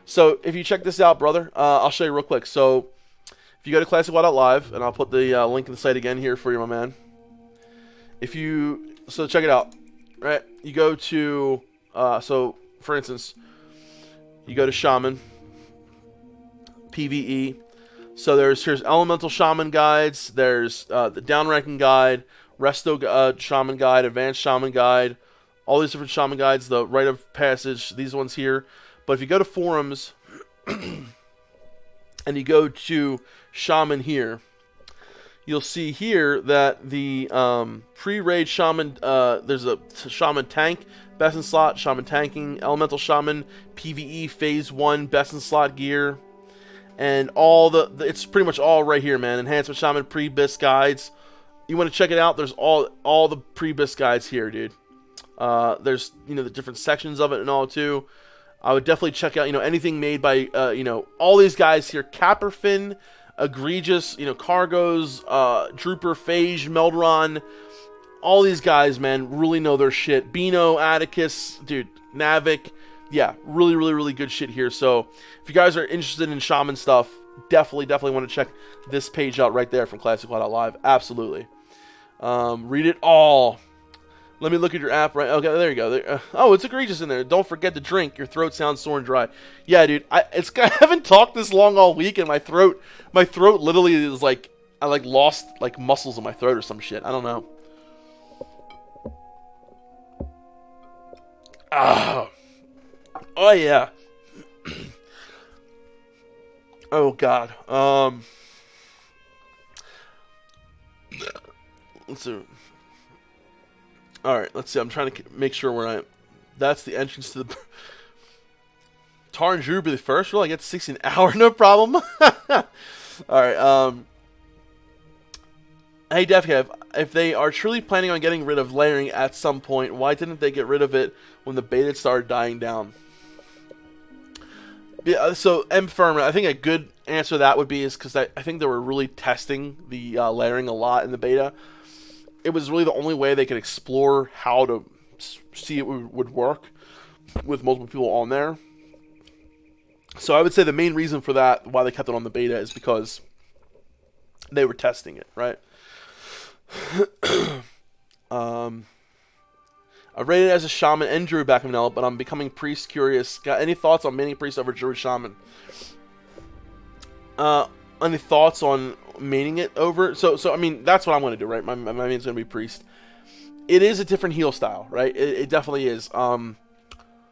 So if you check this out, brother, I'll show you real quick. So if you go to Classic WoW Live, and I'll put the link in the site again here for you, my man. So check it out, right? You go to, so for instance, you go to Shaman, PvE. So here's Elemental Shaman guides. There's the downranking guide, Resto Shaman guide, Advanced Shaman guide, all these different Shaman guides, the Rite of Passage, these ones here. But if you go to forums and you go to Shaman here, you'll see here that the pre-raid Shaman, there's a Shaman tank, best in slot, Shaman tanking, Elemental Shaman, PvE Phase 1, best in slot gear, and all it's pretty much all right here, man. Enhancement Shaman pre-bis guides. You want to check it out? There's all the pre-bis guides here, dude. There's the different sections of it and all too. I would definitely check out anything made by all these guys here. Capperfin, Egregious, Cargos, Drooper, Phage, Meldron. All these guys, man, really know their shit. Beano, Atticus, dude, Navik, yeah, really, really, really good shit here. So if you guys are interested in shaman stuff, definitely want to check this page out right there from ClassicWoW.live. Absolutely. Read it all. Let me look at your app right. Okay, there you go. Oh, it's egregious in there. Don't forget to drink. Your throat sounds sore and dry. Yeah, dude. I haven't talked this long all week, and my throat literally is like I lost like muscles in my throat or some shit. I don't know. Ah. Oh yeah. Oh god. Let's see. Alright, let's see. I'm trying to make sure where I am. That's the entrance to the... Tar and Drew be the first rule. I get 60 an hour, no problem. Alright, hey, DefCav, if they are truly planning on getting rid of layering at some point, why didn't they get rid of it when the beta started dying down? Yeah, so, M-Firm, I think a good answer to that would be is because I think they were really testing the layering a lot in the beta. It was really the only way they could explore how to see it would work with multiple people on there. So I would say the main reason for that, why they kept it on the beta, is because they were testing it, right? I rated as a shaman and druid back in vanilla, but I'm becoming priest curious. Got any thoughts on maining priest over druid shaman? Any thoughts on maining it over? So I mean, that's what I'm going to do, right? My main's going to be priest. It is a different heal style, right? It definitely is.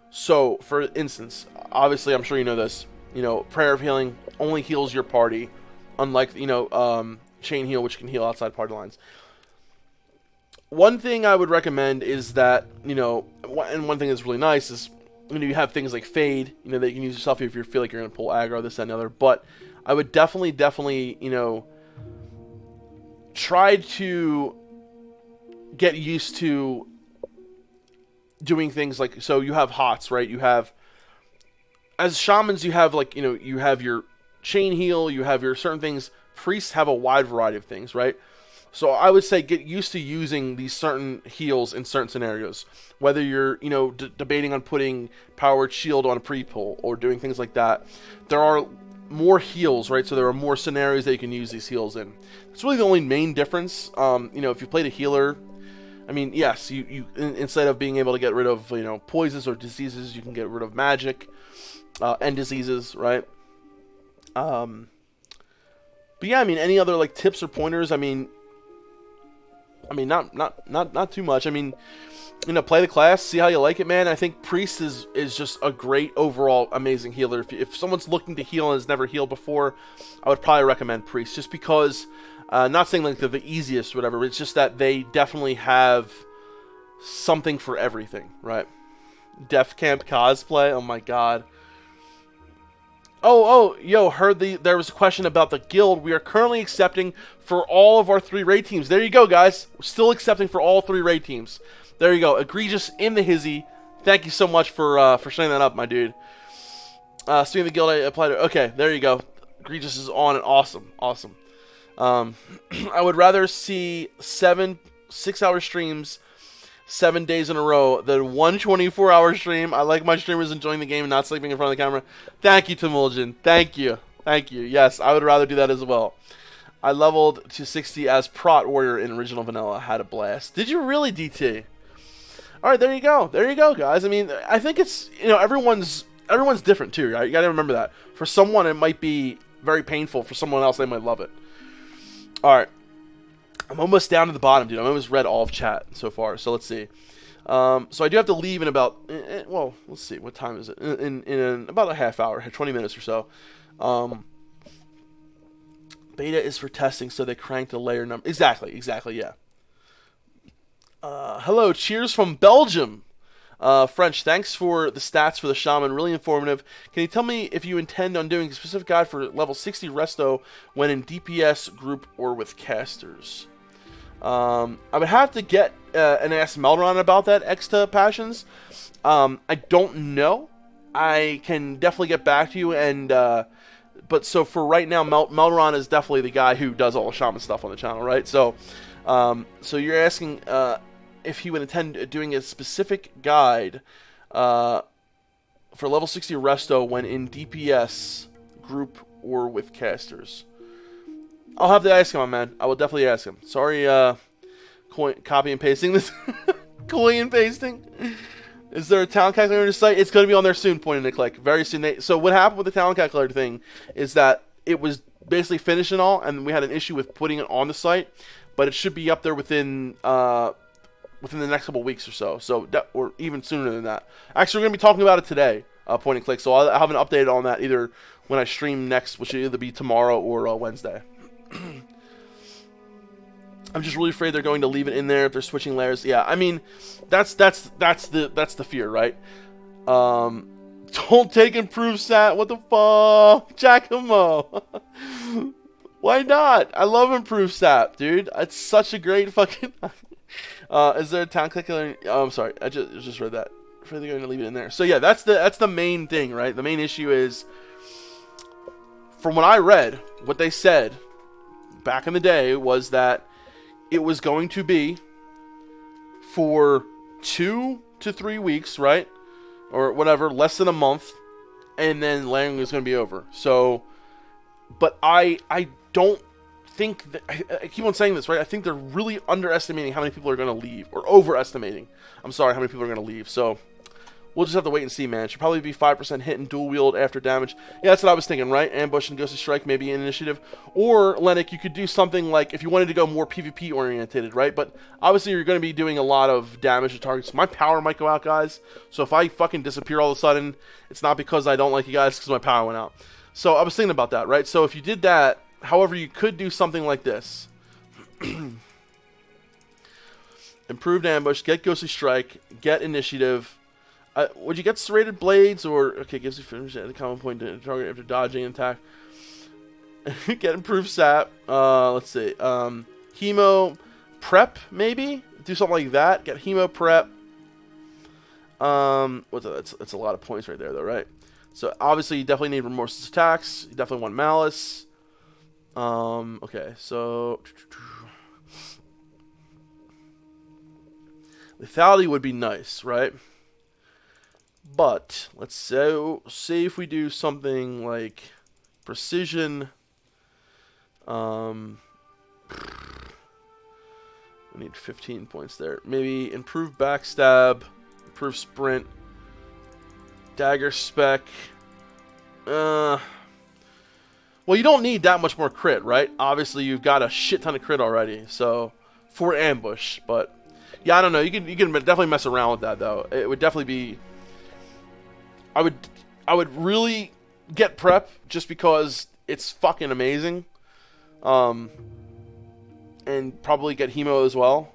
So, for instance, obviously, I'm sure you know this. You know, Prayer of Healing only heals your party, unlike, you know, Chain Heal, which can heal outside party lines. One thing I would recommend is that, you know, and one thing that's really nice is, you know, you have things like Fade, you know, that you can use yourself if you feel like you're going to pull aggro, this, that, and the other. But I would definitely, you know, try to get used to doing things like, so you have HOTS, right? You have, as shamans, you have, like, you know, you have your chain heal, you have your certain things. Priests have a wide variety of things, right? So I would say get used to using these certain heals in certain scenarios. Whether you're, you know, debating on putting Powered Shield on a pre-pull or doing things like that. There are more heals, right? So there are more scenarios that you can use these heals in. It's really the only main difference. You know, if you played a healer, I mean, yes, you instead of being able to get rid of, you know, poisons or diseases, you can get rid of magic and diseases, right? But yeah, I mean, any other like tips or pointers? I mean, not too much. I mean, you know, play the class, see how you like it, man. I think Priest is just a great overall amazing healer. If someone's looking to heal and has never healed before, I would probably recommend Priest, just because, not saying like they're the easiest or whatever, but it's just that they definitely have something for everything, right? Def Camp cosplay, oh my god. Yo, heard there was a question about the guild. We are currently accepting for all of our 3 raid teams. There you go, guys. We're still accepting for all 3 raid teams. There you go. Egregious in the hizzy. Thank you so much for setting that up, my dude. Speaking of the guild, I applied to... Okay, there you go. Egregious is on and awesome. Awesome. I would rather see 7 6-hour streams 7 days in a row than one 24-hour stream. I like my streamers enjoying the game and not sleeping in front of the camera. Thank you, Timuljan. Thank you. Thank you. Yes, I would rather do that as well. I leveled to 60 as Prot Warrior in Original Vanilla. Had a blast. Did you really, DT? Alright, there you go. There you go, guys. I mean, I think it's, you know, everyone's different too, right? You gotta remember that. For someone, it might be very painful. For someone else, they might love it. Alright. I'm almost down to the bottom, dude. I almost read all of chat so far. So let's see. So I do have to leave in about, well, let's see. What time is it? In about a half hour, 20 minutes or so. Beta is for testing, so they cranked the layer number. Exactly, yeah. Hello, cheers from Belgium. French, thanks for the stats for the shaman. Really informative. Can you tell me if you intend on doing a specific guide for level 60 resto when in DPS group or with casters? I would have to get and ask Meldron about that, Exta Passions. I don't know. I can definitely get back to you, and but so for right now, Meldron is definitely the guy who does all the shaman stuff on the channel, right? So, so you're asking if he would intend doing a specific guide for level 60 Resto when in DPS group or with casters. I'll have to ask him, man. I will definitely ask him. Sorry, copy and pasting this. Copy and pasting. Is there a talent calculator on the site? It's going to be on there soon, pointing to click. Very soon. So what happened with the talent calculator thing is that it was basically finished and all, and we had an issue with putting it on the site, but it should be up there within the next couple weeks or so. Or even sooner than that. Actually, we're going to be talking about it today, point and click. So I'll have an update on that either when I stream next, which will either be tomorrow or Wednesday. I'm just really afraid they're going to leave it in there if they're switching layers. Yeah, I mean, that's the fear, right? Don't take improved stat. What the fuck, Giacomo? Why not? I love improved stat, dude. It's such a great fucking. Is there a town calculator? Oh, I'm sorry. I just read that. Afraid they're going to leave it in there. So yeah, that's the main thing, right? The main issue is, from what I read, what they said back in the day was that it was going to be for 2 to 3 weeks, right? Or whatever, less than a month, and then layering is going to be over. So, but I don't think that, I keep on saying this, right? I think they're really underestimating how many people are going to leave, or overestimating. I'm sorry, how many people are going to leave. So, we'll just have to wait and see, man. It should probably be 5% hit and dual wield after damage. Yeah, that's what I was thinking, right? Ambush and Ghostly Strike, maybe an initiative. Or, Lennox, you could do something like, if you wanted to go more PvP oriented, right? But obviously you're going to be doing a lot of damage to targets. My power might go out, guys. So if I fucking disappear all of a sudden, it's not because I don't like you guys, it's because my power went out. So I was thinking about that, right? So if you did that, however, you could do something like this. Improved Ambush, get Ghostly Strike, get Initiative. Would you get Serrated Blades, or okay, gives you finish at the common point to target after dodging an attack. Get Improved Sap. Let's see. Hemo Prep, maybe? Do something like that. Get Hemo Prep. What's that? That's a lot of points right there, though, right? So obviously you definitely need Remorseless Attacks. You definitely want Malice. Okay, so Lethality would be nice, right? But let's say if we do something like Precision. We need 15 points there. Maybe Improved Backstab, Improved Sprint, Dagger Spec. Well, you don't need that much more crit, right? Obviously, you've got a shit ton of crit already, so for Ambush. But yeah, I don't know. You can definitely mess around with that, though. It would definitely be. I would really get Prep just because it's fucking amazing. And probably get Hemo as well.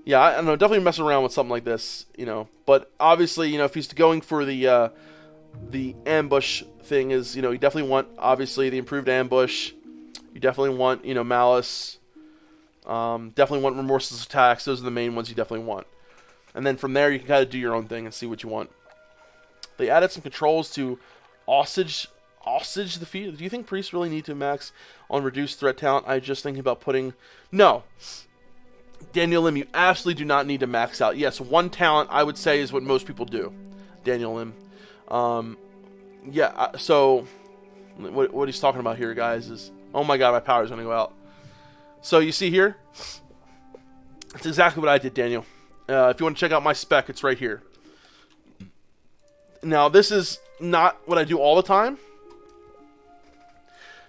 Yeah, I don't know. Definitely mess around with something like this, you know. But obviously, you know, if he's going for the ambush thing, is, you know, you definitely want, obviously, the improved ambush. You definitely want, you know, Malice. Definitely want Remorseless Attacks. Those are the main ones you definitely want. And then from there, you can kind of do your own thing and see what you want. They added some controls to Osage the feat. Do you think priests really need to max on reduced threat talent? I just thinking about putting. No, Daniel Lim, you absolutely do not need to max out. Yes, one talent I would say is what most people do. Daniel Lim. Yeah. So what he's talking about here, guys, is, oh my god, my power is gonna go out. So you see here, it's exactly what I did, Daniel. If you want to check out my spec, it's right here. Now, this is not what I do all the time.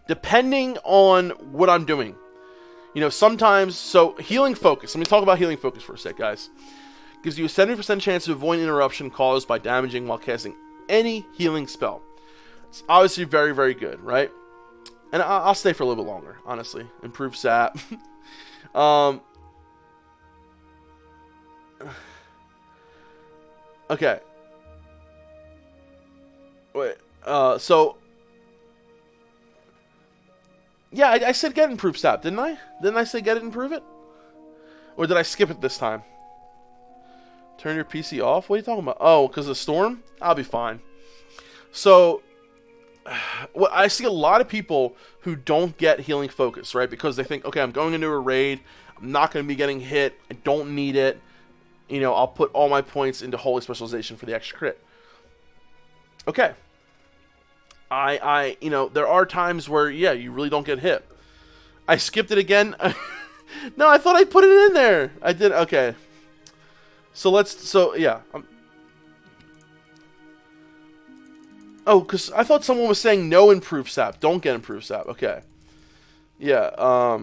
Depending on what I'm doing. You know, sometimes, so Healing Focus. Let me talk about Healing Focus for a sec, guys. Gives you a 70% chance to avoid interruption caused by damaging while casting any healing spell. It's obviously very, very good, right? And I'll stay for a little bit longer, honestly. Improved sap. Okay. Wait, so yeah, I said get improved stat, didn't I? Didn't I say get it, improve it? Or did I skip it this time? Turn your PC off? What are you talking about? Oh, because of the storm? I'll be fine. So, well, I see a lot of people who don't get Healing Focus, right? Because they think, okay, I'm going into a raid, I'm not going to be getting hit, I don't need it. You know, I'll put all my points into Holy Specialization for the extra crit. Okay. You know, there are times where, yeah, you really don't get hit. I skipped it again. No, I thought I put it in there. I did. Okay. So yeah. Oh, because I thought someone was saying no improved sap. Don't get improved sap. Okay. Yeah.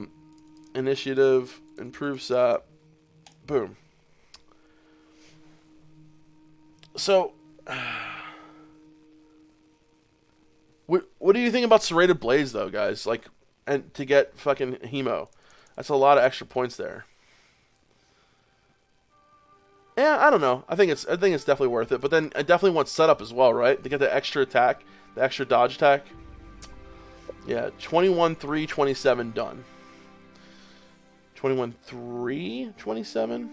Initiative, improved sap. Boom. So, what do you think about Serrated Blaze, though, guys? Like, and to get fucking Hemo. That's a lot of extra points there. Yeah, I don't know. I think it's definitely worth it. But then I definitely want setup as well, right? To get the extra attack, the extra dodge attack. Yeah, 21-3, 27 done. 21-3, 27.